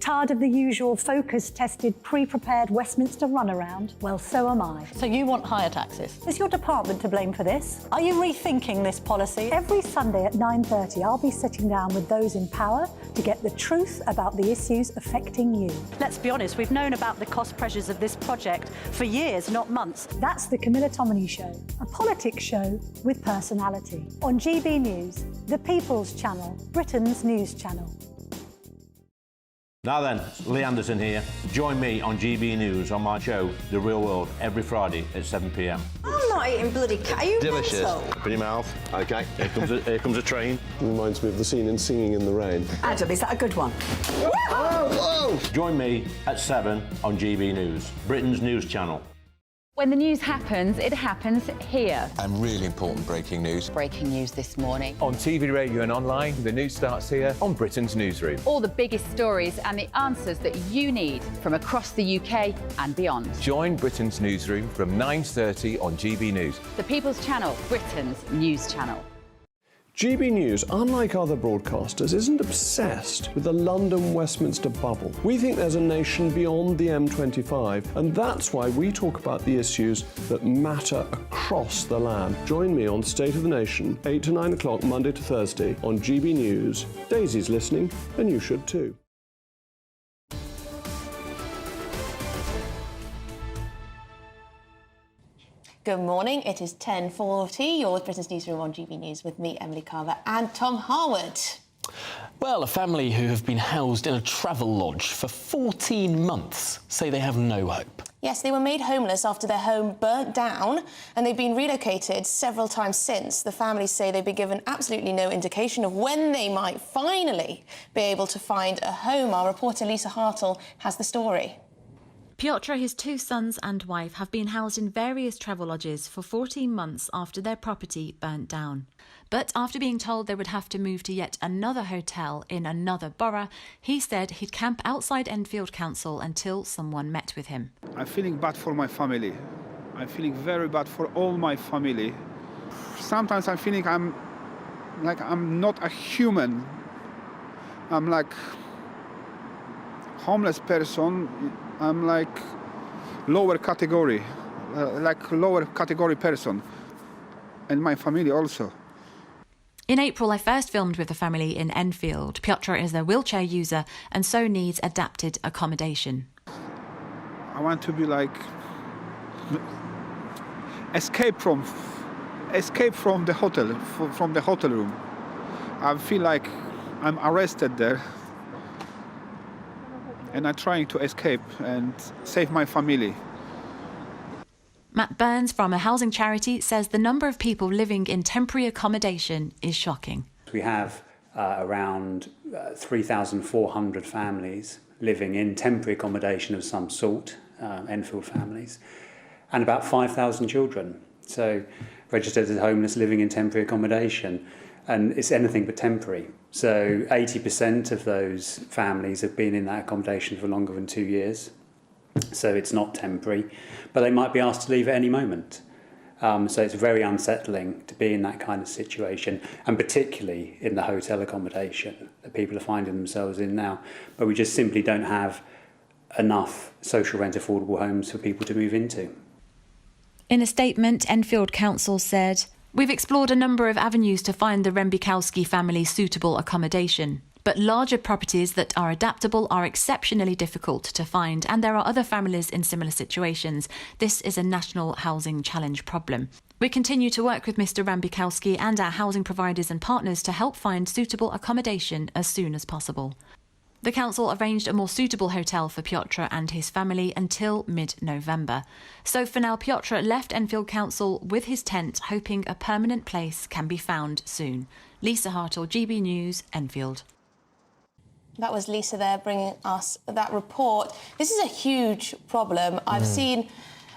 Tired of the usual focus-tested, pre-prepared Westminster runaround? Well, so am I. So you want higher taxes? Is your department to blame for this? Are you rethinking this policy? Every Sunday at 9:30, I'll be sitting down with those in power to get the truth about the issues affecting you. Let's be honest, we've known about the cost pressures of this project for years, not months. That's the Camilla Tominey Show, a politics show with personality. On GB News, the People's Channel, Britain's news channel. Now then, Lee Anderson here. Join me on GB News on my show, The Real World, every Friday at 7 p.m. I'm not eating bloody cat. Are you Delicious. mental? Open your mouth. OK, here comes a train. Reminds me of the scene in Singing in the Rain. Adam, is that a good one? Whoa! Join me at 7 on GB News, Britain's news channel. When the news happens, it happens here. And really important breaking news. Breaking news this morning. On TV, radio and online, the news starts here on Britain's Newsroom. All the biggest stories and the answers that you need from across the UK and beyond. Join Britain's Newsroom from 9:30 on GB News. The People's Channel, Britain's news channel. GB News, unlike other broadcasters, isn't obsessed with the London-Westminster bubble. We think there's a nation beyond the M25, and that's why we talk about the issues that matter across the land. Join me on State of the Nation, 8 to 9 o'clock, Monday to Thursday, on GB News. Daisy's listening, and you should too. Good morning, it is 10:40. You're with Britain's Newsroom on GB News with me, Emily Carver, and Tom Harwood. Well, a family who have been housed in a travel lodge for 14 months say they have no hope. Yes, they were made homeless after their home burnt down, and they've been relocated several times since. The families say they've been given absolutely no indication of when they might finally be able to find a home. Our reporter Lisa Hartle has the story. Piotr, his 2 sons and wife have been housed in various travel lodges for 14 months after their property burnt down. But after being told they would have to move to yet another hotel in another borough, he said he'd camp outside Enfield Council until someone met with him. I'm feeling bad for my family. I'm feeling very bad for all my family. Sometimes I'm feeling I'm not a human. I'm like homeless person. I'm like lower category person, and my family also. In April, I first filmed with the family in Enfield. Piotr is a wheelchair user and so needs adapted accommodation. I want to be like escape from the hotel, from the hotel room. I feel like I'm arrested there, and I'm trying to escape and save my family. Matt Burns from a housing charity says the number of people living in temporary accommodation is shocking. We have around 3,400 families living in temporary accommodation of some sort, Enfield families, and about 5,000 children. So registered as homeless living in temporary accommodation, and it's anything but temporary. So 80% of those families have been in that accommodation for longer than 2 years. So it's not temporary, but they might be asked to leave at any moment. So it's very unsettling to be in that kind of situation, and particularly in the hotel accommodation that people are finding themselves in now. But we just simply don't have enough social rent affordable homes for people to move into. In a statement, Enfield Council said, "We've explored a number of avenues to find the Rembikowski family suitable accommodation. But larger properties that are adaptable are exceptionally difficult to find, and there are other families in similar situations. This is a national housing challenge problem. We continue to work with Mr. Rembikowski and our housing providers and partners to help find suitable accommodation as soon as possible." The council arranged a more suitable hotel for Piotr and his family until mid-November. So for now, Piotr left Enfield Council with his tent, hoping a permanent place can be found soon. Lisa Hartle, GB News, Enfield. That was Lisa there bringing us that report. This is a huge problem. I've seen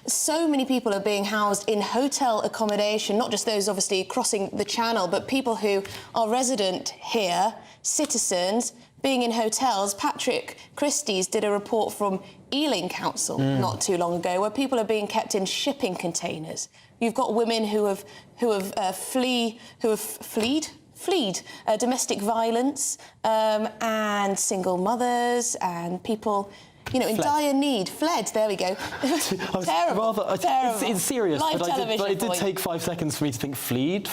so many people are being housed in hotel accommodation, not just those obviously crossing the channel, but people who are resident here, citizens, being in hotels. Patrick Christie's did a report from Ealing Council not too long ago, where people are being kept in shipping containers. You've got women who have fled domestic violence, and single mothers and people, you know, in dire need. Fled, there we go. Terrible. Terrible. It's serious, Live but it did television take 5 seconds for me to think fled,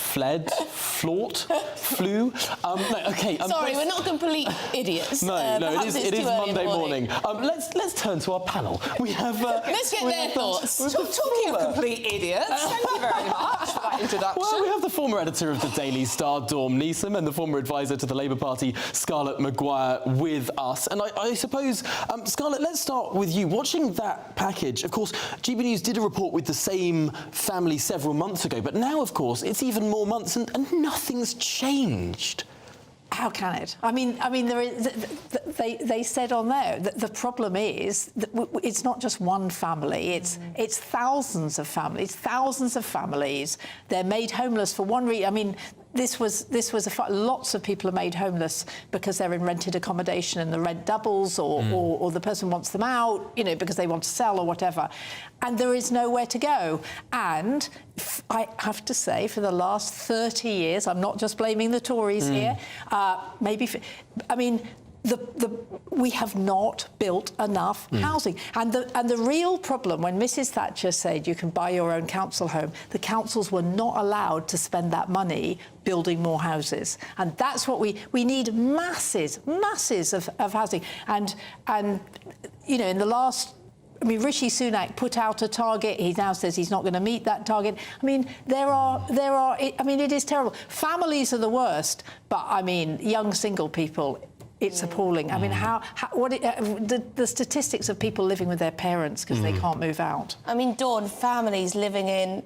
flaught, flew. Sorry, we're not complete idiots. No, it is Monday morning. Let's turn to our panel. We have... let's get their thoughts. Talking of complete idiots, thank you very much for that introduction. Well, we have the former editor of the Daily Star, Dawn Neeson, and the former advisor to the Labour Party, Scarlett Maguire, with us. And I suppose, Scarlett, let's start with you. Watching that package, of course, GB News did a report with the same family several months ago, but now, of course, it's even more months and nothing's changed. How can it? I mean, there is, they said on there that the problem is that it's not just one family. It's thousands of families. They're made homeless for one reason. I mean, this was lots of people are made homeless because they're in rented accommodation and the rent doubles, or the person wants them out, you know, because they want to sell or whatever, and there is nowhere to go. And I have to say, for the last 30 years, I'm not just blaming the Tories here. We have not built enough housing, and the real problem, when Mrs. Thatcher said you can buy your own council home, the councils were not allowed to spend that money building more houses, and that's what we need. Masses of housing, and you know, in the last, I mean, Rishi Sunak put out a target. He now says he's not going to meet that target. I mean, it is terrible. Families are the worst, but I mean, young single people, It's appalling. I mean, the statistics of people living with their parents because they can't move out. I mean, Dawn, families living in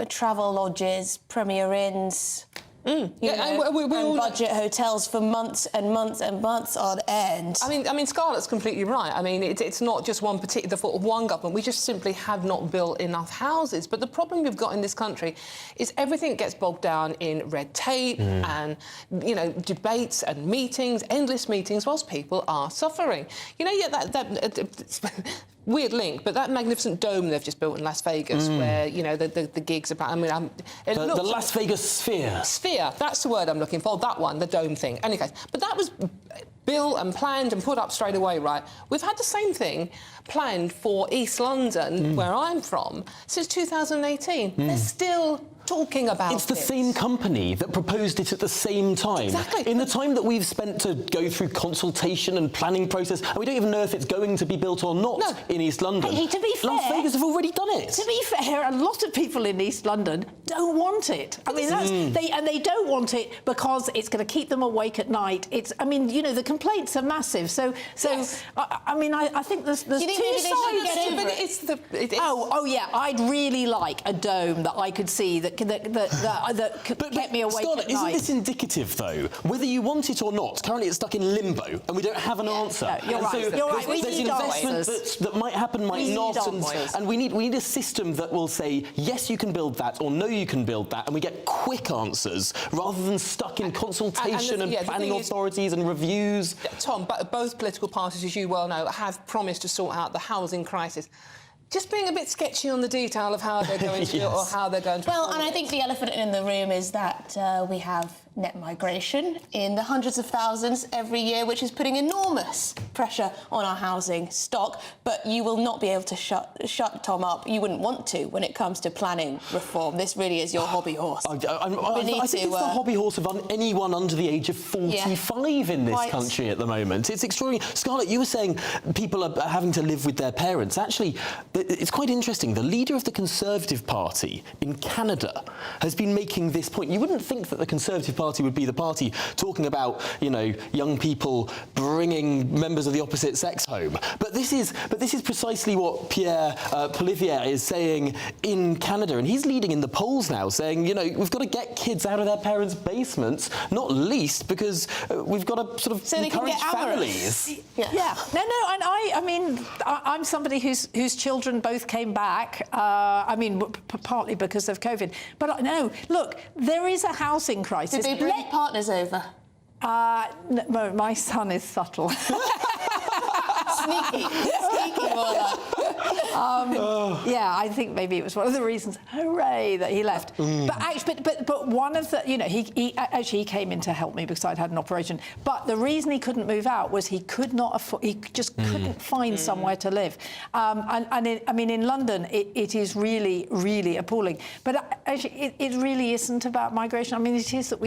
travel lodges, Premier Inns, and budget hotels for months and months and months on end. I mean, Scarlett's completely right. I mean, it's not just the fault of one government. We just simply have not built enough houses. But the problem we've got in this country is everything gets bogged down in red tape and, you know, debates and meetings, endless meetings, whilst people are suffering. You know, weird link, but that magnificent dome they've just built in Las Vegas, where, you know, the gigs are... I mean, the Las Vegas Sphere. Sphere, that's the word I'm looking for, that one, the dome thing. Any case, but that was built and planned and put up straight away, right? We've had the same thing planned for East London, where I'm from, since 2018. They're still talking about it. It's the same company that proposed it at the same time. Exactly. In the time that we've spent to go through consultation and planning process, and we don't even know if it's going to be built or not in East London. Hey, to be fair, Las Vegas have already done it. To be fair, a lot of people in East London don't want it. I mean, they don't want it because it's going to keep them awake at night. I mean, you know, the complaints are massive. So yes. I mean, I think there's two sides. Oh yeah, I'd really like a dome that I could see that kept me awake Scarlett, at night. isn't this indicative, though? Whether you want it or not, currently it's stuck in limbo, and we don't have an answer. No, you're right. So you're right. There's investment that might happen, might not, and we need a system that will say yes, you can build that, or no, you can build that, and we get quick answers rather than stuck in consultation and planning authorities and reviews. Tom, both political parties, as you well know, have promised to sort out the housing crisis. Just being a bit sketchy on the detail of how they're going to do it or how they're going to... Well, and I think the elephant in the room is that we have net migration in the hundreds of thousands every year, which is putting enormous pressure on our housing stock. But you will not be able to shut Tom up. You wouldn't want to when it comes to planning reform. This really is your hobby horse. I think it's the hobby horse of anyone under the age of 45 in this country at the moment. It's extraordinary. Scarlett, you were saying people are having to live with their parents. Actually, it's quite interesting. The leader of the Conservative Party in Canada has been making this point. You wouldn't think that the Conservative Party would be the party talking about, you know, young people bringing members of the opposite sex home. But this is precisely what Pierre Poilievre is saying in Canada, and he's leading in the polls now, saying, you know, we've got to get kids out of their parents' basements, not least because we've got to sort of encourage families. No, and I mean, I'm somebody whose children both came back. I mean, partly because of COVID. But no, look, there is a housing crisis. Did they bring partners over? No, my son is subtle. Sneaky, more like. Yeah, I think maybe it was one of the reasons. Hooray that he left. But actually, but one of the, you know, he came in to help me because I'd had an operation. But the reason he couldn't move out was he could not afford. He just couldn't find somewhere to live. I mean, in London, it is really, really appalling. But actually, it really isn't about migration. I mean, it is that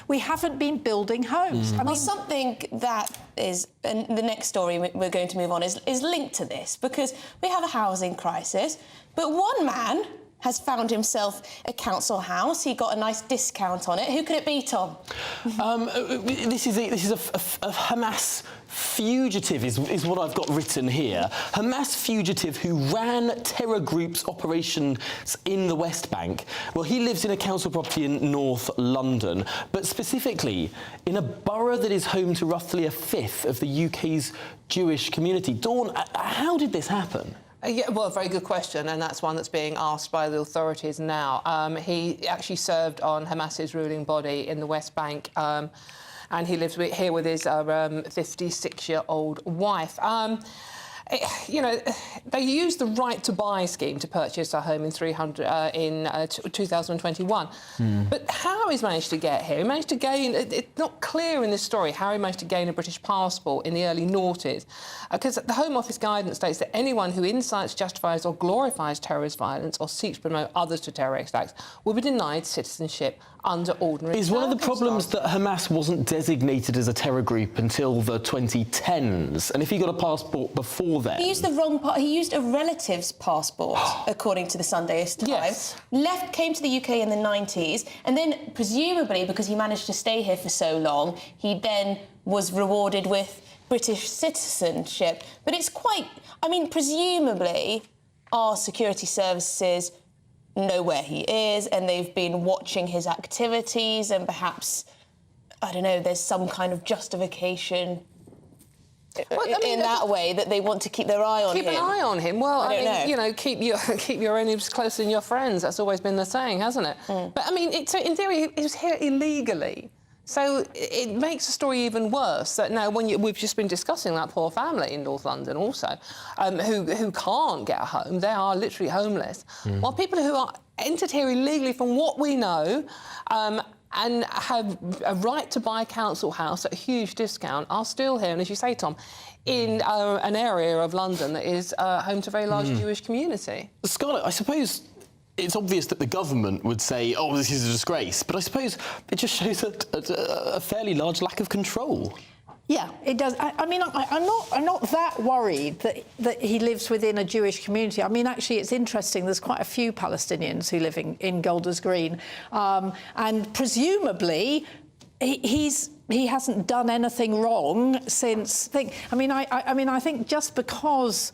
we haven't been building homes. I mean, something that is, and the next story we're going to move on is linked to this, because we have a housing crisis, but one man has found himself a council house. He got a nice discount on it. Who could it be, Tom? This is a Hamas fugitive is what I've got written here. Hamas fugitive who ran terror groups' operations in the West Bank. Well, he lives in a council property in North London, but specifically in a borough that is home to roughly a fifth of the UK's Jewish community. Dawn, how did this happen? Yeah, well, very good question, and that's one that's being asked by the authorities now. He actually served on Hamas's ruling body in the West Bank, and he lives here with his 56-year-old wife. You know, they used the right to buy scheme to purchase a home in 2021. But how he's managed to get here, he managed to gain, it's not clear in this story how he managed to gain a British passport in the early noughties, because the Home Office guidance states that anyone who incites, justifies or glorifies terrorist violence or seeks to promote others to terrorist acts will be denied citizenship under ordinary Is one of the problems that Hamas wasn't designated as a terror group until the 2010s? And if he got a passport before then... He used the wrong part. He used a relative's passport, according to the Sunday's Times. Yes. Came to the UK in the 90s, and then, presumably, because he managed to stay here for so long, he then was rewarded with British citizenship. But it's quite... I mean, presumably, our security services know where he is, and they've been watching his activities, and perhaps, I don't know, there's some kind of justification in that way that they want to keep their eye on him. Keep an eye on him. Well, I don't know. You know, keep your enemies closer than your friends. That's always been the saying, hasn't it? But I mean, in theory, he was here illegally. So it makes the story even worse that now we've just been discussing that poor family in North London also, who can't get a home. They are literally homeless. While people who are entered here illegally, from what we know, and have a right to buy a council house at a huge discount, are still here. And as you say, Tom, in an area of London that is home to a very large Jewish community. Scarlett, I suppose it's obvious that the government would say, oh, this is a disgrace, but I suppose it just shows a fairly large lack of control. Yeah, it does. I mean, I'm not that worried that he lives within a Jewish community. I mean, actually, it's interesting. There's quite a few Palestinians who live in Golders Green, and presumably he hasn't done anything wrong since. I mean, I think just because.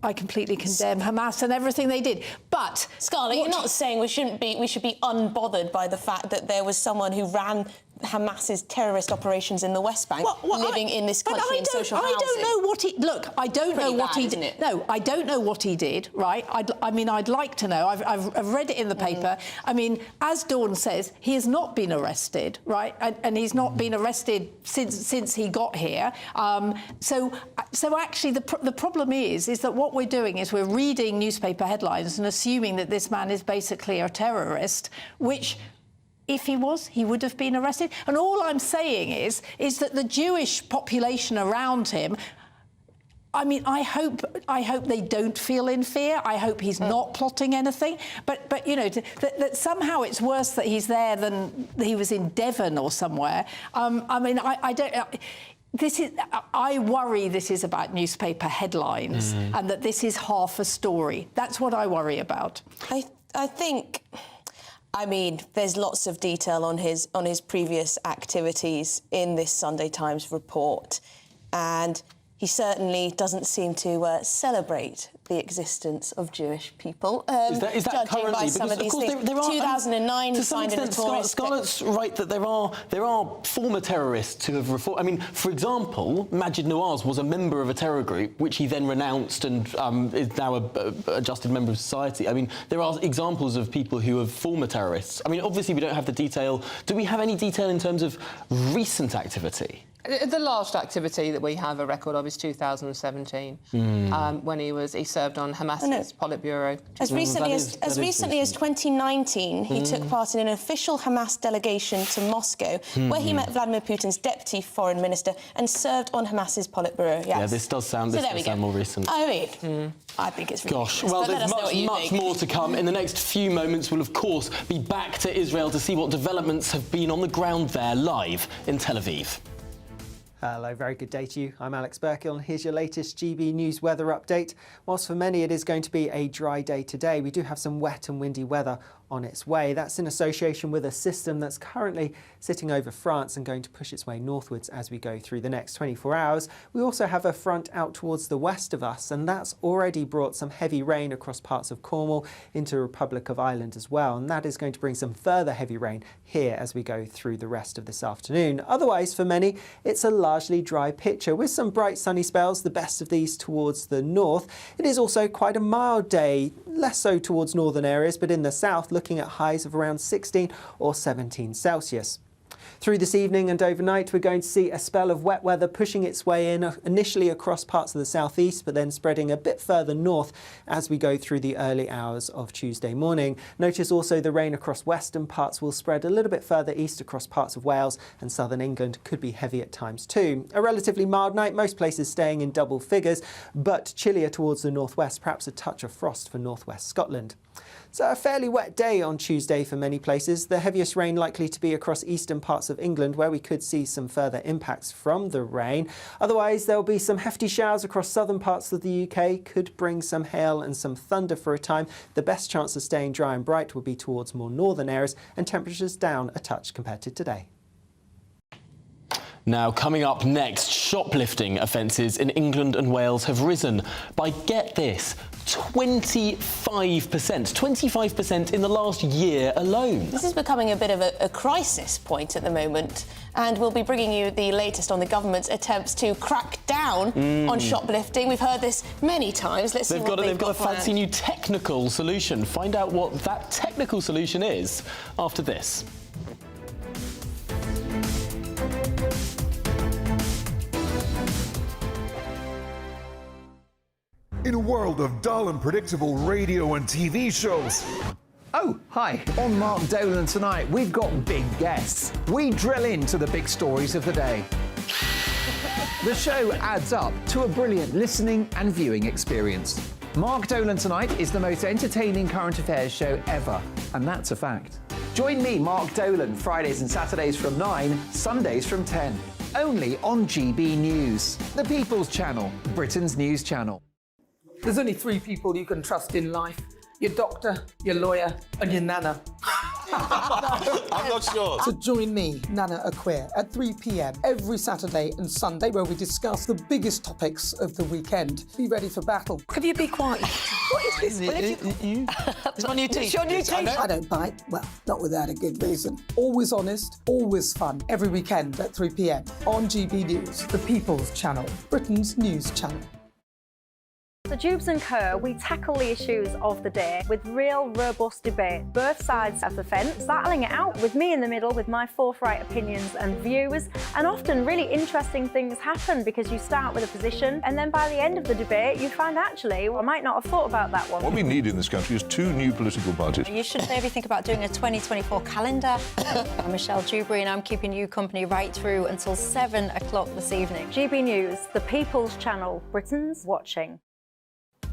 I completely condemn Hamas and everything they did. But Scarlett, you're not saying we should be unbothered by the fact that there was someone who ran Hamas's terrorist operations in the West Bank living in this country in social housing. I don't know what he... Look, I don't know what he did. No, I don't know what he did, right? I mean, I'd like to know. I've read it in the paper. I mean, as Dawn says, he has not been arrested, right? And he's not been arrested since he got here. So actually, the problem is that what we're doing is we're reading newspaper headlines and assuming that this man is basically a terrorist, which... If he was, he would have been arrested. And all I'm saying is that the Jewish population around him, I mean, I hope they don't feel in fear. I hope he's not plotting anything. But you know, that somehow it's worse that he's there than he was in Devon or somewhere. I mean, I don't... I worry this is about newspaper headlines and that this is half a story. That's what I worry about. I think... I mean, there's lots of detail on his previous activities in this Sunday Times report, and he certainly doesn't seem to celebrate the existence of Jewish people. Is that judging currently? by some of these things. 2009, he signed a notorious... Scarlett's right that there are former terrorists who have reformed. I mean, for example, Majid Nawaz was a member of a terror group, which he then renounced and is now a adjusted member of society. I mean, there are examples of people who are former terrorists. I mean, obviously, we don't have the detail. Do we have any detail in terms of recent activity? The last activity that we have a record of is 2017, when he served on Hamas's Politburo. As recently as 2019, he took part in an official Hamas delegation to Moscow, where he met Vladimir Putin's deputy foreign minister and served on Hamas's Politburo. Yes. Yeah, this does sound more recent. I mean, I think it's ridiculous. Gosh, well, there's much more to come. In the next few moments, we'll, of course, be back to Israel to see what developments have been on the ground there, live in Tel Aviv. Hello, very good day to you. I'm Alex Burkill, and here's your latest GB News weather update. Whilst for many it is going to be a dry day today, we do have some wet and windy weather on its way. That's in association with a system that's currently sitting over France and going to push its way northwards as we go through the next 24 hours. We also have a front out towards the west of us, and that's already brought some heavy rain across parts of Cornwall into the Republic of Ireland as well, and that is going to bring some further heavy rain here as we go through the rest of this afternoon. Otherwise, for many, it's a largely dry picture with some bright sunny spells, the best of these towards the north. It is also quite a mild day, less so towards northern areas, but in the south, looking at highs of around 16 or 17 Celsius. Through this evening and overnight, we're going to see a spell of wet weather pushing its way in, initially across parts of the southeast, but then spreading a bit further north as we go through the early hours of Tuesday morning. Notice also the rain across western parts will spread a little bit further east across parts of Wales, and southern England could be heavy at times too. A relatively mild night, most places staying in double figures, but chillier towards the northwest, perhaps a touch of frost for northwest Scotland. So a fairly wet day on Tuesday for many places. The heaviest rain likely to be across eastern parts of England, where we could see some further impacts from the rain. Otherwise, there will be some hefty showers across southern parts of the UK, could bring some hail and some thunder for a time. The best chance of staying dry and bright will be towards more northern areas, and temperatures down a touch compared to today. Now, coming up next, shoplifting offences in England and Wales have risen by, get this, 25%. 25% in the last year alone. This is becoming a bit of a crisis point at the moment, and we'll be bringing you the latest on the government's attempts to crack down on shoplifting. We've heard this many times. Let's see what they've got a fancy new technical solution. Find out what that technical solution is after this. In a world of dull and predictable radio and TV shows. Oh, hi. On Mark Dolan tonight, we've got big guests. We drill into the big stories of the day. The show adds up to a brilliant listening and viewing experience. Mark Dolan Tonight is the most entertaining current affairs show ever, and that's a fact. Join me, Mark Dolan, Fridays and Saturdays from 9, Sundays from 10. Only on GB News, the People's Channel, Britain's news channel. There's only 3 people you can trust in life. Your doctor, your lawyer, and your nana. I'm not sure. So join me, Nana Aquare, at 3 p.m. every Saturday and Sunday, where we discuss the biggest topics of the weekend. Be ready for battle. Could you be quiet? What is this? It's my new teeth. It's your new teeth. I don't bite. Well, not without a good reason. Always honest, always fun. Every weekend at 3 p.m. on GB News, the People's Channel, Britain's news channel. So Jubes and Kerr, we tackle the issues of the day with real, robust debate, both sides of the fence, battling it out with me in the middle with my forthright opinions and views. And often really interesting things happen because you start with a position and then by the end of the debate you find actually, well, I might not have thought about that one. What we need in this country is 2 new political parties. You should maybe think about doing a 2024 calendar. I'm Michelle Dewberry and I'm keeping you company right through until 7 o'clock this evening. GB News, the People's Channel, Britain's watching.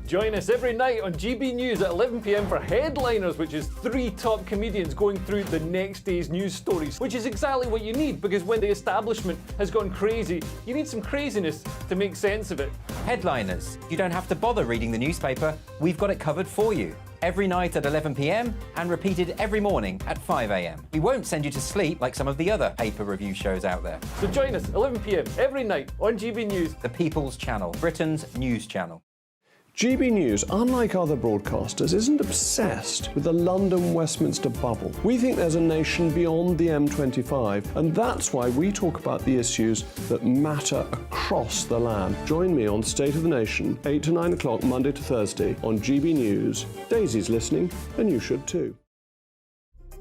Join us every night on GB News at 11 p.m. for Headliners, which is 3 top comedians going through the next day's news stories, which is exactly what you need, because when the establishment has gone crazy, you need some craziness to make sense of it. Headliners. You don't have to bother reading the newspaper. We've got it covered for you. Every night at 11 p.m. and repeated every morning at 5 a.m. We won't send you to sleep like some of the other paper review shows out there. So join us 11 p.m. every night on GB News. The People's Channel, Britain's news channel. GB News, unlike other broadcasters, isn't obsessed with the London-Westminster bubble. We think there's a nation beyond the M25, and that's why we talk about the issues that matter across the land. Join me on State of the Nation, 8 to 9 o'clock, Monday to Thursday, on GB News. Daisy's listening, and you should too.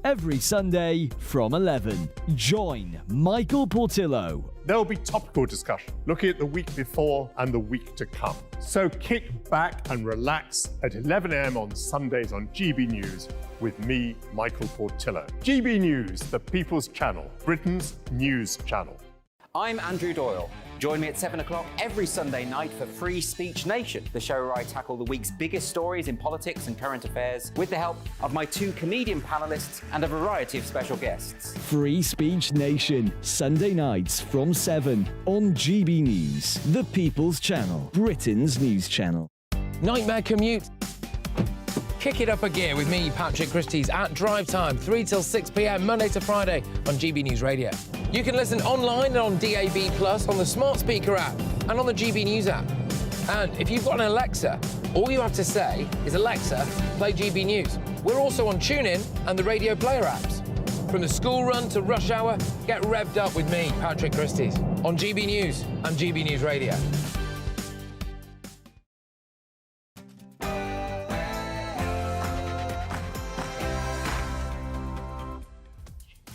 Every Sunday from 11, join Michael Portillo. There will be topical discussion, looking at the week before and the week to come. So kick back and relax at 11 a.m. on Sundays on GB News with me, Michael Portillo. GB News, the People's Channel, Britain's news channel. I'm Andrew Doyle. Join me at 7 o'clock every Sunday night for Free Speech Nation, the show where I tackle the week's biggest stories in politics and current affairs with the help of my 2 comedian panellists and a variety of special guests. Free Speech Nation, Sunday nights from 7 on GB News, the People's Channel, Britain's news channel. Nightmare commute. Kick it up a gear with me, Patrick Christie's, at drive time, 3 till 6 p.m, Monday to Friday on GB News Radio. You can listen online and on DAB+, on the smart speaker app and on the GB News app. And if you've got an Alexa, all you have to say is, Alexa, play GB News. We're also on TuneIn and the Radio Player apps. From the school run to rush hour, get revved up with me, Patrick Christie's, on GB News and GB News Radio.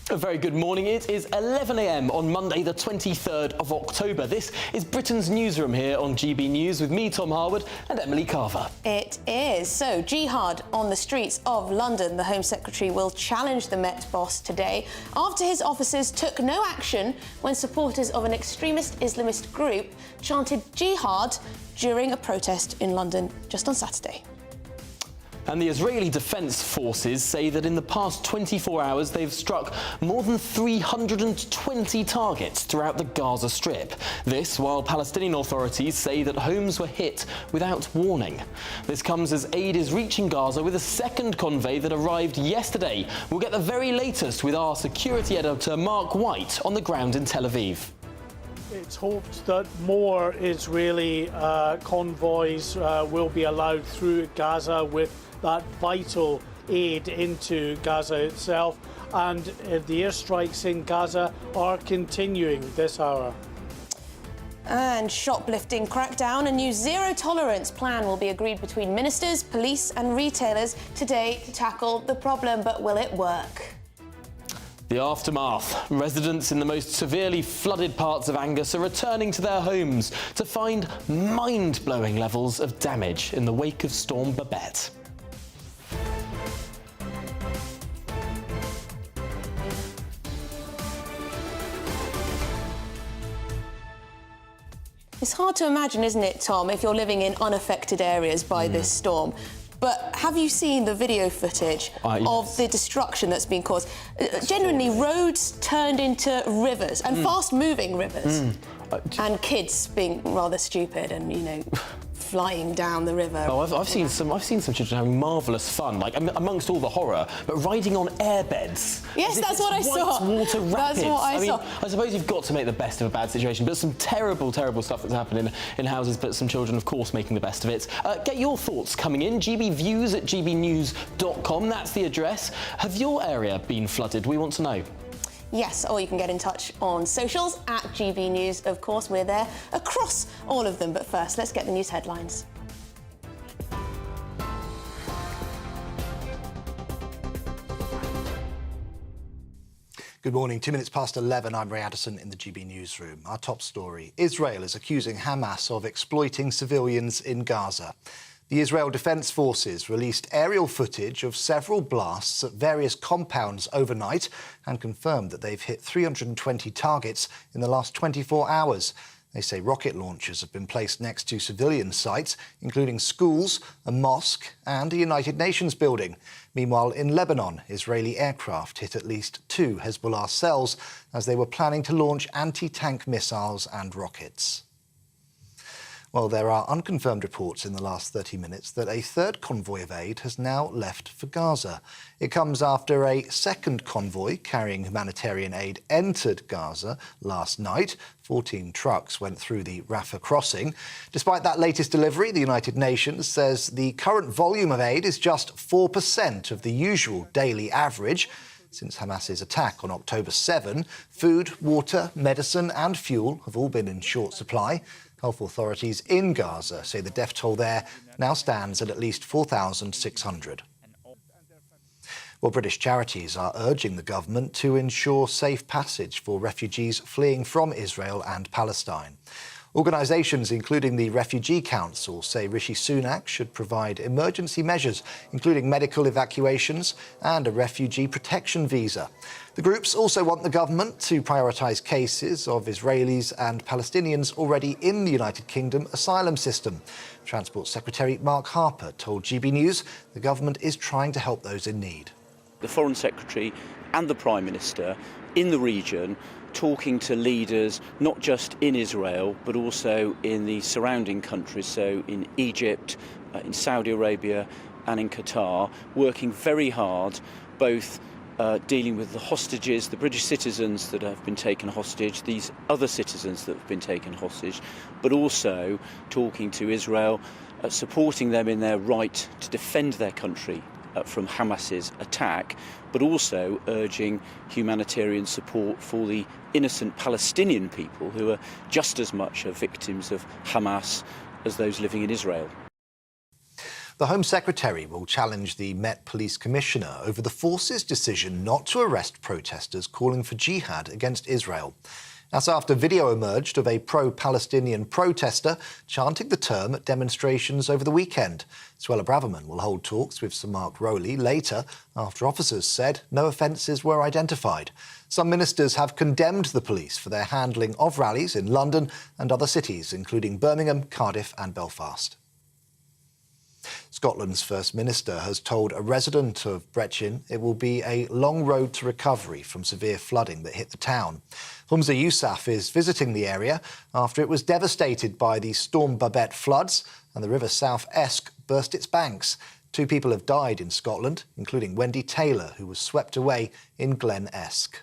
A very good morning. It is 11 a.m. on Monday, the 23rd of October. This is Britain's Newsroom here on GB News with me, Tom Harwood, and Emily Carver. It is. So, jihad on the streets of London. The Home Secretary will challenge the Met boss today after his officers took no action when supporters of an extremist Islamist group chanted jihad during a protest in London just on Saturday. And the Israeli Defense Forces say that in the past 24 hours they've struck more than 320 targets throughout the Gaza Strip. This while Palestinian authorities say that homes were hit without warning. This comes as aid is reaching Gaza with a second convoy that arrived yesterday. We'll get the very latest with our security editor Mark White on the ground in Tel Aviv. It's hoped that more Israeli convoys will be allowed through Gaza with that vital aid into Gaza itself, and the airstrikes in Gaza are continuing this hour. And shoplifting crackdown, a new zero-tolerance plan will be agreed between ministers, police and retailers today to tackle the problem, but will it work? The aftermath. Residents in the most severely flooded parts of Angus are returning to their homes to find mind-blowing levels of damage in the wake of Storm Babet. It's hard to imagine, isn't it, Tom, if you're living in unaffected areas by this storm. But have you seen the video footage of the destruction that's been caused? Genuinely, roads turned into rivers, and fast-moving rivers. And kids being rather stupid and, you know, flying down the river. Oh, I've seen some children having marvellous fun, like amongst all the horror, but riding on airbeds. Yes, that's what I saw. Water rapids. That's what I saw. I suppose you've got to make the best of a bad situation, but some terrible, terrible stuff that's happened in houses, but some children, of course, making the best of it. Get your thoughts coming in. gbviews@gbnews.com, that's the address. Have your area been flooded? We want to know. Yes, or you can get in touch on socials at GB News. Of course, we're there across all of them. But first, let's get the news headlines. Good morning. 2 minutes past 11, I'm Ray Addison in the GB Newsroom. Our top story. Israel is accusing Hamas of exploiting civilians in Gaza. The Israel Defense Forces released aerial footage of several blasts at various compounds overnight and confirmed that they've hit 320 targets in the last 24 hours. They say rocket launchers have been placed next to civilian sites, including schools, a mosque and a United Nations building. Meanwhile, in Lebanon, Israeli aircraft hit at least 2 Hezbollah cells as they were planning to launch anti-tank missiles and rockets. Well, there are unconfirmed reports in the last 30 minutes that a third convoy of aid has now left for Gaza. It comes after a second convoy carrying humanitarian aid entered Gaza last night. 14 trucks went through the Rafah crossing. Despite that latest delivery, the United Nations says the current volume of aid is just 4% of the usual daily average. Since Hamas's attack on October 7, food, water, medicine and fuel have all been in short supply. Health authorities in Gaza say the death toll there now stands at least 4,600. Well, British charities are urging the government to ensure safe passage for refugees fleeing from Israel and Palestine. Organisations, including the Refugee Council, say Rishi Sunak should provide emergency measures, including medical evacuations and a refugee protection visa. The groups also want the government to prioritise cases of Israelis and Palestinians already in the United Kingdom asylum system. Transport Secretary Mark Harper told GB News the government is trying to help those in need. The Foreign Secretary and the Prime Minister in the region talking to leaders not just in Israel but also in the surrounding countries, so in Egypt, in Saudi Arabia and in Qatar, working very hard, both dealing with the hostages, the British citizens that have been taken hostage, these other citizens that have been taken hostage, but also talking to Israel, supporting them in their right to defend their country from Hamas's attack, but also urging humanitarian support for the innocent Palestinian people who are just as much victims of Hamas as those living in Israel. The Home Secretary will challenge the Met Police Commissioner over the force's decision not to arrest protesters calling for jihad against Israel. That's after video emerged of a pro-Palestinian protester chanting the term at demonstrations over the weekend. Suella Braverman will hold talks with Sir Mark Rowley later after officers said no offences were identified. Some ministers have condemned the police for their handling of rallies in London and other cities, including Birmingham, Cardiff and Belfast. Scotland's First Minister has told a resident of Brechin it will be a long road to recovery from severe flooding that hit the town. Humza Yousaf is visiting the area after it was devastated by the Storm Babet floods and the River South Esk burst its banks. 2 people have died in Scotland, including Wendy Taylor, who was swept away in Glen Esk.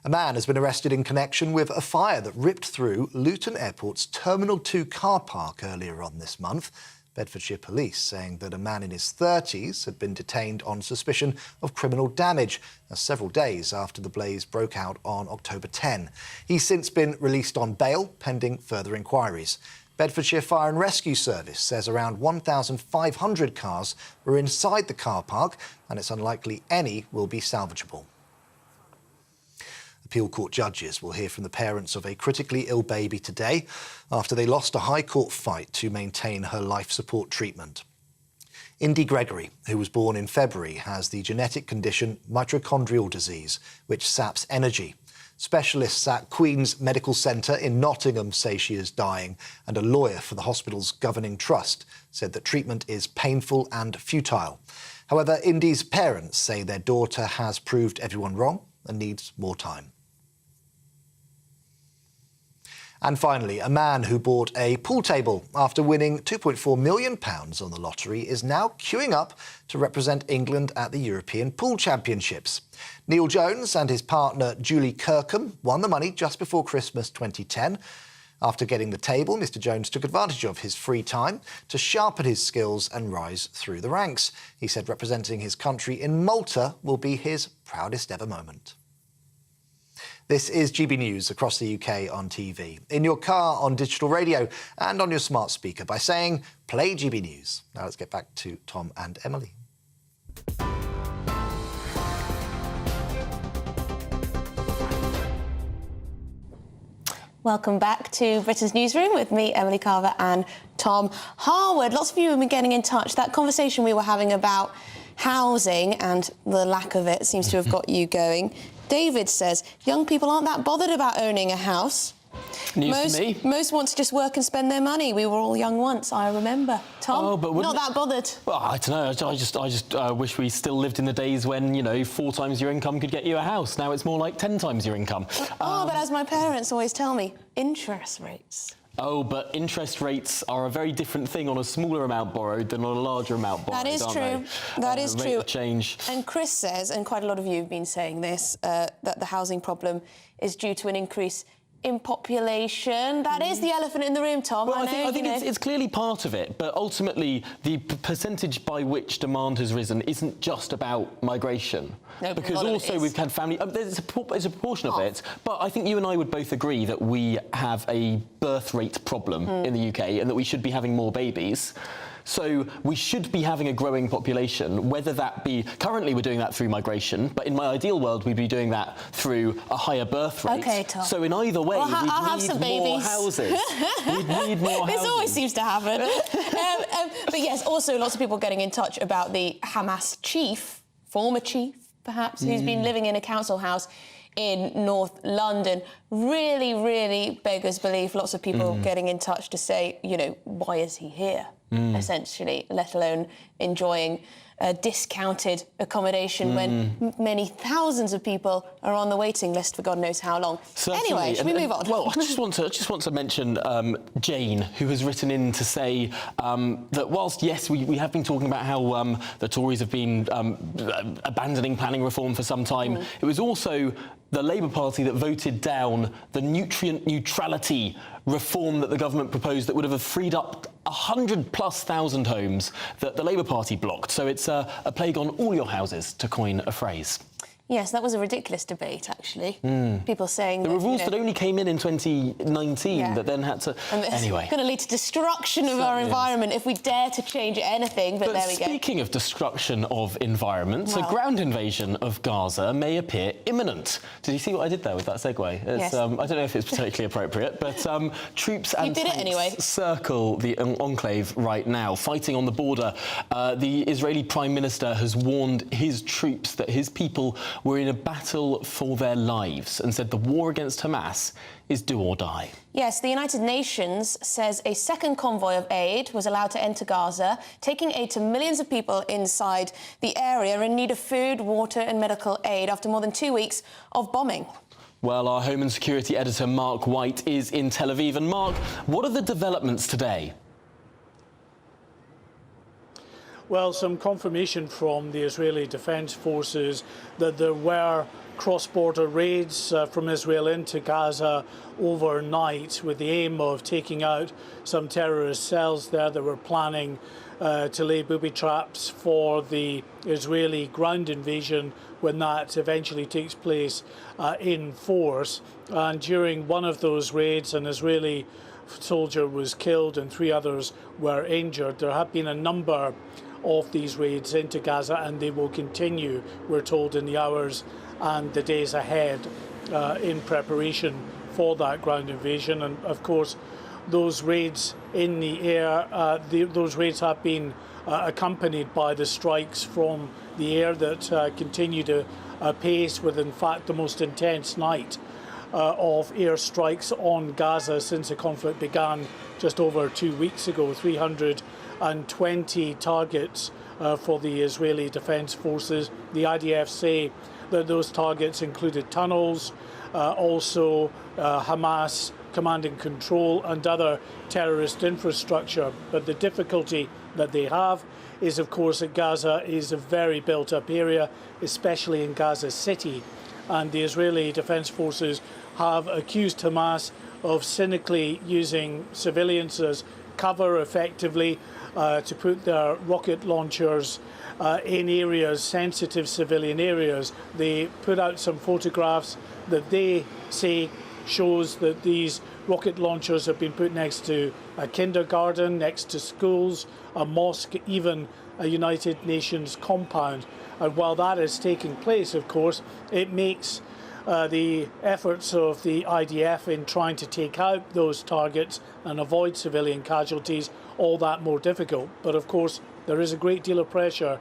A man has been arrested in connection with a fire that ripped through Luton Airport's Terminal 2 car park earlier on this month. Bedfordshire Police saying that a man in his 30s had been detained on suspicion of criminal damage several days after the blaze broke out on October 10. He's since been released on bail, pending further inquiries. Bedfordshire Fire and Rescue Service says around 1,500 cars were inside the car park and it's unlikely any will be salvageable. Appeal Court judges will hear from the parents of a critically ill baby today after they lost a High Court fight to maintain her life support treatment. Indy Gregory, who was born in February, has the genetic condition mitochondrial disease, which saps energy. Specialists at Queen's Medical Centre in Nottingham say she is dying, and a lawyer for the hospital's governing trust said that treatment is painful and futile. However, Indy's parents say their daughter has proved everyone wrong and needs more time. And finally, a man who bought a pool table after winning £2.4 million on the lottery is now queuing up to represent England at the European Pool Championships. Neil Jones and his partner Julie Kirkham won the money just before Christmas 2010. After getting the table, Mr Jones took advantage of his free time to sharpen his skills and rise through the ranks. He said representing his country in Malta will be his proudest ever moment. This is GB News across the UK on TV, in your car, on digital radio and on your smart speaker by saying, play GB News. Now let's get back to Tom and Emily. Welcome back to Britain's Newsroom with me, Emily Carver, and Tom Harwood. Lots of you have been getting in touch. That conversation we were having about housing and the lack of it seems to have got you going. David says, young people aren't that bothered about owning a house. News to me. Most want to just work and spend their money. We were all young once, I remember. Tom, oh, but not that bothered. Well, I don't know. I just wish we still lived in the days when, you know, 4 times your income could get you a house. Now it's more like 10 times your income. But as my parents always tell me, interest rates. Oh, but interest rates are a very different thing on a smaller amount borrowed than on a larger amount borrowed. That is true. That is true. Rate of change. And Chris says, and quite a lot of you have been saying this, that the housing problem is due to an increase in population. That is the elephant in the room, Tom. Well, I think it's clearly part of it, but ultimately the percentage by which demand has risen isn't just about migration. No, because also we've had family... there's a proportion of it, but I think you and I would both agree that we have a birth rate problem in the UK and that we should be having more babies. So we should be having a growing population, whether that be... Currently we're doing that through migration, but in my ideal world we'd be doing that through a higher birth rate. OK, Tom. So in either way, I'll have some we'd need more babies. houses. We'd need more houses. This always seems to happen. But yes, also lots of people getting in touch about the Hamas chief, former chief perhaps, who's been living in a council house in North London. Really, really beggars belief. Lots of people getting in touch to say, you know, why is he here, essentially, let alone enjoying discounted accommodation when many thousands of people are on the waiting list for God knows how long. Certainly. Anyway, should we move on? Well, I just want to mention Jane, who has written in to say that whilst, yes, we have been talking about how the Tories have been abandoning planning reform for some time, it was also the Labour Party that voted down the nutrient neutrality reform that the government proposed that would have freed up 100,000+ homes that the Labour Party blocked. So it's a plague on all your houses, to coin a phrase. Yes, that was a ridiculous debate, actually. People saying there were rules that only came in 2019 that then had to... Anyway. It's going to lead to destruction of our environment if we dare to change anything, but there we go. Speaking of destruction of environments, a ground invasion of Gaza may appear imminent. Did you see what I did there with that segue? Yes. I don't know if it's particularly appropriate, but troops and tanks circle the enclave right now, fighting on the border. The Israeli Prime Minister has warned his troops that his people were in a battle for their lives and said the war against Hamas is do or die. Yes, the United Nations says a second convoy of aid was allowed to enter Gaza, taking aid to millions of people inside the area in need of food, water and medical aid after more than 2 weeks of bombing. Well, our Home and Security editor Mark White is in Tel Aviv. And Mark, what are the developments today? Well, some confirmation from the Israeli Defence Forces that there were cross-border raids from Israel into Gaza overnight with the aim of taking out some terrorist cells there that were planning to lay booby traps for the Israeli ground invasion when that eventually takes place in force. And during one of those raids, an Israeli soldier was killed and 3 others were injured. There have been a number of these raids into Gaza, and they will continue, we're told, in the hours and the days ahead in preparation for that ground invasion. And of course, those raids in the air, those raids have been accompanied by the strikes from the air that continue to pace with, in fact, the most intense night of air strikes on Gaza since the conflict began just over 2 weeks ago. 320 targets for the Israeli Defence Forces. The IDF say that those targets included tunnels, also Hamas command and control and other terrorist infrastructure. But the difficulty that they have is, of course, that Gaza is a very built-up area, especially in Gaza City. And the Israeli Defence Forces have accused Hamas of cynically using civilians as cover effectively to put their rocket launchers in areas, sensitive civilian areas. They put out some photographs that they say shows that these rocket launchers have been put next to a kindergarten, next to schools, a mosque, even a United Nations compound. And while that is taking place, of course, it makes the efforts of the IDF in trying to take out those targets and avoid civilian casualties all that more difficult. But of course, there is a great deal of pressure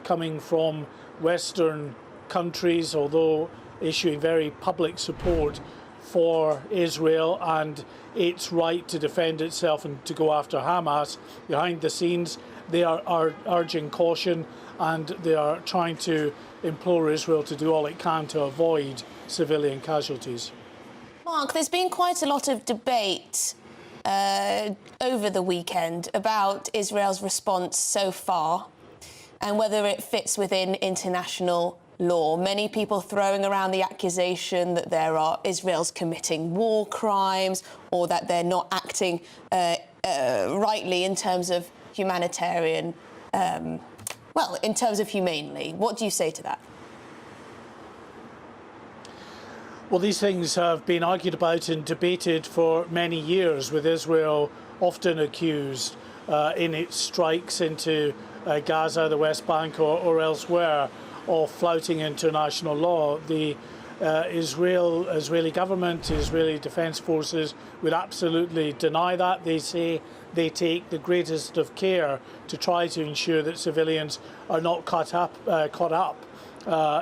coming from Western countries, although issuing very public support for Israel and its right to defend itself and to go after Hamas. Behind the scenes, they are urging caution, and they are trying to implore Israel to do all it can to avoid civilian casualties. Mark, there's been quite a lot of debate over the weekend about Israel's response so far and whether it fits within international law. Many people throwing around the accusation that Israel's committing war crimes or that they're not acting rightly in terms of humanitarian, in terms of humanely. What do you say to that? Well, these things have been argued about and debated for many years, with Israel often accused in its strikes into Gaza, the West Bank or elsewhere of flouting international law. The Israeli government, Israeli Defence Forces would absolutely deny that. They say they take the greatest of care to try to ensure that civilians are not caught up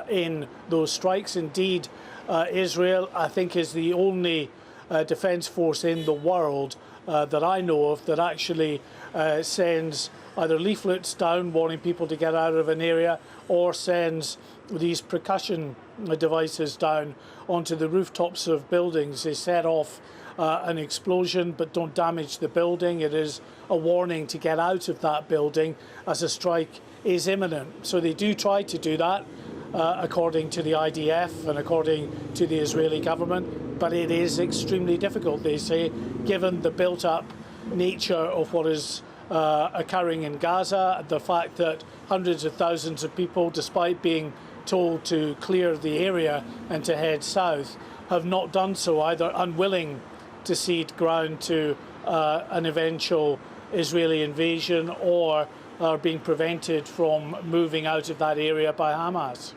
in those strikes. Indeed, Israel, I think, is the only defence force in the world that I know of that actually sends either leaflets down warning people to get out of an area or sends these percussion devices down onto the rooftops of buildings. They set off an explosion but don't damage the building. It is a warning to get out of that building as a strike is imminent. So they do try to do that according to the IDF and according to the Israeli government, but it is extremely difficult, they say, given the built-up nature of what is occurring in Gaza, the fact that hundreds of thousands of people, despite being told to clear the area and to head south, have not done so, either unwilling to cede ground to an eventual Israeli invasion or are being prevented from moving out of that area by Hamas.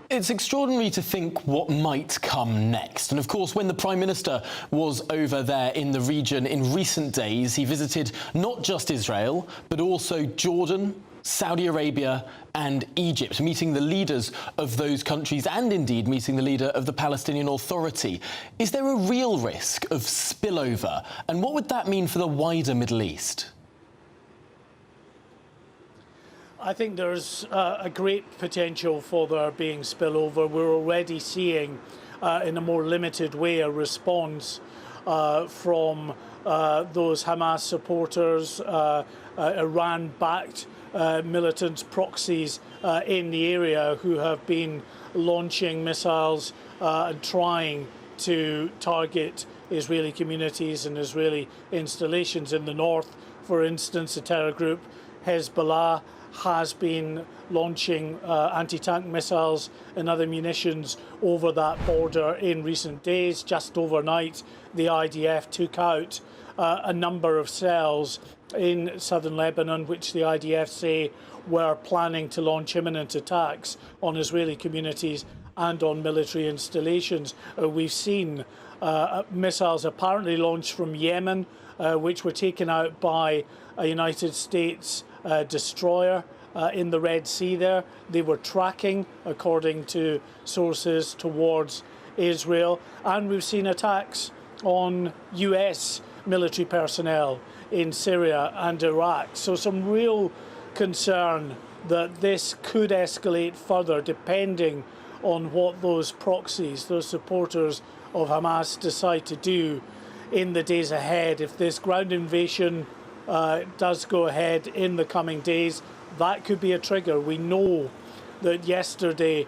It's extraordinary to think what might come next. And of course, when the Prime Minister was over there in the region in recent days, he visited not just Israel, but also Jordan, Saudi Arabia and Egypt, meeting the leaders of those countries and indeed meeting the leader of the Palestinian Authority. Is there a real risk of spillover? And what would that mean for the wider Middle East? I think there's a great potential for there being spillover. We're already seeing, in a more limited way, a response from those Hamas supporters, Iran-backed militant proxies in the area who have been launching missiles and trying to target Israeli communities and Israeli installations in the north. For instance, the terror group Hezbollah has been launching anti-tank missiles and other munitions over that border in recent days. Just overnight, the IDF took out a number of cells in southern Lebanon, which the IDF say were planning to launch imminent attacks on Israeli communities and on military installations. We've seen missiles apparently launched from Yemen, which were taken out by a United States destroyer in the Red Sea there. They were tracking, according to sources, towards Israel. And we've seen attacks on US military personnel in Syria and Iraq. So some real concern that this could escalate further depending on what those proxies, those supporters of Hamas decide to do in the days ahead. If this ground invasion does go ahead in the coming days, that could be a trigger. We know that yesterday,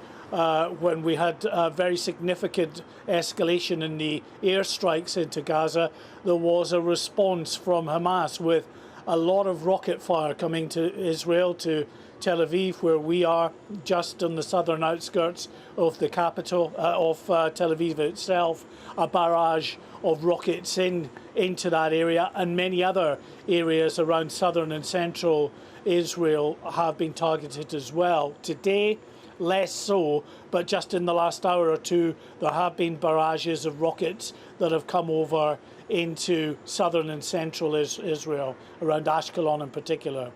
when we had a very significant escalation in the airstrikes into Gaza, there was a response from Hamas with a lot of rocket fire coming to Israel, to Tel Aviv, where we are, just on the southern outskirts of the capital of Tel Aviv itself, a barrage of rockets into that area, and many other areas around southern and central Israel have been targeted as well. Today, less so, but just in the last hour or two, there have been barrages of rockets that have come over into southern and central Israel, around Ashkelon in particular.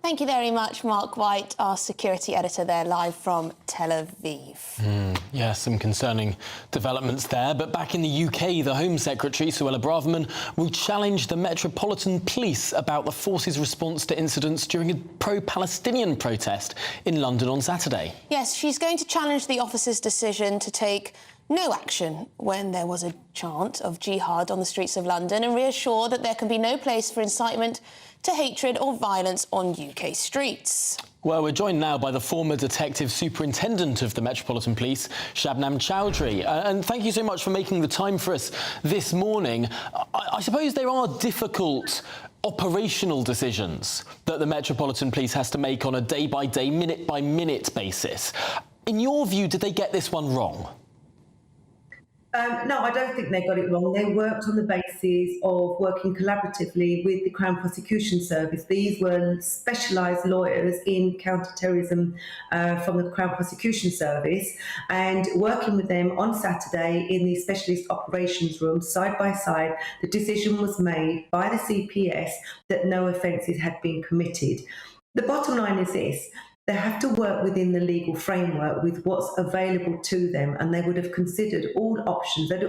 Thank you very much, Mark White, our security editor there, live from Tel Aviv. Yeah, some concerning developments there. But back in the UK, the Home Secretary, Suella Braverman, will challenge the Metropolitan Police about the force's response to incidents during a pro-Palestinian protest in London on Saturday. Yes, she's going to challenge the officer's decision to take no action when there was a chant of jihad on the streets of London and reassure that there can be no place for incitement to hatred or violence on UK streets. Well, we're joined now by the former Detective Superintendent of the Metropolitan Police, Shabnam Chowdhury. And thank you so much for making the time for us this morning. I suppose there are difficult operational decisions that the Metropolitan Police has to make on a day-by-day, minute-by-minute basis. In your view, did they get this one wrong? No, I don't think they got it wrong. They worked on the basis of working collaboratively with the Crown Prosecution Service. These were specialised lawyers in counter-terrorism from the Crown Prosecution Service, and working with them on Saturday in the specialist operations room, side by side, the decision was made by the CPS that no offences had been committed. The bottom line is this: they have to work within the legal framework with what's available to them, and they would have considered all options. They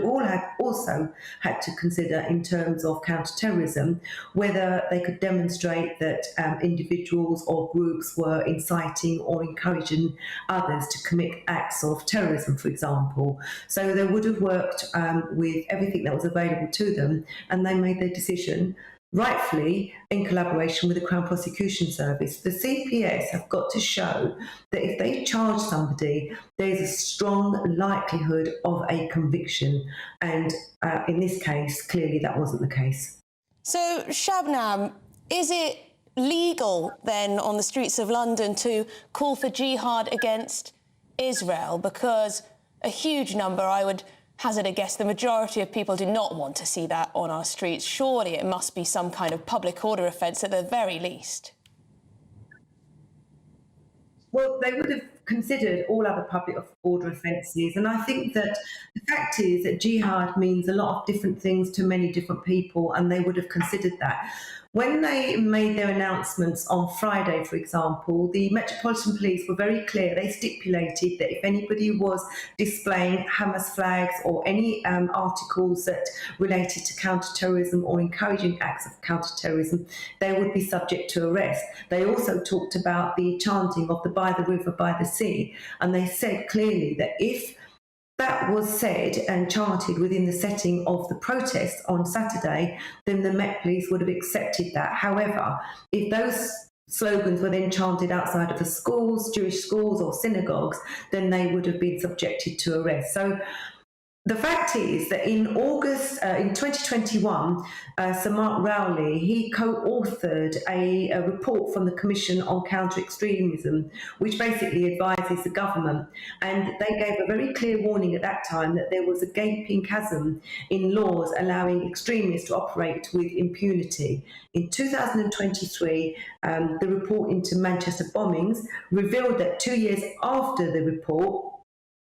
also had to consider, in terms of counter-terrorism, whether they could demonstrate that individuals or groups were inciting or encouraging others to commit acts of terrorism, for example. So they would have worked with everything that was available to them, and they made their decision rightfully in collaboration with the Crown Prosecution Service. The CPS have got to show that if they charge somebody, there's a strong likelihood of a conviction. And in this case, clearly that wasn't the case. So, Shabnam, is it legal then on the streets of London to call for jihad against Israel? Because a huge number, I would hazard a guess, the majority of people do not want to see that on our streets. Surely it must be some kind of public order offence at the very least. Well, they would have considered all other public order offences, and I think that the fact is that jihad means a lot of different things to many different people, and they would have considered that. When they made their announcements on Friday, for example, the Metropolitan Police were very clear. They stipulated that if anybody was displaying Hamas flags or any articles that related to counter-terrorism or encouraging acts of counter-terrorism, they would be subject to arrest. They also talked about the chanting of the "by the river, by the sea," and they said clearly that if that was said and chanted within the setting of the protest on Saturday, then the Met Police would have accepted that. However, if those slogans were then chanted outside of the schools, Jewish schools or synagogues, then they would have been subjected to arrest. So the fact is that in August, in 2021, Sir Mark Rowley, he co-authored a report from the Commission on Counter-Extremism, which basically advises the government. And they gave a very clear warning at that time that there was a gaping chasm in laws allowing extremists to operate with impunity. In 2023, the report into Manchester bombings revealed that 2 years after the report,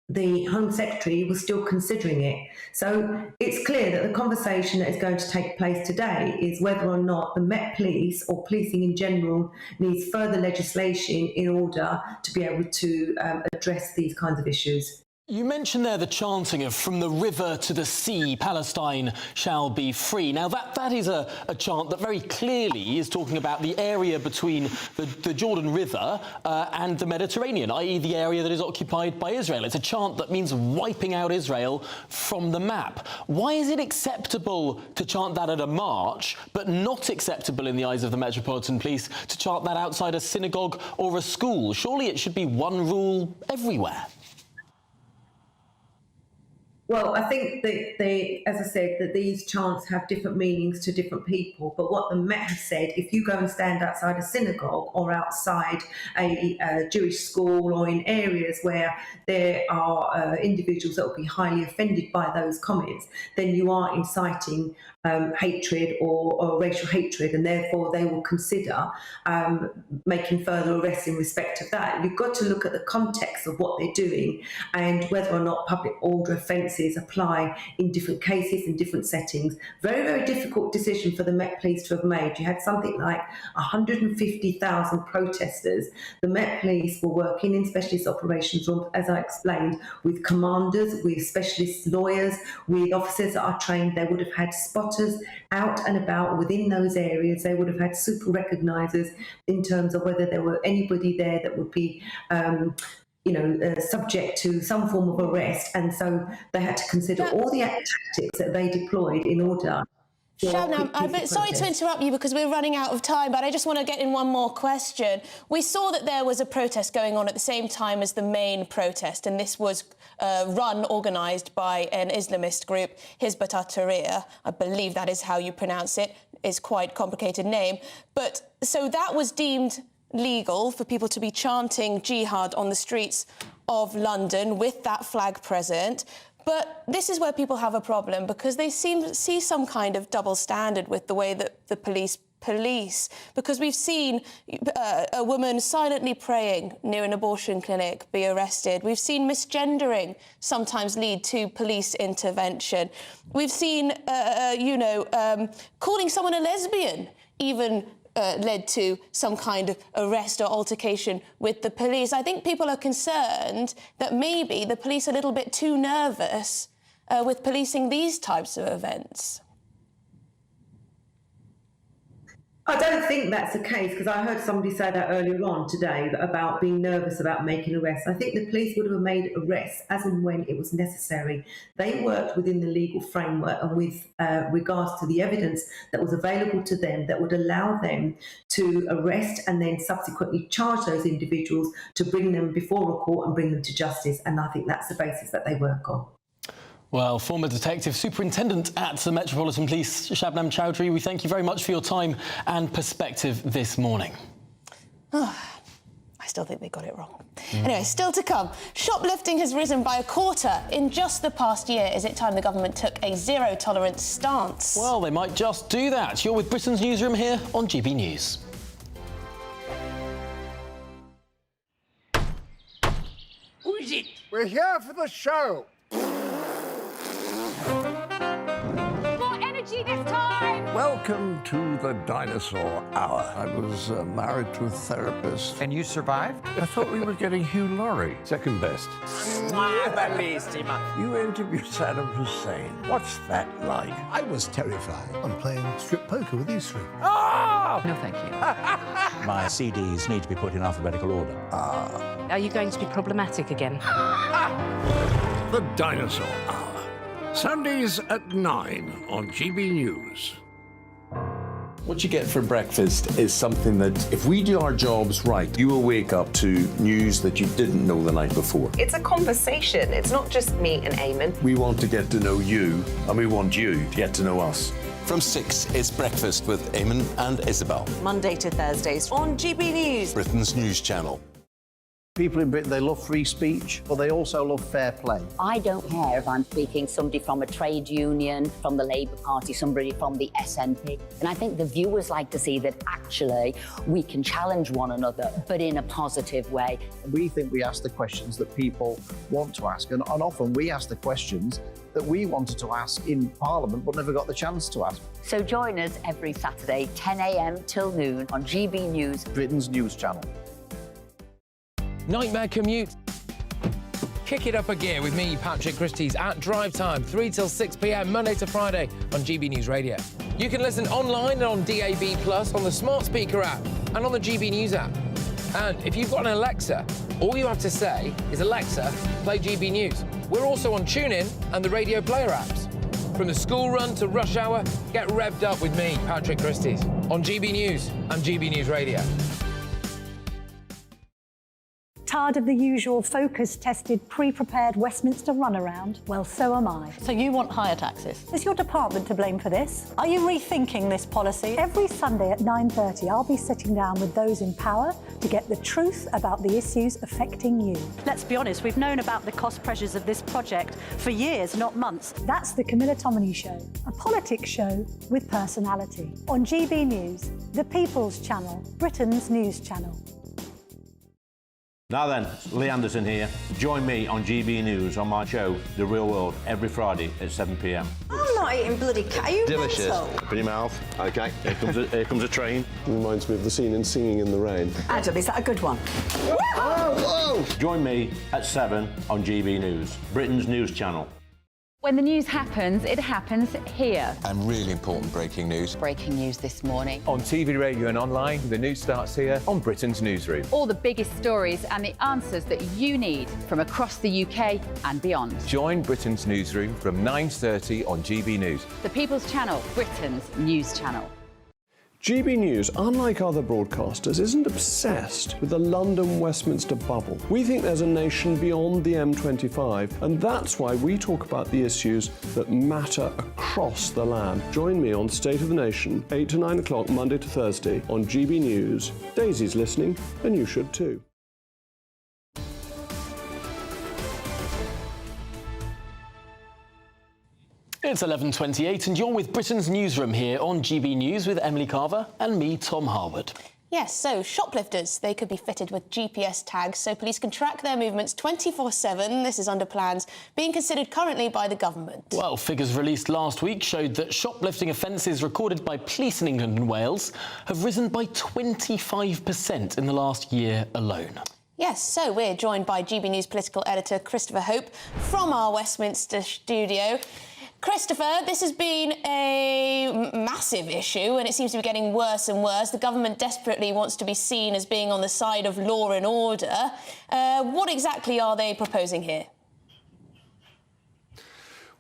the Home Secretary was still considering it. So it's clear that the conversation that is going to take place today is whether or not the Met Police or policing in general needs further legislation in order to be able to address these kinds of issues. You mentioned there the chanting of "from the river to the sea, Palestine shall be free." Now, that is a chant that very clearly is talking about the area between the Jordan River and the Mediterranean, i.e. the area that is occupied by Israel. It's a chant that means wiping out Israel from the map. Why is it acceptable to chant that at a march, but not acceptable in the eyes of the Metropolitan Police to chant that outside a synagogue or a school? Surely it should be one rule everywhere. Well, I think that as I said, that these chants have different meanings to different people. But what the Met has said, if you go and stand outside a synagogue or outside a Jewish school or in areas where there are individuals that will be highly offended by those comments, then you are inciting hatred or racial hatred, and therefore they will consider making further arrests in respect of that. You've got to look at the context of what they're doing and whether or not public order offences apply in different cases, in different settings. Very, very difficult decision for the Met Police to have made. You had something like 150,000 protesters. The Met Police were working in specialist operations rooms, as I explained, with commanders, with specialist lawyers, with officers that are trained. They would have had spotters out and about within those areas. They would have had super recognisers in terms of whether there were anybody there that would be subject to some form of arrest. And so they had to consider all the tactics that they deployed in order. Shabnam, I'm sorry to interrupt you because we're running out of time, but I just want to get in one more question. We saw that there was a protest going on at the same time as the main protest, and this was organised by an Islamist group, Hizb ut-Tahrir. I believe that is how you pronounce it. It's quite a complicated name. But so that was deemed legal for people to be chanting jihad on the streets of London with that flag present. But this is where people have a problem, because they seem to see some kind of double standard with the way that the police, because we've seen a woman silently praying near an abortion clinic be arrested. We've seen misgendering sometimes lead to police intervention. We've seen, calling someone a lesbian even led to some kind of arrest or altercation with the police. I think people are concerned that maybe the police are a little bit too nervous with policing these types of events. I don't think that's the case, because I heard somebody say that earlier on today about being nervous about making arrests. I think the police would have made arrests as and when it was necessary. They worked within the legal framework and with regards to the evidence that was available to them that would allow them to arrest and then subsequently charge those individuals to bring them before a court and bring them to justice. And I think that's the basis that they work on. Well, former Detective Superintendent at the Metropolitan Police, Shabnam Chowdhury, we thank you very much for your time and perspective this morning. I still think they got it wrong. Anyway, still to come. Shoplifting has risen by a quarter in just the past year. Is it time the government took a zero-tolerance stance? Well, they might just do that. You're with Britain's Newsroom here on GB News. Who is it? We're here for the show. More energy this time! Well, Welcome to the Dinosaur Hour. I was married to a therapist. And you survived? I thought we were getting Hugh Laurie. Second best. You interviewed Saddam Hussein. What's that like? I was terrified. I'm playing strip poker with you three. Oh! No, thank you. My CDs need to be put in alphabetical order. Are you going to be problematic again? The Dinosaur Hour. Sundays at 9 on GB News. What you get for breakfast is something that, if we do our jobs right, you will wake up to news that you didn't know the night before. It's a conversation. It's not just me and Eamon. We want to get to know you, and we want you to get to know us. From 6, it's Breakfast with Eamon and Isabel. Monday to Thursdays on GB News. Britain's news channel. People in Britain, they love free speech, but they also love fair play. I don't care if I'm speaking somebody from a trade union, from the Labour Party, somebody from the SNP. And I think the viewers like to see that actually we can challenge one another, but in a positive way. We think we ask the questions that people want to ask, and often we ask the questions that we wanted to ask in Parliament but never got the chance to ask. So join us every Saturday, 10 a.m. till noon on GB News, Britain's news channel. Nightmare commute. Kick it up a gear with me, Patrick Christie's, at drive time, 3 till 6 p.m, Monday to Friday on GB News Radio. You can listen online and on DAB+, on the smart speaker app and on the GB News app. And if you've got an Alexa, all you have to say is, Alexa, play GB News. We're also on TuneIn and the Radio Player apps. From the school run to rush hour, get revved up with me, Patrick Christie's, on GB News and GB News Radio. Tired of the usual focus-tested, pre-prepared Westminster runaround? Well, so am I. So you want higher taxes? Is your department to blame for this? Are you rethinking this policy? Every Sunday at 9:30, I'll be sitting down with those in power to get the truth about the issues affecting you. Let's be honest, we've known about the cost pressures of this project for years, not months. That's the Camilla Tominey Show, a politics show with personality. On GB News, the People's Channel, Britain's news channel. Now then, Lee Anderson here. Join me on GB News on my show, The Real World, every Friday at 7 p.m. I'm not eating bloody cat. Are you Delicious. mental? Open your mouth. OK, here comes a train. Reminds me of the scene in Singing in the Rain. Adam, is that a good one? Whoa! Join me at 7 on GB News, Britain's news channel. When the news happens, it happens here. And really important breaking news. Breaking news this morning. On TV, radio and online, the news starts here on Britain's Newsroom. All the biggest stories and the answers that you need from across the UK and beyond. Join Britain's Newsroom from 9:30 on GB News. The People's Channel, Britain's news channel. GB News, unlike other broadcasters, isn't obsessed with the London-Westminster bubble. We think there's a nation beyond the M25, and that's why we talk about the issues that matter across the land. Join me on State of the Nation, 8 to 9 o'clock, Monday to Thursday, on GB News. Daisy's listening, and you should too. It's 11:28 and you're with Britain's Newsroom here on GB News with Emily Carver and me, Tom Harwood. Yes, so shoplifters, they could be fitted with GPS tags so police can track their movements 24/7. This is under plans being considered currently by the government. Well, figures released last week showed that shoplifting offences recorded by police in England and Wales have risen by 25% in the last year alone. Yes, so we're joined by GB News political editor Christopher Hope from our Westminster studio. Christopher, this has been a massive issue and it seems to be getting worse and worse. The government desperately wants to be seen as being on the side of law and order. What exactly are they proposing here?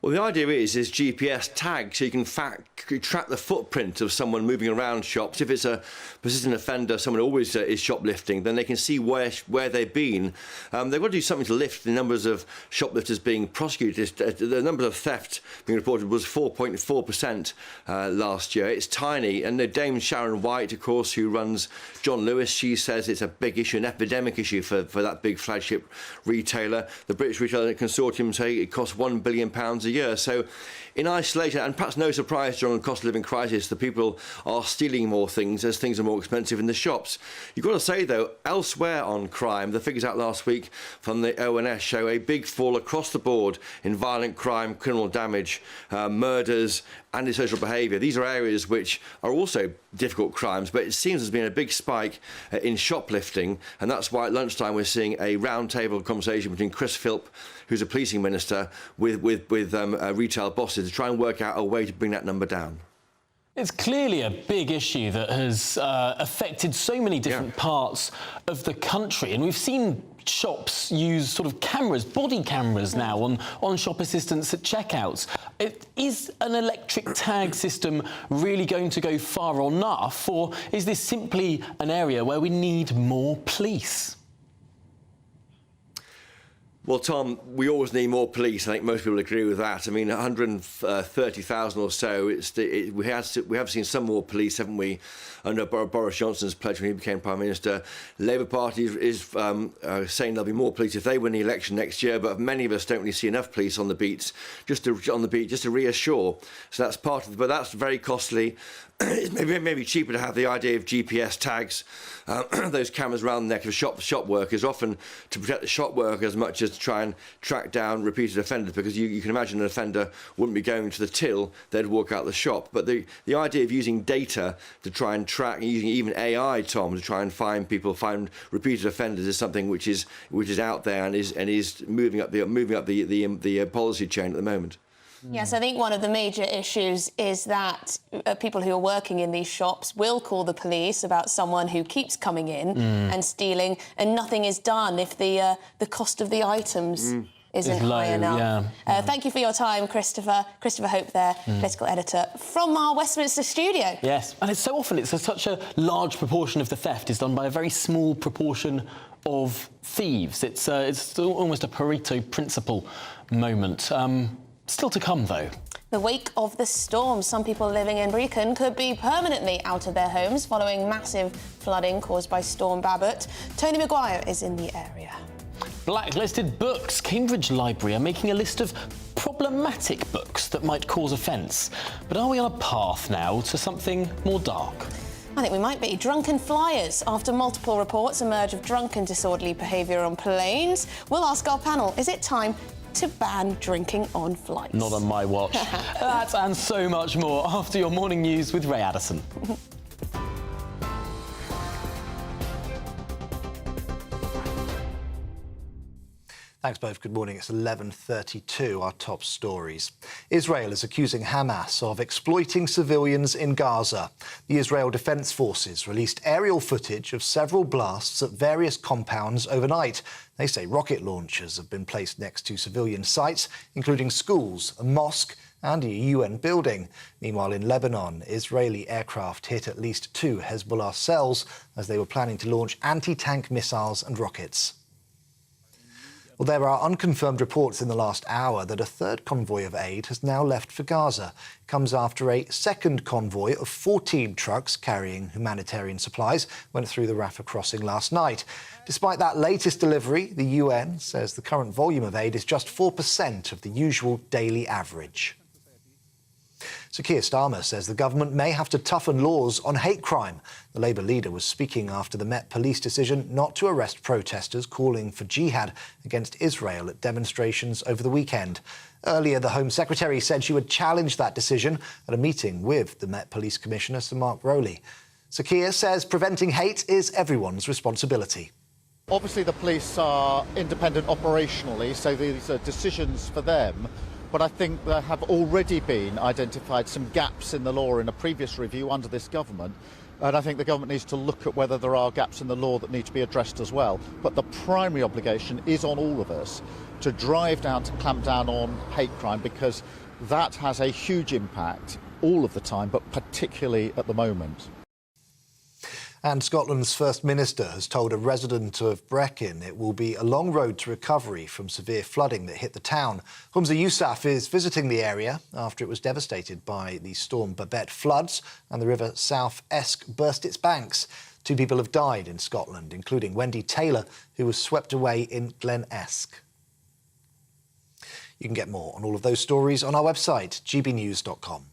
Well, the idea is GPS tags, so you can track the footprint of someone moving around shops. If it's a persistent offender, someone who always is shoplifting, then they can see where they've been. They've got to do something to lift the numbers of shoplifters being prosecuted. The number of theft being reported was 4.4% last year. It's tiny. And Dame Sharon White, of course, who runs John Lewis, she says it's a big issue, an epidemic issue for that big flagship retailer. The British Retailer Consortium say it costs £1 billion a year. So in isolation, and perhaps no surprise during the cost of living crisis, the people are stealing more things as things are more expensive in the shops. You've got to say, though, elsewhere on crime, the figures out last week from the ONS show a big fall across the board in violent crime, criminal damage, murders, antisocial behaviour. These are areas which are also difficult crimes, but it seems there's been a big spike in shoplifting, and that's why at lunchtime we're seeing a roundtable conversation between Chris Philp, who's a policing minister, with retail bosses to try and work out a way to bring that number down. It's clearly a big issue that has affected so many different parts of the country, and we've seen shops use sort of cameras, body cameras now on shop assistants at checkouts. Is an electric tag system really going to go far enough, or is this simply an area where we need more police? Well, Tom, we always need more police. I think most people agree with that. I mean, 130,000 or so. We have seen some more police, haven't we, under Boris Johnson's pledge when he became Prime Minister. The Labour Party is saying there'll be more police if they win the election next year, but many of us don't really see enough police on the beats, just to reassure. So that's part of it, but that's very costly. It's maybe cheaper to have the idea of GPS tags, those cameras around the neck of shop workers, often to protect the shop worker as much as to try and track down repeated offenders, because you can imagine an offender wouldn't be going to the till, they'd walk out the shop. But the idea of using data to try and track, and using even AI, Tom, to try and find repeated offenders is something which is out there and is moving up the policy chain at the moment. Yes, I think one of the major issues is that people who are working in these shops will call the police about someone who keeps coming in and stealing, and nothing is done if the cost of the items isn't low, high enough. yeah. Thank you for your time, Christopher. Christopher Hope there, political editor from our Westminster studio. Yes, and it's so often such a large proportion of the theft is done by a very small proportion of thieves. It's almost a Pareto principle moment. Still to come, though. The wake of the storm. Some people living in Brecon could be permanently out of their homes following massive flooding caused by Storm Babet. Tony Maguire is in the area. Blacklisted books. Cambridge Library are making a list of problematic books that might cause offence. But are we on a path now to something more dark? I think we might be. Drunken flyers. After multiple reports emerge of drunken disorderly behaviour on planes, we'll ask our panel, is it time to ban drinking on flights? Not on my watch. That and so much more after your morning news with Ray Addison. Thanks both. Good morning. It's 11:32. Our top stories. Israel is accusing Hamas of exploiting civilians in Gaza. The Israel Defense Forces released aerial footage of several blasts at various compounds overnight. They say rocket launchers have been placed next to civilian sites, including schools, a mosque and a UN building. Meanwhile, in Lebanon, Israeli aircraft hit at least 2 Hezbollah cells as they were planning to launch anti-tank missiles and rockets. Well, there are unconfirmed reports in the last hour that a third convoy of aid has now left for Gaza. It comes after a second convoy of 14 trucks carrying humanitarian supplies went through the Rafah crossing last night. Despite that latest delivery, the UN says the current volume of aid is just 4% of the usual daily average. So Keir Starmer says the government may have to toughen laws on hate crime. The Labour leader was speaking after the Met Police decision not to arrest protesters calling for jihad against Israel at demonstrations over the weekend. Earlier, the Home Secretary said she would challenge that decision at a meeting with the Met Police Commissioner, Sir Mark Rowley. So Keir says preventing hate is everyone's responsibility. Obviously, the police are independent operationally, so these are decisions for them. But I think there have already been identified some gaps in the law in a previous review under this government. And I think the government needs to look at whether there are gaps in the law that need to be addressed as well. But the primary obligation is on all of us to drive down, to clamp down on hate crime, because that has a huge impact all of the time, but particularly at the moment. And Scotland's First Minister has told a resident of Brecon it will be a long road to recovery from severe flooding that hit the town. Humza Yousaf is visiting the area after it was devastated by the storm Babet floods and the River South Esk burst its banks. 2 people have died in Scotland, including Wendy Taylor, who was swept away in Glen Esk. You can get more on all of those stories on our website, gbnews.com.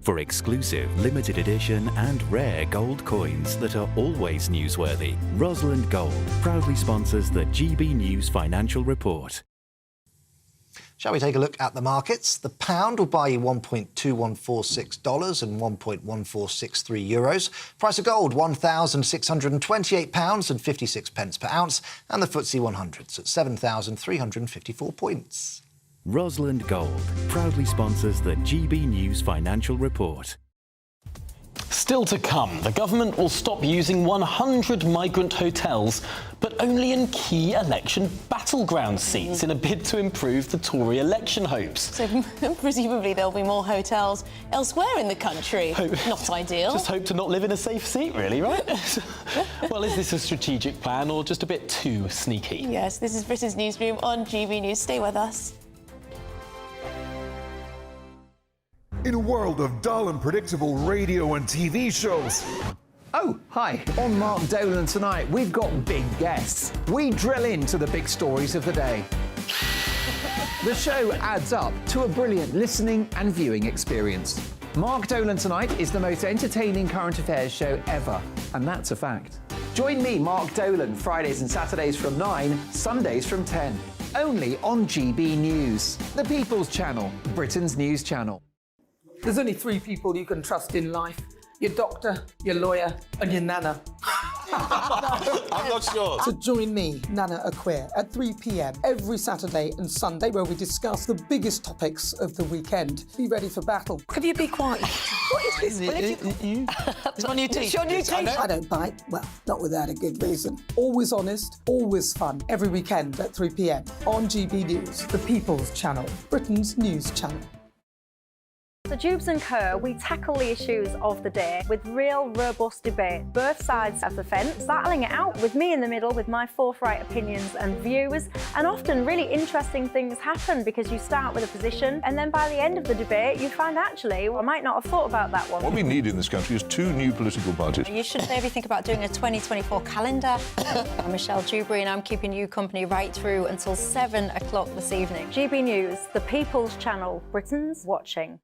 For exclusive, limited edition and rare gold coins that are always newsworthy, Rosalind Gold proudly sponsors the GB News Financial Report. Shall we take a look at the markets? The pound will buy you $1.2146 and €1.1463 euros. Price of gold, £1,628.56 per ounce, and the FTSE 100's at 7,354 points. Rosalind Gold proudly sponsors the GB News Financial Report. Still to come, the government will stop using 100 migrant hotels, but only in key election battleground seats in a bid to improve the Tory election hopes. So presumably there'll be more hotels elsewhere in the country. Not ideal. Just hope to not live in a safe seat, really, right? Well, is this a strategic plan or just a bit too sneaky? Yes, this is Britain's Newsroom on GB News. Stay with us. In a world of dull and predictable radio and TV shows. Oh, hi. On Mark Dolan tonight, we've got big guests. We drill into the big stories of the day. The show adds up to a brilliant listening and viewing experience. Mark Dolan Tonight is the most entertaining current affairs show ever, and that's a fact. Join me, Mark Dolan, Fridays and Saturdays from 9, Sundays from 10. Only on GB News, the People's Channel, Britain's news channel. There's only 3 people you can trust in life. Your doctor, your lawyer, and your nana. I'm not sure. So join me, Nana Aquare, at 3 p.m. every Saturday and Sunday, where we discuss the biggest topics of the weekend. Be ready for battle. Could you be quiet? What is this? It's my new teeth. It's your new teeth. I don't bite. Well, not without a good reason. Always honest, always fun. Every weekend at 3 p.m. on GB News, the People's Channel, Britain's news channel. So Jubes & Co, we tackle the issues of the day with real, robust debate, both sides of the fence, battling it out with me in the middle with my forthright opinions and views. And often really interesting things happen because you start with a position and then by the end of the debate you find actually, well, I might not have thought about that one. What we need in this country is 2 new political parties. You should maybe think about doing a 2024 calendar. I'm Michelle Dewberry and I'm keeping you company right through until 7 o'clock this evening. GB News, the People's Channel, Britain's watching.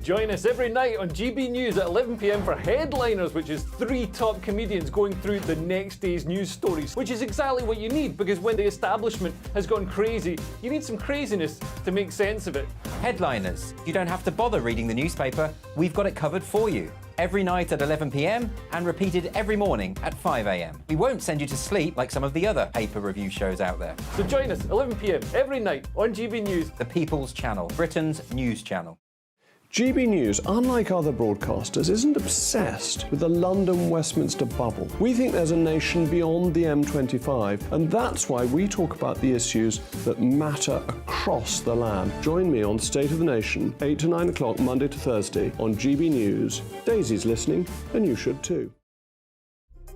Join us every night on GB News at 11 p.m. for Headliners, which is 3 top comedians going through the next day's news stories, which is exactly what you need, because when the establishment has gone crazy, you need some craziness to make sense of it. Headliners. You don't have to bother reading the newspaper. We've got it covered for you. Every night at 11 p.m. and repeated every morning at 5 a.m. We won't send you to sleep like some of the other paper review shows out there. So join us 11 p.m. every night on GB News. The People's Channel, Britain's news channel. GB News, unlike other broadcasters, isn't obsessed with the London-Westminster bubble. We think there's a nation beyond the M25, and that's why we talk about the issues that matter across the land. Join me on State of the Nation, 8 to 9 o'clock, Monday to Thursday, on GB News. Daisy's listening, and you should too.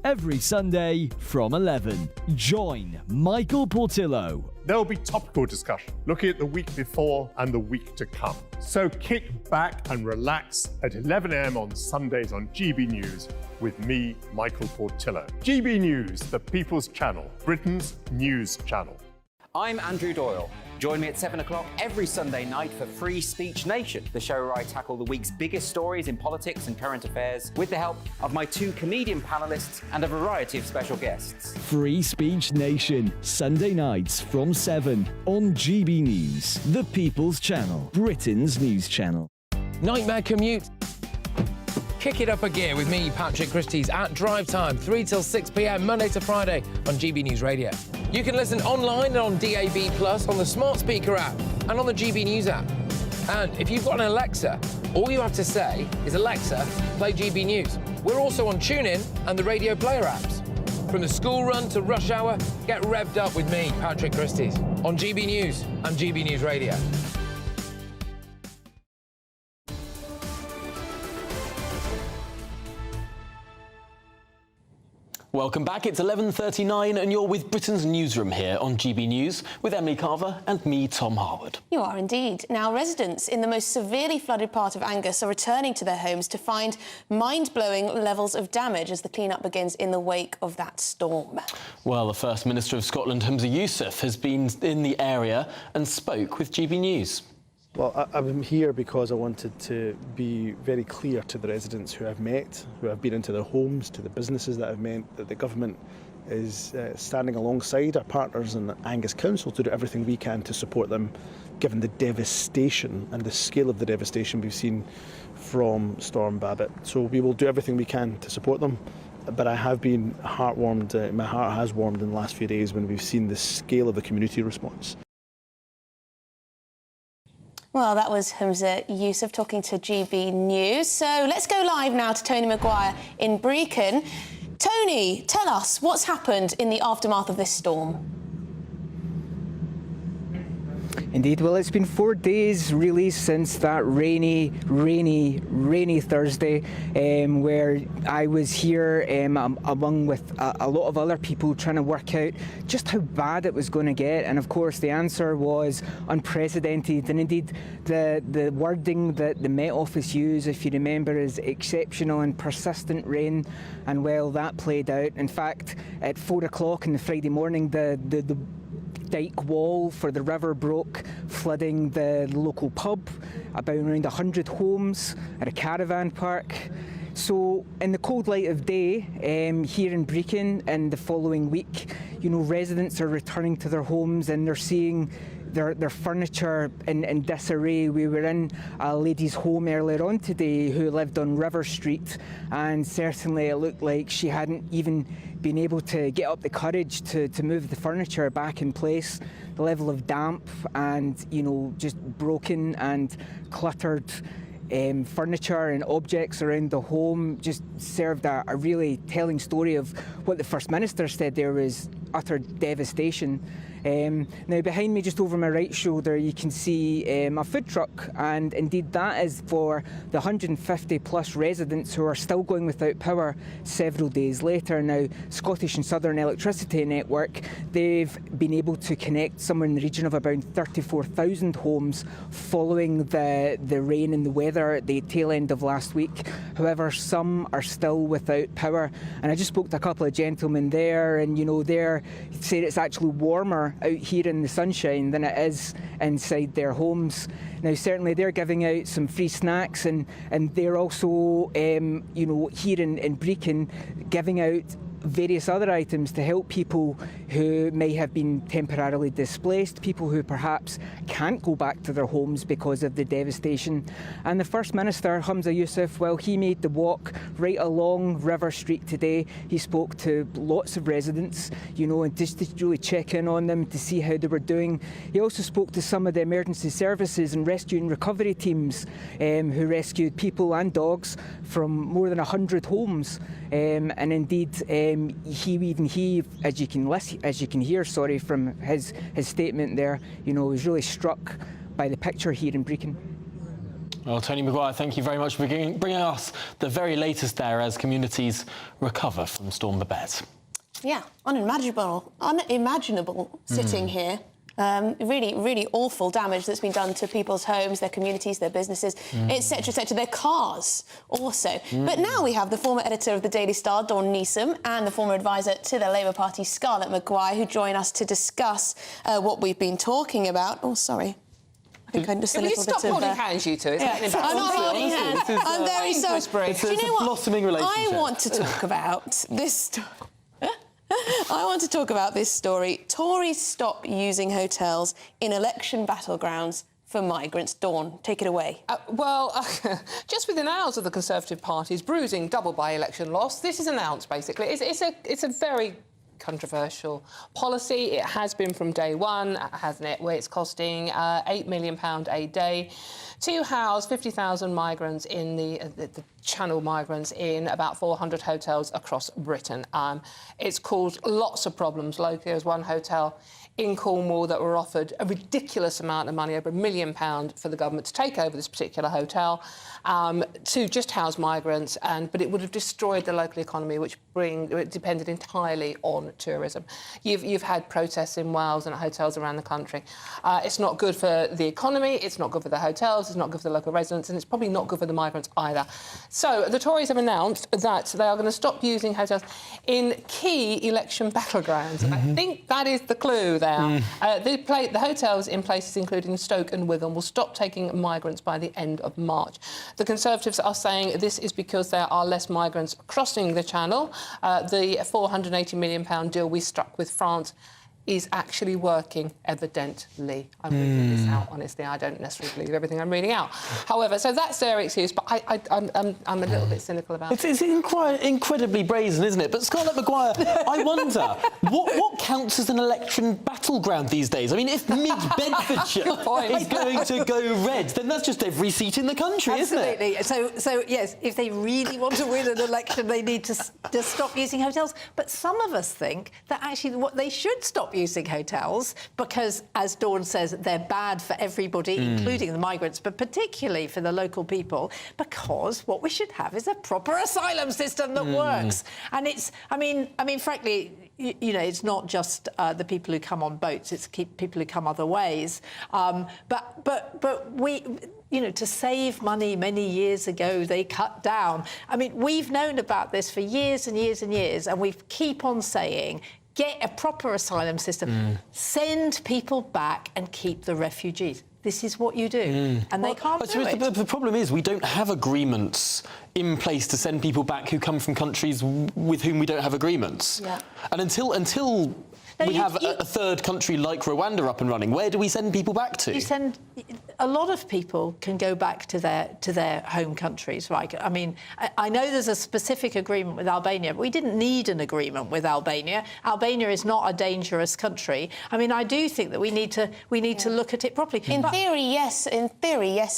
Every Sunday from 11, join Michael Portillo. There'll be topical discussion, looking at the week before and the week to come. So kick back and relax at 11 a.m. on Sundays on GB News with me, Michael Portillo. GB News, the People's Channel, Britain's news channel. I'm Andrew Doyle. Join me at 7 o'clock every Sunday night for Free Speech Nation, the show where I tackle the week's biggest stories in politics and current affairs with the help of my 2 comedian panellists and a variety of special guests. Free Speech Nation, Sunday nights from 7 on GB News, the People's Channel, Britain's news channel. Nightmare commute? Kick it up a gear with me, Patrick Christie's, at Drive Time, 3 till 6 p.m, Monday to Friday on GB News Radio. You can listen online and on DAB+, on the smart speaker app, and on the GB News app. And if you've got an Alexa, all you have to say is, Alexa, play GB News. We're also on TuneIn and the Radio Player apps. From the school run to rush hour, get revved up with me, Patrick Christie's, on GB News and GB News Radio. Welcome back, it's 11:39 and you're with Britain's Newsroom here on GB News with Emily Carver and me, Tom Harwood. You are indeed. Now, residents in the most severely flooded part of Angus are returning to their homes to find mind-blowing levels of damage as the clean-up begins in the wake of that storm. Well, the First Minister of Scotland, Humza Yousaf, has been in the area and spoke with GB News. Well, I'm here because I wanted to be very clear to the residents who I've met, who I've been into their homes, to the businesses that I've met, that the government is standing alongside our partners in Angus Council to do everything we can to support them, given the devastation and the scale of the devastation we've seen from Storm Babet. So we will do everything we can to support them, but I have been heartwarmed, my heart has warmed in the last few days when we've seen the scale of the community response. Well, that was Humza Yousaf talking to GB News. So let's go live now to Tony Maguire in Brecon. Tony, tell us what's happened in the aftermath of this storm. Indeed, well, it's been 4 days really since that rainy Thursday, where I was here among with a lot of other people trying to work out just how bad it was going to get. And of course, the answer was unprecedented. And indeed, the wording that the Met Office used, if you remember, is exceptional and persistent rain. And well, that played out. In fact, at 4 o'clock on the Friday morning, the dike wall for the river broke, flooding the local pub, about around 100 homes at a caravan park. So in the cold light of day, here in Brecon in the following week, you know, residents are returning to their homes and they're seeing their furniture in disarray. We were in a lady's home earlier on today who lived on River Street, and certainly it looked like she hadn't even been able to get up the courage to move the furniture back in place. The level of damp and, you know, just broken and cluttered furniture and objects around the home just served a really telling story of what the First Minister said there was utter devastation. Now behind me, just over my right shoulder, you can see a food truck, and indeed that is for the 150 plus residents who are still going without power several days later. Now, Scottish and Southern Electricity Network, they've been able to connect somewhere in the region of about 34,000 homes following the rain and the weather at the tail end of last week. However, some are still without power, and I just spoke to a couple of gentlemen there, and you know, they're saying it's actually warmer out here in the sunshine than it is inside their homes. Now, certainly they're giving out some free snacks, and they're also, you know, here in Brecon, giving out various other items to help people who may have been temporarily displaced, people who perhaps can't go back to their homes because of the devastation. And the First Minister, Humza Yousaf, well, he made the walk right along River Street today. He spoke to lots of residents, you know, and just to really check in on them to see how they were doing. He also spoke to some of the emergency services and rescue and recovery teams who rescued people and dogs from more than 100 homes. And indeed, he, as you can hear, from his statement there, you know, was really struck by the picture here in Brecon. Well, Tony Maguire, thank you very much for bringing us the very latest there as communities recover from Storm Babet. Yeah, unimaginable sitting here. Really awful damage that's been done to people's homes, their communities, their businesses, etc., their cars also. But now we have the former editor of the Daily Star, Dawn Newsroom, and the former advisor to the Labour Party, Scarlett Maguire, who join us to discuss what we've been talking about. Oh, sorry. I think I'm just a little bit of... Stop holding hands, you two. I'm not holding hands. I'm very sorry. It's a blossoming relationship. I want to talk about this... I want to talk about this story. Tories stop using hotels in election battlegrounds for migrants. Dawn, take it away. Just within hours of the Conservative Party's bruising double by-election loss, this is announced, basically. It's a very controversial policy. It has been from day one, hasn't it, where it's costing £8 million a day to house 50,000 migrants in the Channel migrants in about 400 hotels across Britain. It's caused lots of problems locally. There was one hotel in Cornwall that were offered a ridiculous amount of money, over £1 million, for the government to take over this particular hotel to just house migrants, but it would have destroyed the local economy, which depended entirely on tourism. You've had protests in Wales and at hotels around the country. It's not good for the economy, it's not good for the hotels, it's not good for the local residents, and it's probably not good for the migrants either. So the Tories have announced that they are going to stop using hotels in key election battlegrounds. And I think that is the clue there. The hotels in places including Stoke and Wigan will stop taking migrants by the end of March. The Conservatives are saying this is because there are less migrants crossing the Channel. The £480 million deal we struck with France is actually working, evidently. I'm reading this out, honestly. I don't necessarily believe everything I'm reading out. However, so that's their excuse, but I'm a little bit cynical about it. It's incredibly brazen, isn't it? But Scarlett Maguire, I wonder, what counts as an election battleground these days? I mean, if mid-Bedfordshire is going to go red, then that's just every seat in the country, isn't it? Absolutely. So, yes, if they really want to win an election, they need to stop using hotels. But some of us think that actually what they should stop using hotels because, as Dawn says, they're bad for everybody, including the migrants, but particularly for the local people, because what we should have is a proper asylum system that works. And it's, I mean, frankly, you know, it's not just the people who come on boats; it's people who come other ways. But we. You know, to save money many years ago, they cut down. I mean, we've known about this for years and years and years, and we keep on saying, get a proper asylum system, send people back and keep the refugees. This is what you do. And they can't do it. The problem is we don't have agreements in place to send people back who come from countries with whom we don't have agreements. Yeah. And until we have a third country like Rwanda up and running, where do we send people back to? You send... A lot of people can go back to their home countries, right? I mean, I know there's a specific agreement with Albania, but we didn't need an agreement with Albania. Albania is not a dangerous country. I mean, I do think that we need to look at it properly. In theory, yes,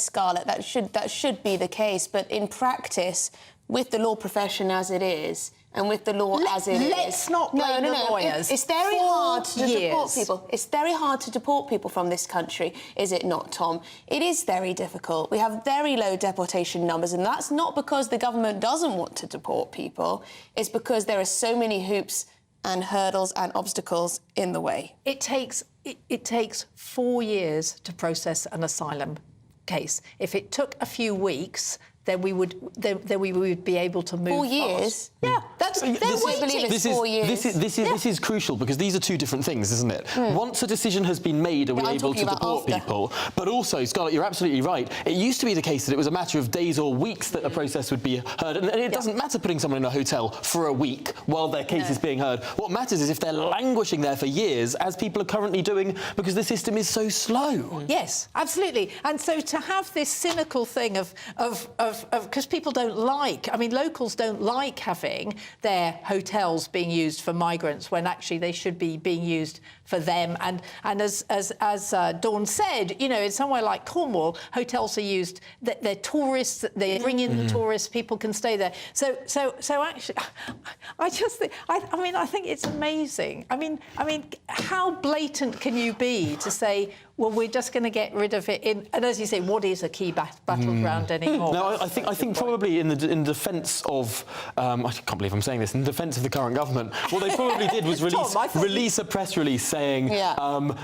Scarlett, that should be the case. But in practice, with the law profession as it is, and with the law as it is... Let's not blame the lawyers. It's very hard to deport people. It's very hard to deport people from this country, is it not, Tom? It is very difficult. We have very low deportation numbers, and that's not because the government doesn't want to deport people. It's because there are so many hoops and hurdles and obstacles in the way. It takes 4 years to process an asylum case. If it took a few weeks, then we would be able to move 4 years? Fast. Yeah, that's... This is crucial because these are two different things, isn't it? Once a decision has been made, are we able to deport people? But also, Scarlett, you're absolutely right. It used to be the case that it was a matter of days or weeks that a process would be heard. And it doesn't matter putting someone in a hotel for a week while their case is being heard. What matters is if they're languishing there for years, as people are currently doing, because the system is so slow. Yes, absolutely. And so to have this cynical thing of because people don't like... I mean, locals don't like having their hotels being used for migrants when actually they should be being used for them. And as Dawn said, you know, in somewhere like Cornwall, hotels are used... They're tourists. They bring in the tourists. People can stay there. So actually, I just think... I think it's amazing. I mean, how blatant can you be to say, well, we're just going to get rid of it and as you say, what is a key battleground anymore? No, I think probably in defence of... I can't believe I'm saying this. In defence of the current government, what they probably did was release a press release saying,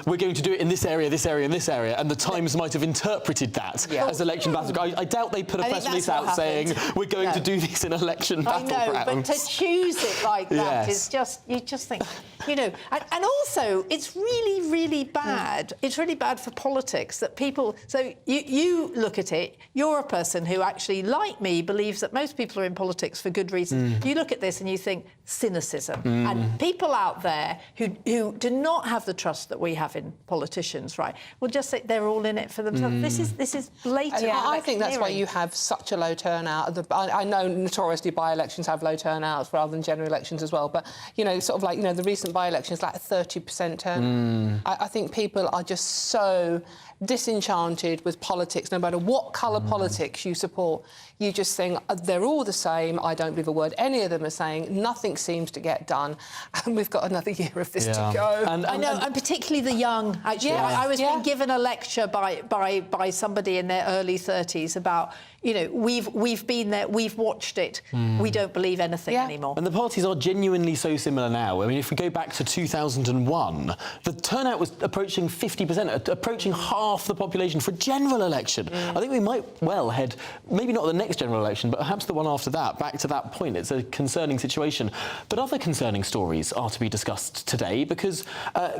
we're going to do it in this area, this area and this area, and the Times might have interpreted that as election battleground. I doubt they put a press release out saying, we're going to do this in election battleground. I know, but to choose it like that is just... You just think, you know... And also, it's really, really bad. It's really bad for politics that people... So you look at it, you're a person who actually, like me, believes that most people are in politics for good reasons. You look at this and you think cynicism. And people out there who do not have the trust that we have in politicians, right, will just say they're all in it for themselves. This is blatant. Yeah, I think that's why you have such a low turnout. I know notoriously by-elections have low turnouts rather than general elections as well, but, you know, sort of like, you know, the recent by-election is like a 30% turnout. I think people are just so disenchanted with politics, no matter what colour politics you support. You just think they're all the same. I don't believe a word any of them are saying. Nothing seems to get done, and we've got another year of this to go. I know, and particularly the young. Actually, I was being given a lecture by somebody in their early 30s about, you know, we've been there, we've watched it. We don't believe anything anymore. And the parties are genuinely so similar now. I mean, if we go back to 2001, the turnout was approaching 50%, approaching half the population for a general election. I think we might well head, maybe not the next general election, but perhaps the one after that, back to that point. It's a concerning situation. But other concerning stories are to be discussed today because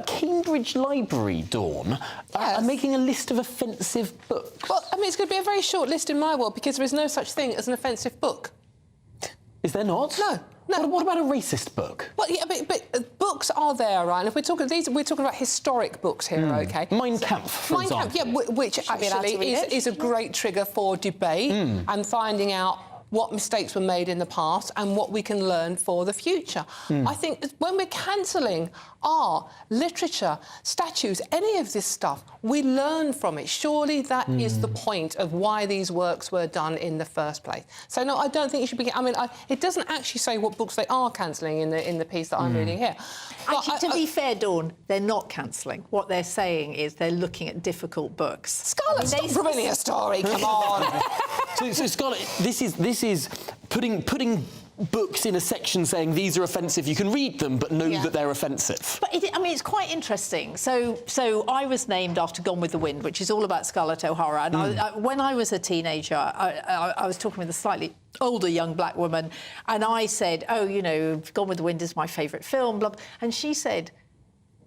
Cambridge Library, Dawn, are making a list of offensive books. Well, I mean, it's going to be a very short list in my world because there is no such thing as an offensive book. Is there not? No. No. What about a racist book? Well, yeah, but books are there, right? And if we're talking we're talking about historic books here, OK? Mein Kampf, for example. Mein Kampf, yeah, which actually is a great trigger for debate and finding out what mistakes were made in the past and what we can learn for the future. I think that when we're cancelling art, literature, statues, any of this stuff, we learn from it. Surely that is the point of why these works were done in the first place. So, no, I don't think it should be... I mean, it doesn't actually say what books they are cancelling in the piece that I'm reading here. Actually, to be fair, Dawn, they're not cancelling. What they're saying is they're looking at difficult books. Scarlett, stop ruining a story, come on. So, Scarlett, this is putting books in a section saying these are offensive. You can read them, but know that they're offensive. But I mean, it's quite interesting. So I was named after Gone with the Wind, which is all about Scarlett O'Hara. And when I was a teenager, I was talking with a slightly older young black woman, and I said, "Oh, you know, Gone with the Wind is my favourite film." Blah, blah. And she said,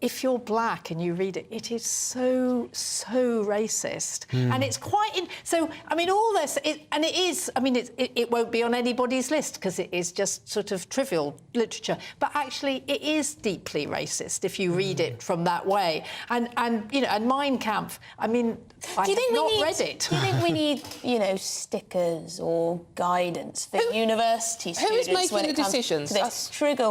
if you're black and you read it, it is so racist, and it's quite. So I mean, all this, and it is. I mean, it won't be on anybody's list because it is just sort of trivial literature. But actually, it is deeply racist if you read it from that way. And you know, and Mein Kampf. I mean, I have not read it. Do you think we need, you know, stickers or guidance for university students? Who is making the decisions? To this? Trigger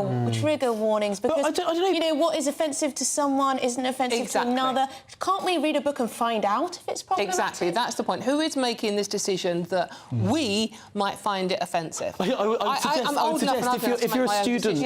warnings, because I don't know. You know what is offensive to someone isn't offensive to another. Can't we read a book and find out if it's problematic? Exactly, that's the point. Who is making this decision that we might find it offensive? I would suggest if you're a student,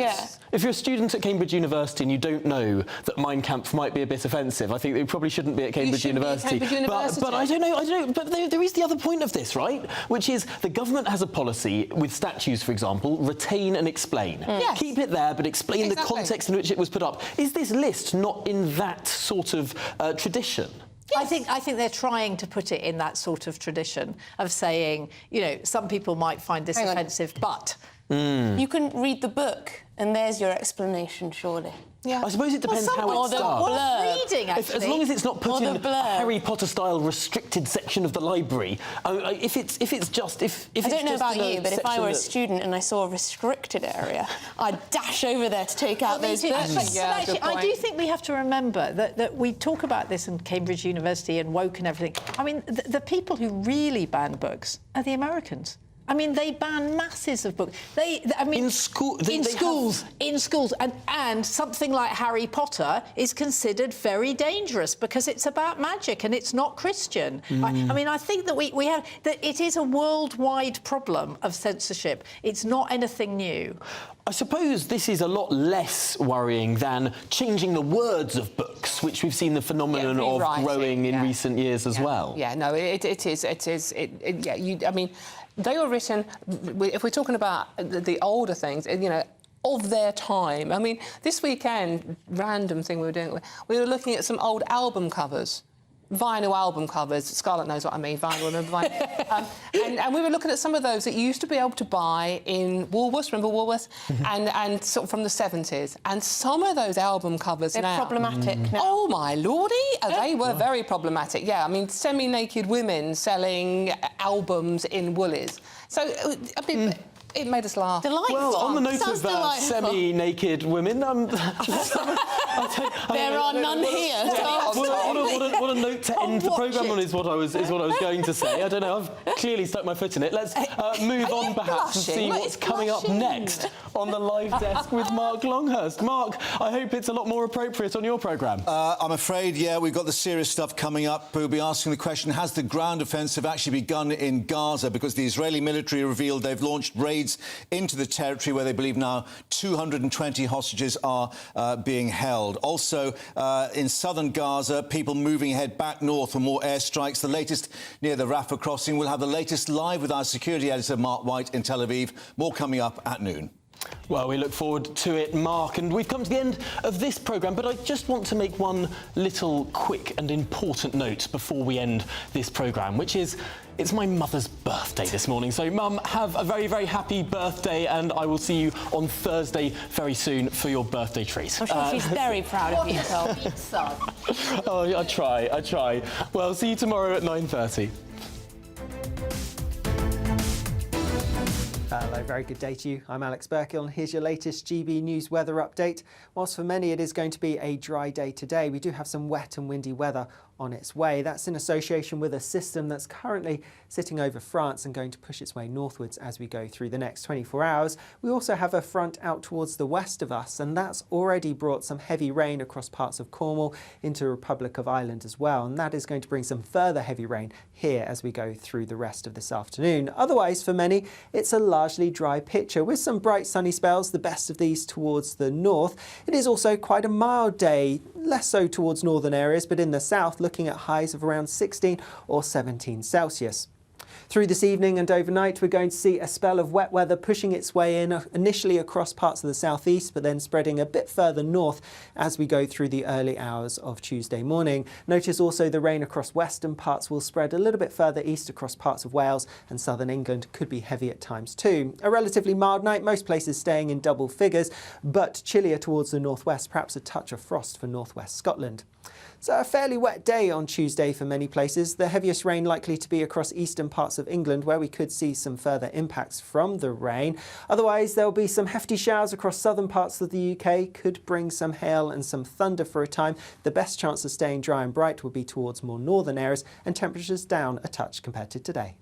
if you're a student at Cambridge University and you don't know that Mein Kampf might be a bit offensive, I think it probably shouldn't be at Cambridge University. But I don't know. But there is the other point of this, right? Which is the government has a policy with statues, for example, retain and explain. Yes. Keep it there, but explain the context in which it was put up. Is this list not in that sort of tradition? Yes. I think they're trying to put it in that sort of tradition of saying, you know, some people might find this offensive, but... You can read the book and there's your explanation, surely. Yeah. I suppose it depends how it's done. Reading, actually. As long as it's not put in a Harry Potter-style restricted section of the library. If it's just... I don't know about you, but if I were a student and I saw a restricted area, I'd dash over there to take out those books. But actually, I do think we have to remember that we talk about this in Cambridge University and woke and everything. I mean, the people who really ban books are the Americans. I mean, they ban masses of books. In schools, and something like Harry Potter is considered very dangerous because it's about magic and it's not Christian. I mean, I think that we have that it is a worldwide problem of censorship. It's not anything new. I suppose this is a lot less worrying than changing the words of books, which we've seen the phenomenon of growing in recent years as well. Yeah, no, it is. I mean, they were written, if we're talking about the older things, you know, of their time. I mean, this weekend, random thing we were doing, we were looking at some old album covers. Vinyl album covers. Scarlett knows what I mean, vinyl, remember vinyl? And we were looking at some of those that you used to be able to buy in Woolworths, remember Woolworths? And sort of from the 70s. And some of those album covers They're problematic now. Oh, my lordy! They were very problematic, yeah. I mean, semi-naked women selling albums in Woolies. So, I mean... It made us laugh. Delightful. Well, on the note of semi-naked women, there are none here. What a note to end the programme on is what I was going to say. I don't know. I've clearly stuck my foot in it. Let's move on, perhaps, and see what's coming up next on the live desk with Mark Longhurst. Mark, I hope it's a lot more appropriate on your programme. I'm afraid, yeah, we've got the serious stuff coming up. We'll be asking the question: has the ground offensive actually begun in Gaza? Because the Israeli military revealed they've launched raids into the territory where they believe now 220 hostages are being held. held. Also, in southern Gaza, people moving ahead back north for more airstrikes. The latest near the Rafah crossing. We'll have the latest live with our security editor, Mark White, in Tel Aviv. More coming up at noon. Well, we look forward to it, Mark. And we've come to the end of this programme, but I just want to make one little quick and important note before we end this programme, which is it's my mother's birthday this morning. So, Mum, have a very, very happy birthday, and I will see you on Thursday very soon for your birthday treat. I'm sure she's very proud of you, Tom. Oh, I try. Well, see you tomorrow at 9:30. Hello, very good day to you. I'm Alex Burkill, and here's your latest GB News weather update. Whilst for many it is going to be a dry day today, we do have some wet and windy weather on its way. That's in association with a system that's currently sitting over France and going to push its way northwards as we go through the next 24 hours. We also have a front out towards the west of us, and that's already brought some heavy rain across parts of Cornwall into Republic of Ireland as well, and that is going to bring some further heavy rain here as we go through the rest of this afternoon. Otherwise, for many, it's a largely dry picture with some bright sunny spells, the best of these towards the north. It is also quite a mild day, less so towards northern areas, but in the south, looking at highs of around 16 or 17 Celsius. Through this evening and overnight, we're going to see a spell of wet weather pushing its way in initially across parts of the southeast, but then spreading a bit further north as we go through the early hours of Tuesday morning. Notice also the rain across western parts will spread a little bit further east across parts of Wales, and southern England could be heavy at times too. A relatively mild night, most places staying in double figures, but chillier towards the northwest, perhaps a touch of frost for northwest Scotland. So a fairly wet day on Tuesday for many places. The heaviest rain likely to be across eastern parts of England, where we could see some further impacts from the rain. Otherwise, there'll be some hefty showers across southern parts of the UK, could bring some hail and some thunder for a time. The best chance of staying dry and bright will be towards more northern areas, and temperatures down a touch compared to today.